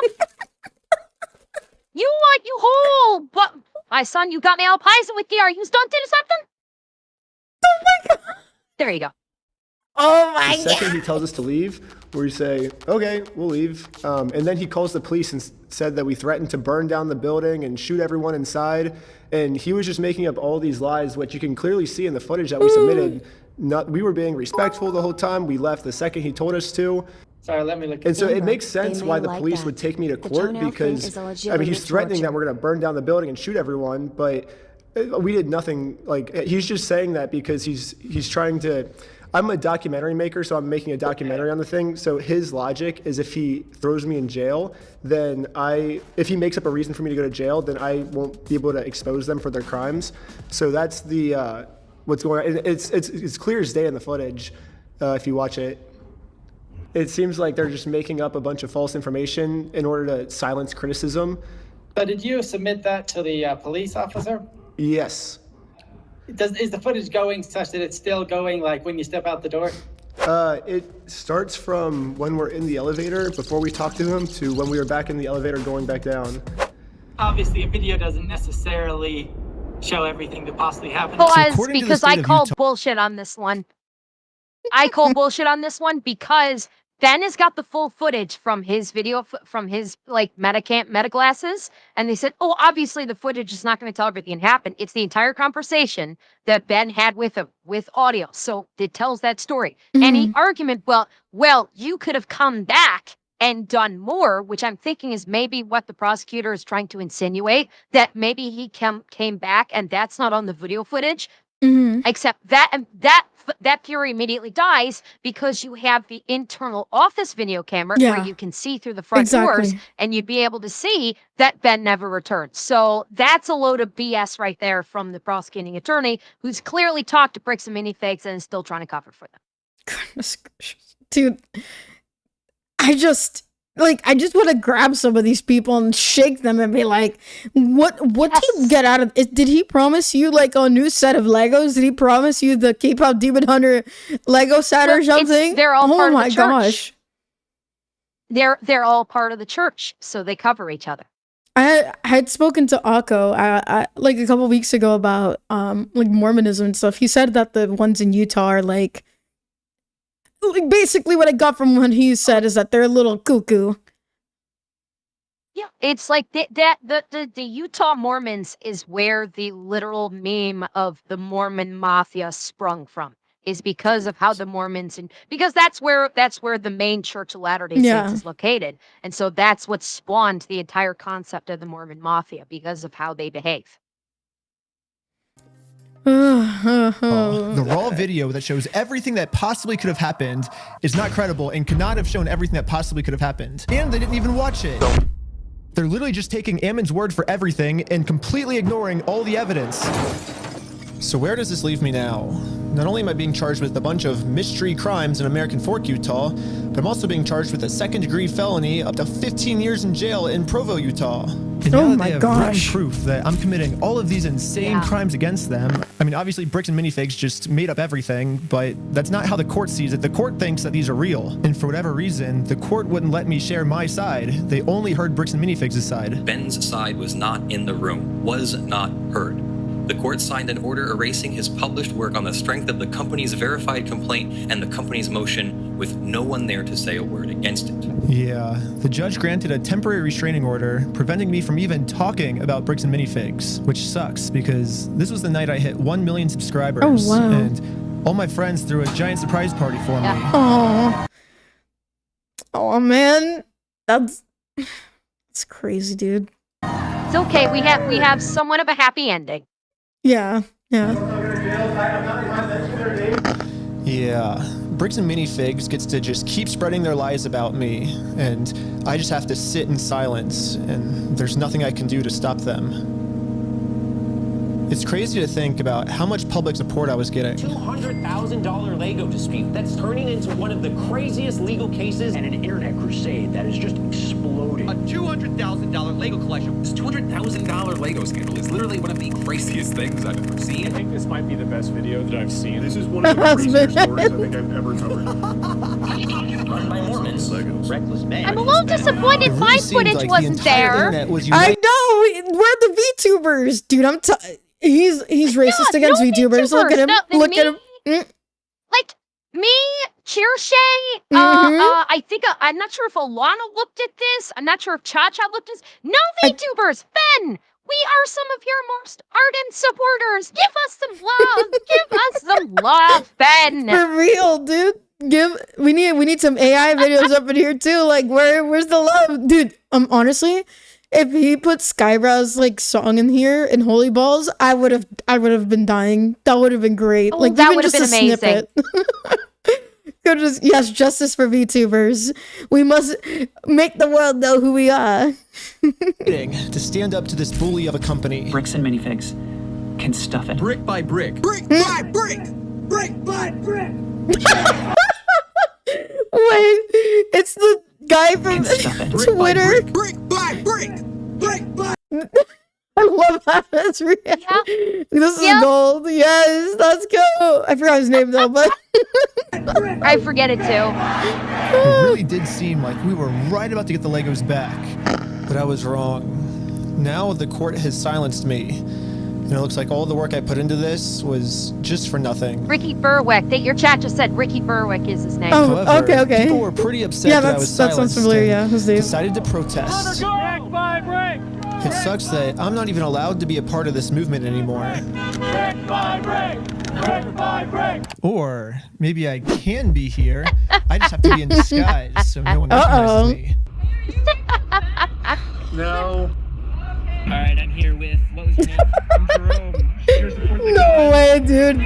But my son, you got me all pies with you. Are you stunted or something? Oh my god. There you go. Oh my god. The second he tells us to leave, we say, okay, we'll leave. And then he calls the police and said that we threatened to burn down the building and shoot everyone inside. And he was just making up all these lies, which you can clearly see in the footage that we submitted. We were being respectful the whole time. We left the second he told us to. Sorry, let me look. And so it makes sense why the police would take me to court, because I mean, he's threatening that we're going to burn down the building and shoot everyone, but we did nothing. Like, he's just saying that because he's trying to, I'm a documentary maker, so I'm making a documentary on the thing. So his logic is if he throws me in jail, then if he makes up a reason for me to go to jail, then I won't be able to expose them for their crimes. So that's the what's going on. It's clear as day in the footage if you watch it. It seems like they're just making up a bunch of false information in order to silence criticism. So did you submit that to the police officer? Yes. Is the footage going such that it's still going like when you step out the door? It starts from when we're in the elevator before we talk to him to when we were back in the elevator going back down. Obviously, a video doesn't necessarily show everything that possibly happened. Because I call bullshit on this one. I call bullshit on this one because Ben has got the full footage from his video, from his like meta glasses, and they said, "Oh, obviously the footage is not going to tell everything that happened. It's the entire conversation that Ben had with him with audio, so it tells that story." Any argument, well, you could have come back and done more, which I'm thinking is maybe what the prosecutor is trying to insinuate, that maybe he came back and that's not on the video footage. Except that theory immediately dies because you have the internal office video camera where you can see through the front doors, and you'd be able to see that Ben never returned. So that's a load of BS right there from the prosecuting attorney, who's clearly talked to Bricks and Minifigs and is still trying to cover for them. Goodness gracious. Dude, I just want to grab some of these people and shake them and be like, what did you get out of it? Did he promise you like a new set of Legos? Did he promise you the K-pop Demon Hunter Lego set or something? They're all part of the church. Gosh. They're all part of the church, so they cover each other. I had spoken to Akko like a couple weeks ago about like Mormonism and stuff. He said that the ones in Utah are like basically what I got from what he said is that they're a little cuckoo. Yeah, it's like the Utah Mormons is where the literal meme of the Mormon mafia sprung from, is because of how the Mormons, and because that's where the main Church of Latter-day Saints is located, and so that's what spawned the entire concept of the Mormon mafia, because of how they behave. The raw video that shows everything that possibly could have happened is not credible and could not have shown everything that possibly could have happened. And they didn't even watch it. They're literally just taking Ammon's word for everything and completely ignoring all the evidence. So where does this leave me now? Not only am I being charged with a bunch of mystery crimes in American Fork, Utah, but I'm also being charged with a second-degree felony up to 15 years in jail in Provo, Utah. And now that they have written proof that I'm committing all of these insane crimes against them. I mean, obviously, Bricks and Minifigs just made up everything, but that's not how the court sees it. The court thinks that these are real. And for whatever reason, the court wouldn't let me share my side. They only heard Bricks and Minifigs' side. Ben's side was not in the room, was not heard. The court signed an order erasing his published work on the strength of the company's verified complaint and the company's motion, with no one there to say a word against it. Yeah, the judge granted a temporary restraining order, preventing me from even talking about Bricks and Minifigs, which sucks because this was the night I hit 1 million subscribers. Oh, wow. And all my friends threw a giant surprise party for me. Oh man, that's crazy, dude. It's okay. We have somewhat of a happy ending. Yeah. Yeah, Bricks and Minifigs gets to just keep spreading their lies about me, and I just have to sit in silence, and there's nothing I can do to stop them. It's crazy to think about how much public support I was getting. $200,000 Lego dispute that's turning into one of the craziest legal cases and an internet crusade that is just exploding. A $200,000 Lego collection. This $200,000 Lego scandal is literally one of the craziest things I've ever seen. I think this might be the best video that I've seen. This is one of the craziest stories I think I've ever covered. Run by Mormons. Reckless man. I'm a little disappointed my footage wasn't there. I know! We're the VTubers! Dude, he's racist against VTubers. Look at him. Look at him. Like, me, Cheershay, I think, I'm not sure if Alana looked at this. I'm not sure if Cha-Cha looked at this. No VTubers! Ben! We are some of your most ardent supporters. Give us some love. Give us some love, Ben. For real, dude. We need some AI videos up in here too. Like, where's the love, dude? Honestly, if he put Skybrow's like song in here in Holy Balls, I would have been dying. That would have been great. Oh, like that even would have just been a amazing. snippet. Yes, justice for VTubers. We must make the world know who we are. To stand up to this bully of a company. Bricks and minifigs can stuff it. Brick by brick. Brick by brick. Brick by brick. Wait, it's the guy from Twitter. Brick by brick. Brick by. I love that. That's real. Yeah. This is gold. Yes, let's go. I forgot his name though, but I forget it too. It really did seem like we were right about to get the Legos back, but I was wrong. Now the court has silenced me, and it looks like all the work I put into this was just for nothing. Ricky Berwick. Your chat just said Ricky Berwick is his name. Oh, However, okay. people were pretty upset Yeah, that I was that sounds silenced familiar. and Yeah, his name. decided to protest. Brick by brick. It sucks that I'm not even allowed to be a part of this movement anymore. Brick by brick. Brick by brick. Or maybe I can be here. I just have to be in disguise so no one recognizes me. No. All right, I'm here with, what was your name? I'm Jerome. Here to support the No way, dude.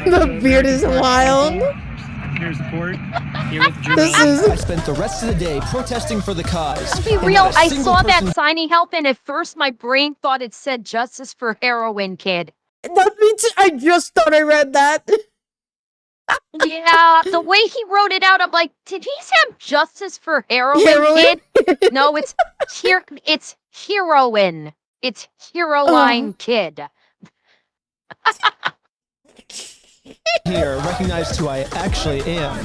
The beard is wild. Here to support. Here with Jerome. This is. I spent the rest of the day protesting for the cause. To be and real, not a I single saw that person- signing help, and at first my brain thought it said justice for heroin kid. That means I just thought I read that. Yeah, the way he wrote it out, I'm like, did he say justice for heroin Heroin? kid? No, it's heroin. It's Heroline Kid. Here recognized who I actually am.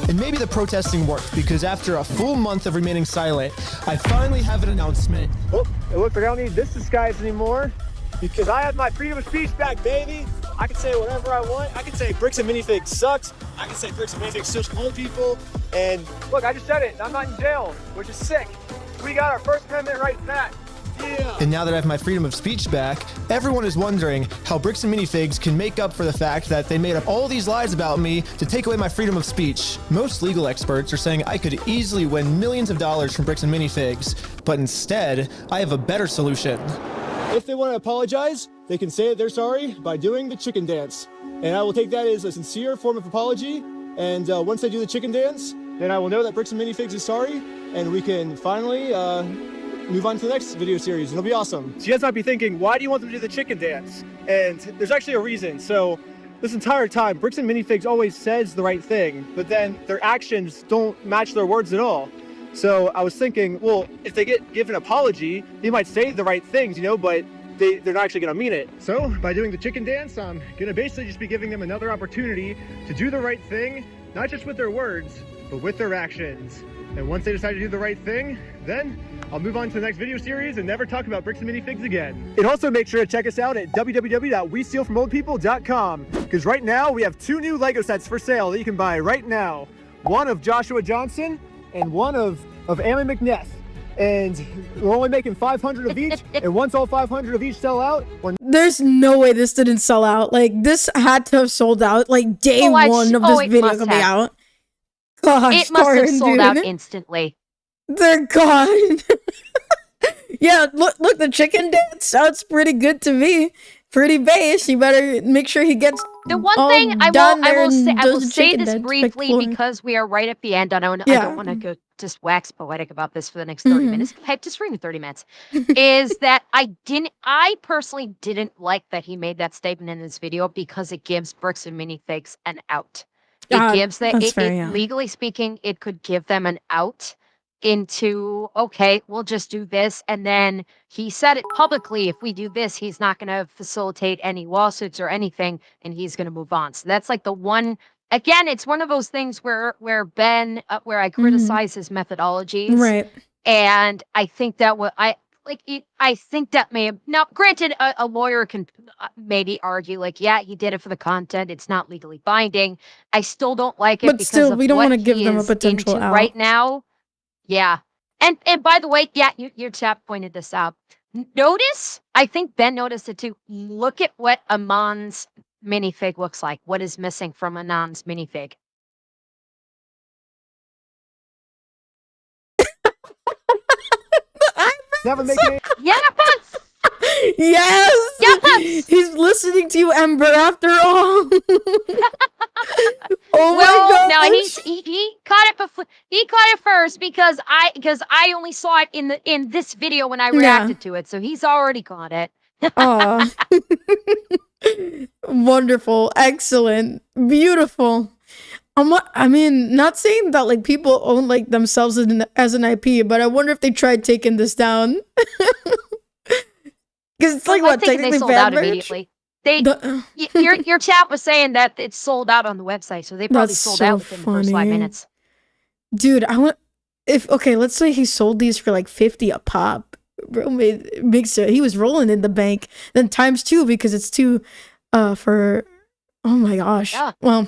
And maybe the protesting worked because after a full month of remaining silent, I finally have an announcement. Oh, it looks like I don't need this disguise anymore because I have my freedom of speech back, baby. I can say whatever I want. I can say Bricks and Minifigs sucks. I can say Bricks and Minifigs still old people. And look, I just said it. I'm not in jail, which is sick. We got our First Amendment rights back. Yeah. And now that I have my freedom of speech back, everyone is wondering how Bricks and Minifigs can make up for the fact that they made up all these lies about me to take away my freedom of speech. Most legal experts are saying I could easily win millions of dollars from Bricks and Minifigs, but instead, I have a better solution. If they want to apologize, they can say that they're sorry by doing the chicken dance. And I will take that as a sincere form of apology. And once they do the chicken dance, then I will know that Bricks and Minifigs is sorry, and we can finally move on to the next video series. It'll be awesome. So you guys might be thinking, why do you want them to do the chicken dance? And there's actually a reason. So this entire time, Bricks and Minifigs always says the right thing, but then their actions don't match their words at all. So I was thinking, well, if they get given an apology, they might say the right things, you know, but they're not actually going to mean it. So by doing the chicken dance, I'm going to basically just be giving them another opportunity to do the right thing, not just with their words, but with their actions. And once they decide to do the right thing, then I'll move on to the next video series and never talk about Bricks and Minifigs again. And also make sure to check us out at www.westealfromoldpeople.com, because right now we have 2 new Lego sets for sale that you can buy right now. One of Joshua Johnson and one of Ammon McNeff. And we're only making 500 of each, and once all 500 of each sell out, There's no way this didn't sell out. Like, this had to have sold out, like, day one of this video coming out. Gosh, It must have darn, sold out dude. instantly. They're gone. Yeah, look, the chicken dance sounds pretty good to me. Pretty base. You better make sure he gets The one all thing I done will there and say does the this chicken dance briefly like because we are right at the end. I Yeah. don't want to go just wax poetic about this for the next 30 minutes. Heck, just reading 30 minutes. Is that I personally didn't like that he made that statement in this video because it gives Bricks and Minifigs an out. It gives that that's fair, yeah. legally speaking, it could give them an out into, okay, we'll just do this. And then he said it publicly, if we do this, he's not going to facilitate any lawsuits or anything, and he's going to move on. So that's like the one, again, it's one of those things where Ben, where I criticize his methodologies. Right. And I think that I think that may have, now granted, a lawyer can maybe argue like, yeah, he did it for the content. It's not legally binding. I still don't like it But because still, of we don't what wanna give he them a is potential into out. right now. Yeah. And by the way, yeah, your chat pointed this out. Notice, I think Ben noticed it too. Look at what Amon's minifig looks like. What is missing from Anon's minifig? never making it. Yes! Yes! Yes! He's listening to you, Ember, after all. Oh Well, my no, gosh. he caught it before. He caught it first because I only saw it in this video when I reacted to it. So he's already caught it. Aw. Wonderful. Excellent. Beautiful. I mean, not saying that like people own like themselves as an IP, but I wonder if they tried taking this down. Because it's like I what think technically they sold fan out merch? immediately. Your chat was saying that it sold out on the website, so they probably That's sold so out within the first 5 funny. minutes. Dude, I want okay, let's say he sold these for like 50 a pop. Bro makes it. He was rolling in the bank. Then times 2 because it's 2 for oh my gosh. Yeah. Well,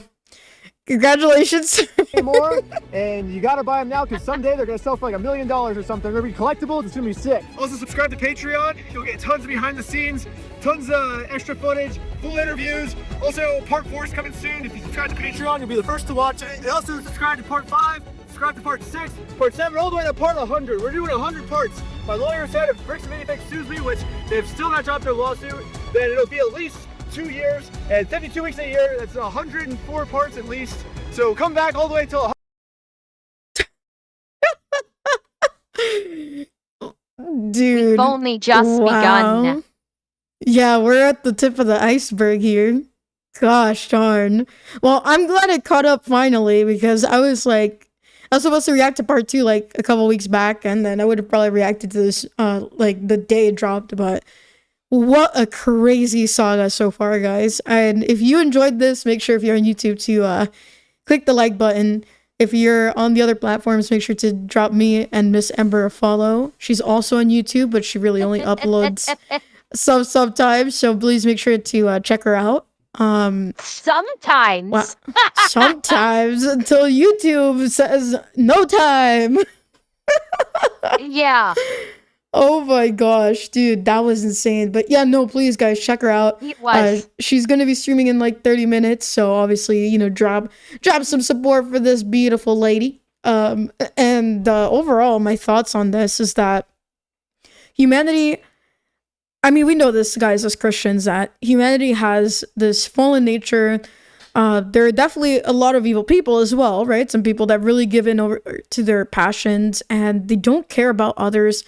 congratulations. More, and you gotta buy them now because someday they're gonna sell for like $1 million or something. They're gonna be collectibles. It's gonna be sick. Also, subscribe to Patreon. You'll get tons of behind the scenes, tons of extra footage, full interviews. Also, part 4 is coming soon. If you subscribe to Patreon, you'll be the first to watch it. And also, subscribe to part 5, subscribe to part 6, part 7, all the way to part 100. We're doing 100 parts. My lawyer said if Bricks and Minifigs sues me, which they've still not dropped their lawsuit, then it'll be at least 2 years and 52 weeks a year. That's 104 parts at least. So come back all the way till. Dude. We've only just begun. Yeah, we're at the tip of the iceberg here. Gosh darn. Well, I'm glad it caught up finally because I was supposed to react to part 2 like a couple weeks back, and then I would have probably reacted to this like the day it dropped, but what a crazy saga so far, guys. And if you enjoyed this, make sure if you're on YouTube to click the like button. If you're on the other platforms, make sure to drop me and Miss Ember a follow. She's also on YouTube, but she really only uploads sometimes, so please make sure to check her out. Sometimes. Well, sometimes until YouTube says no time. Yeah. Oh my gosh, dude, that was insane. But yeah, no, please guys, check her out. It was. She's gonna be streaming in like 30 minutes, so obviously, you know, drop some support for this beautiful lady. And overall, my thoughts on this is that humanity, I mean, we know this, guys, as Christians, that humanity has this fallen nature. There are definitely a lot of evil people as well, right? Some people that really give in over to their passions and they don't care about others.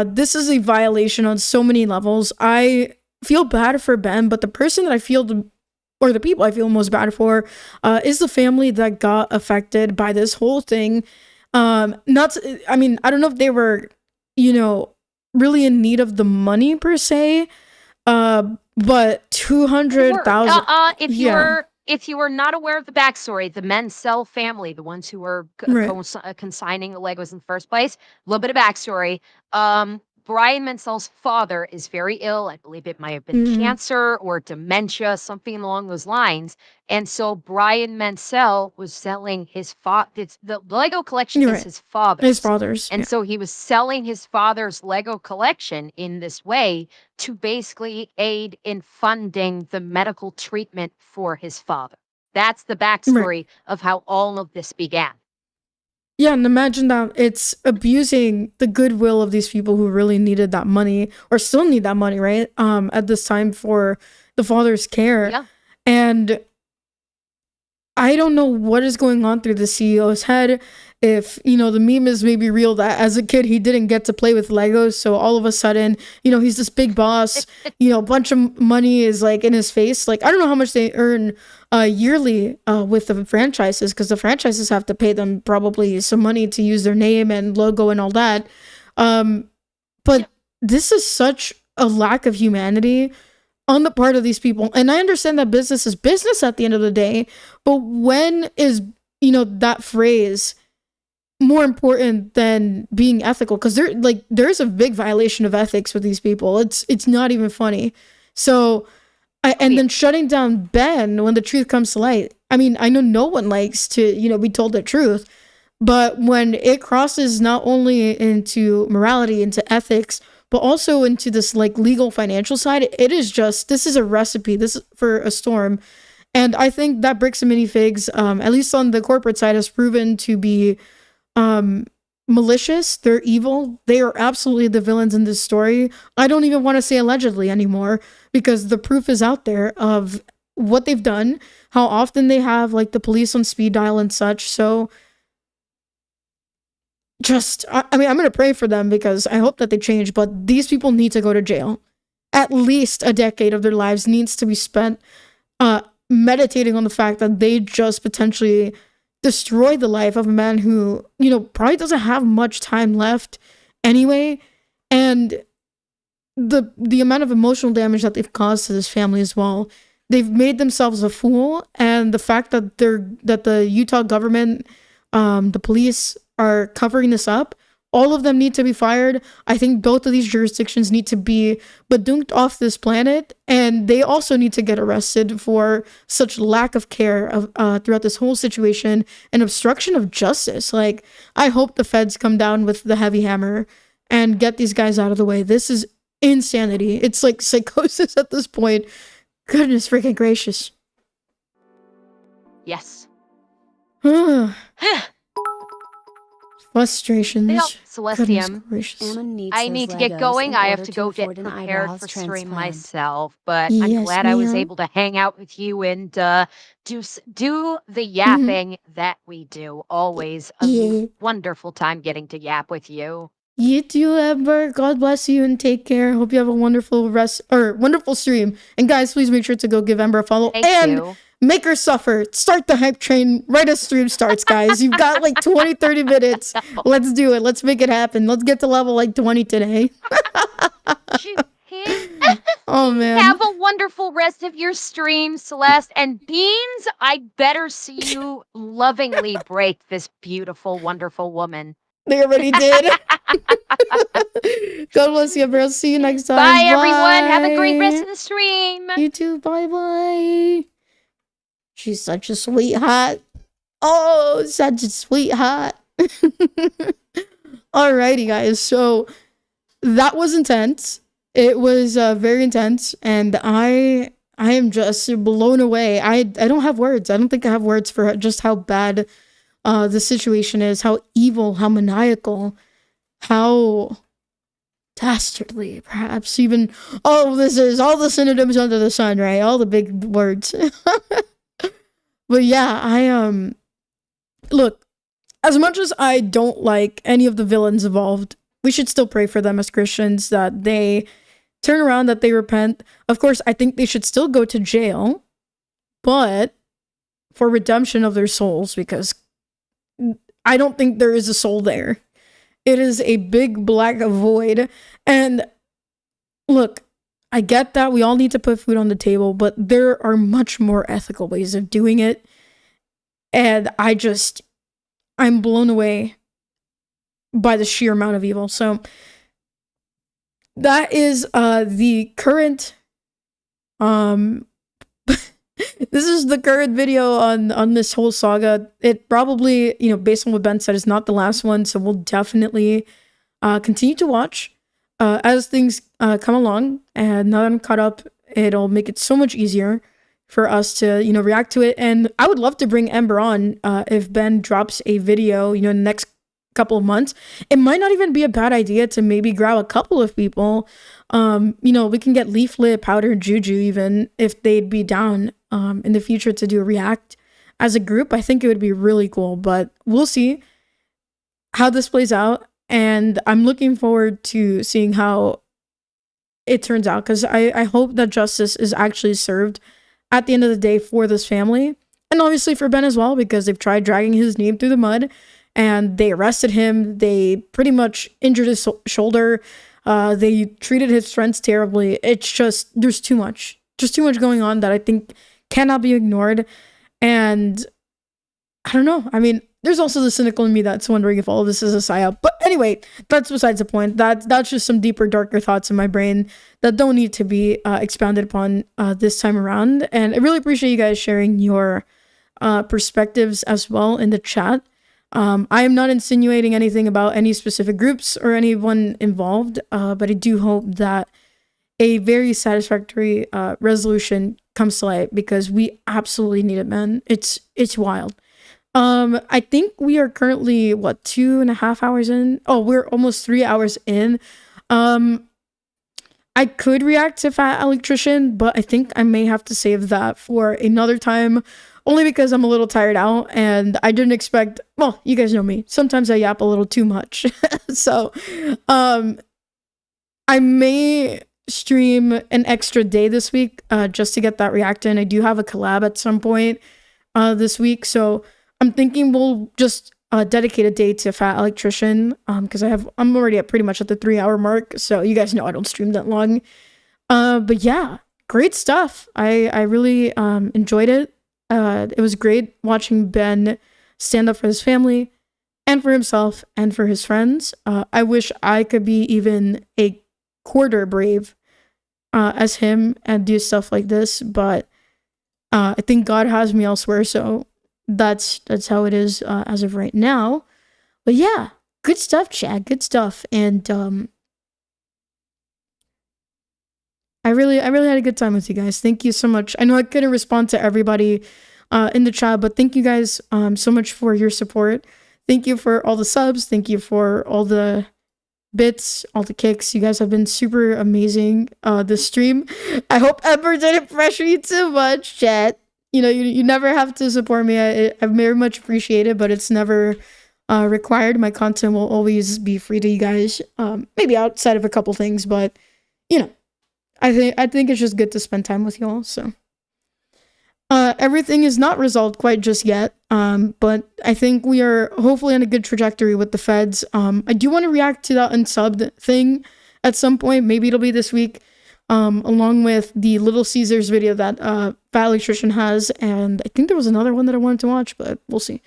This is a violation on so many levels. I feel bad for Ben, but the person that I feel the people I feel most bad for is the family that got affected by this whole thing. I mean, I don't know if they were, you know, really in need of the money per se, but 200,000. If you were not aware of the backstory, the Menzel family, the ones who were consigning the Legos in the first place, a little bit of backstory. Brian Menzel's father is very ill. I believe it might have been cancer or dementia, something along those lines. And so Brian Menzel was selling the Lego collection is his father's. His father's. And so he was selling his father's Lego collection in this way to basically aid in funding the medical treatment for his father. That's the backstory of how all of this began. Yeah, and imagine that it's abusing the goodwill of these people who really needed that money or still need that money, right? At this time for the father's care. Yeah. And I don't know what is going on through the CEO's head. If, you know, the meme is maybe real that as a kid, he didn't get to play with Legos. So all of a sudden, you know, he's this big boss, you know, a bunch of money is like in his face. Like, I don't know how much they earn yearly with the franchises, because the franchises have to pay them probably some money to use their name and logo and all that. But this is such a lack of humanity on the part of these people. And I understand that business is business at the end of the day, but when is, you know, that phrase more important than being ethical? Because there's a big violation of ethics with these people. It's not even funny. So then shutting down Ben when the truth comes to light. I mean, I know no one likes to, you know, be told the truth, but when it crosses not only into morality, into ethics, but also into this like legal financial side, this is a recipe. This is for a storm. And I think that Bricks and Minifigs, at least on the corporate side, has proven to be malicious, they're evil, they are absolutely the villains in this story. I don't even want to say allegedly anymore, because the proof is out there of what they've done, how often they have like the police on speed dial and such. So just, I mean, I'm going to pray for them because I hope that they change, but these people need to go to jail. At least a decade of their lives needs to be spent meditating on the fact that they just potentially destroyed the life of a man who, you know, probably doesn't have much time left anyway. And the amount of emotional damage that they've caused to this family as well. They've made themselves a fool, and the fact that the Utah government, the police are covering this up, all of them need to be fired. I think both of these jurisdictions need to be badunked off this planet, and they also need to get arrested for such lack of care of throughout this whole situation and obstruction of justice. Like, I hope the feds come down with the heavy hammer and get these guys out of the way. This is insanity. It's like psychosis at this point. Goodness freaking gracious. Yes. Frustrations. Well, Celestium, Goodness gracious. I need to get going. I have to go get prepared for stream myself, but I'm Yes, glad I was ma'am. able to hang out with you and do the yapping that we do. Always a Yeah. wonderful time getting to yap with you. You too, Amber. God bless you and take care. Hope you have a wonderful wonderful stream. And guys, please make sure to go give Amber a follow and you. make her suffer. Start the hype train right as stream starts, guys. You've got like 20-30 minutes. Let's do it. Let's make it happen. Let's get to level like 20 today. Oh man. Have a wonderful rest of your stream, Celeste. And Beans, I better see you lovingly break this beautiful, wonderful woman. They already did. God bless you, bro. See you next time. Bye, everyone. Have a great rest of the stream. You too. Bye-bye. She's such a sweetheart. Oh, such a sweetheart. Alrighty, guys. So that was intense. It was very intense, and I am just blown away. I don't have words. I don't think I have words for just how bad the situation is, how evil, how maniacal, how dastardly, perhaps even. Oh, this is all the synonyms under the sun, right? All the big words. But yeah, look, as much as I don't like any of the villains involved, we should still pray for them as Christians that they turn around, that they repent. Of course, I think they should still go to jail, but for redemption of their souls, because I don't think there is a soul there. It is a big black void. And look, I get that we all need to put food on the table, but there are much more ethical ways of doing it. And I'm blown away by the sheer amount of evil. So that is the current this is the current video on this whole saga. It probably, based on what Ben said, is not the last one, so we'll definitely continue to watch as things come along. And now that I'm caught up, it'll make it so much easier for us to, react to it. And I would love to bring Ember on if Ben drops a video, in the next couple of months. It might not even be a bad idea to maybe grab a couple of people. We can get Leaflet, Powder, and Juju even if they'd be down in the future to do a react as a group. I think it would be really cool, but we'll see how this plays out. And I'm looking forward to seeing how it turns out, because I hope that justice is actually served at the end of the day for this family, and obviously for Ben as well, because they've tried dragging his name through the mud, and they arrested him. They pretty much injured his shoulder. They treated his friends terribly. It's just, there's too much going on that I think cannot be ignored. And I don't know. I mean, there's also the cynical in me that's wondering if all of this is a psyop. But anyway, that's besides the point. That's just some deeper, darker thoughts in my brain that don't need to be expounded upon this time around. And I really appreciate you guys sharing your perspectives as well in the chat. I am not insinuating anything about any specific groups or anyone involved, but I do hope that a very satisfactory resolution comes to light, because we absolutely need it, man. It's wild. I think we are currently, what, 2.5 hours in? Oh, we're almost 3 hours in. I could react to Fat Electrician, but I think I may have to save that for another time, only because I'm a little tired out and I didn't expect, well, you guys know me. Sometimes I yap a little too much. So, I may stream an extra day this week, just to get that react in. I do have a collab at some point, this week. So I'm thinking we'll just dedicate a day to Fat Electrician, because I'm already at pretty much at the 3-hour mark, so you guys know I don't stream that long. But yeah, great stuff. I really enjoyed it. It was great watching Ben stand up for his family and for himself and for his friends. I wish I could be even a quarter brave as him and do stuff like this, but I think God has me elsewhere, so that's how it is as of right now. But yeah, good stuff, Chad. Good stuff. And I really had a good time with you guys. Thank you so much. I know I couldn't respond to everybody in the chat, but thank you guys so much for your support. Thank you for all the subs. Thank you for all the bits, all the kicks. You guys have been super amazing this stream. I hope Ember didn't pressure you too much, chat. You know, you never have to support me. I very much appreciate it, but it's never required. My content will always be free to you guys. Maybe outside of a couple things, but you know, I think it's just good to spend time with y'all. So everything is not resolved quite just yet. But I think we are hopefully on a good trajectory with the feds. I do want to react to that unsubbed thing at some point. Maybe it'll be this week. Along with the Little Caesars video that Fat Electrician has, and I think there was another one that I wanted to watch, but we'll see.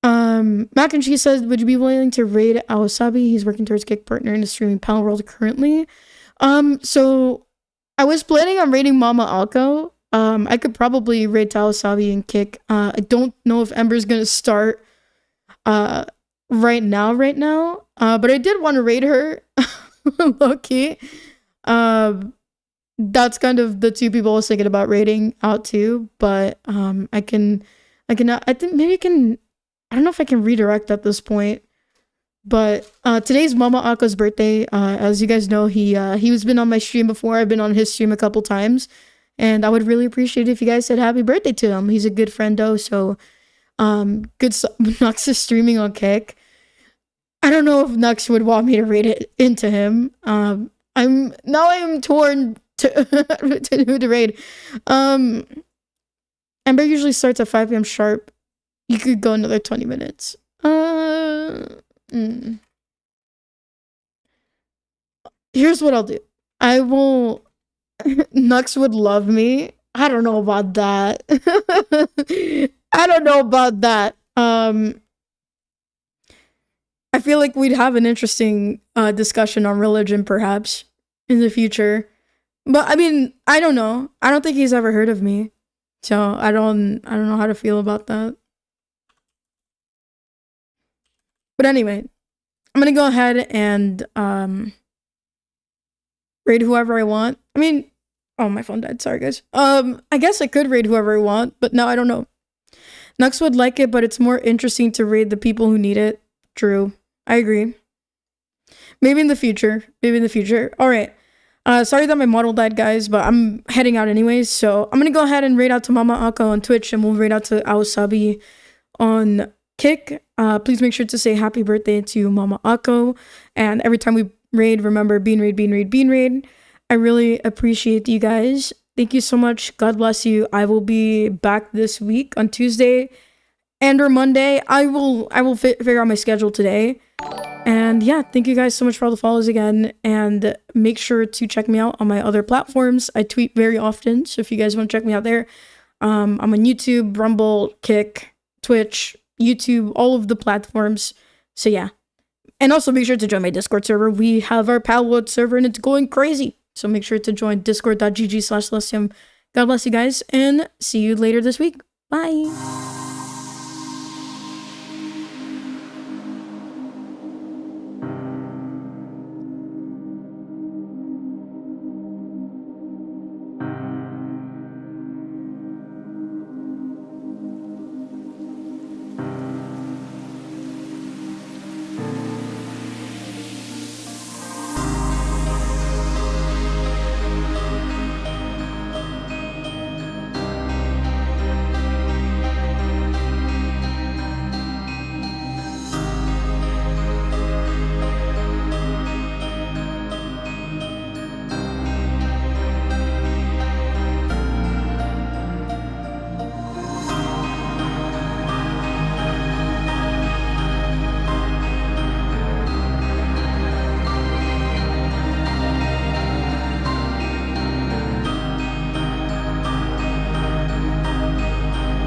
Mac and Cheese says, would you be willing to raid Awasabi? He's working towards kick partner in the streaming panel world currently. So I was planning on raiding Mama Alko. I could probably raid Awasabi and kick. I don't know if Ember's gonna start right now, but I did want to raid her. Low-key. That's kind of the two people I was thinking about raiding out too, but I think maybe I can, I don't know if I can redirect at this point, but today's Mama Aka's birthday. As you guys know, he was been on my stream before. I've been on his stream a couple times, and I would really appreciate it if you guys said happy birthday to him. He's a good friendo, so good stuff. Nux is streaming on Kick. I don't know if Nux would want me to raid it into him. I'm torn to who to raid. Ember usually starts at 5 p.m. sharp. You could go another 20 minutes. Here's what I'll do. I will. Nux would love me. I don't know about that. I don't know about that. I feel like we'd have an interesting discussion on religion, perhaps, in the future. But I mean, I don't know. I don't think he's ever heard of me, so I don't know how to feel about that. But anyway, I'm gonna go ahead and raid whoever I want. I mean, oh, my phone died. Sorry, guys. I guess I could raid whoever I want, but no, I don't know. Nux would like it, but it's more interesting to raid the people who need it. True. I agree. Maybe in the future. All right. Sorry that my model died, guys, but I'm heading out anyways. So I'm going to go ahead and raid out to Mama Aka on Twitch, and we'll raid out to Awasabi on Kick. Please make sure to say happy birthday to Mama Ako. And every time we raid, remember, bean raid. I really appreciate you guys. Thank you so much. God bless you. I will be back this week on Tuesday and or Monday. I will figure out my schedule today. And yeah, thank you guys so much for all the follows again. And make sure to check me out on my other platforms. I tweet very often, so if you guys want to check me out there, I'm on YouTube, Rumble, Kick, Twitch, YouTube, all of the platforms. So yeah. And also make sure to join my Discord server. We have our Palworld server and it's going crazy. So make sure to join discord.gg/Celestium. God bless you guys and see you later this week. Bye.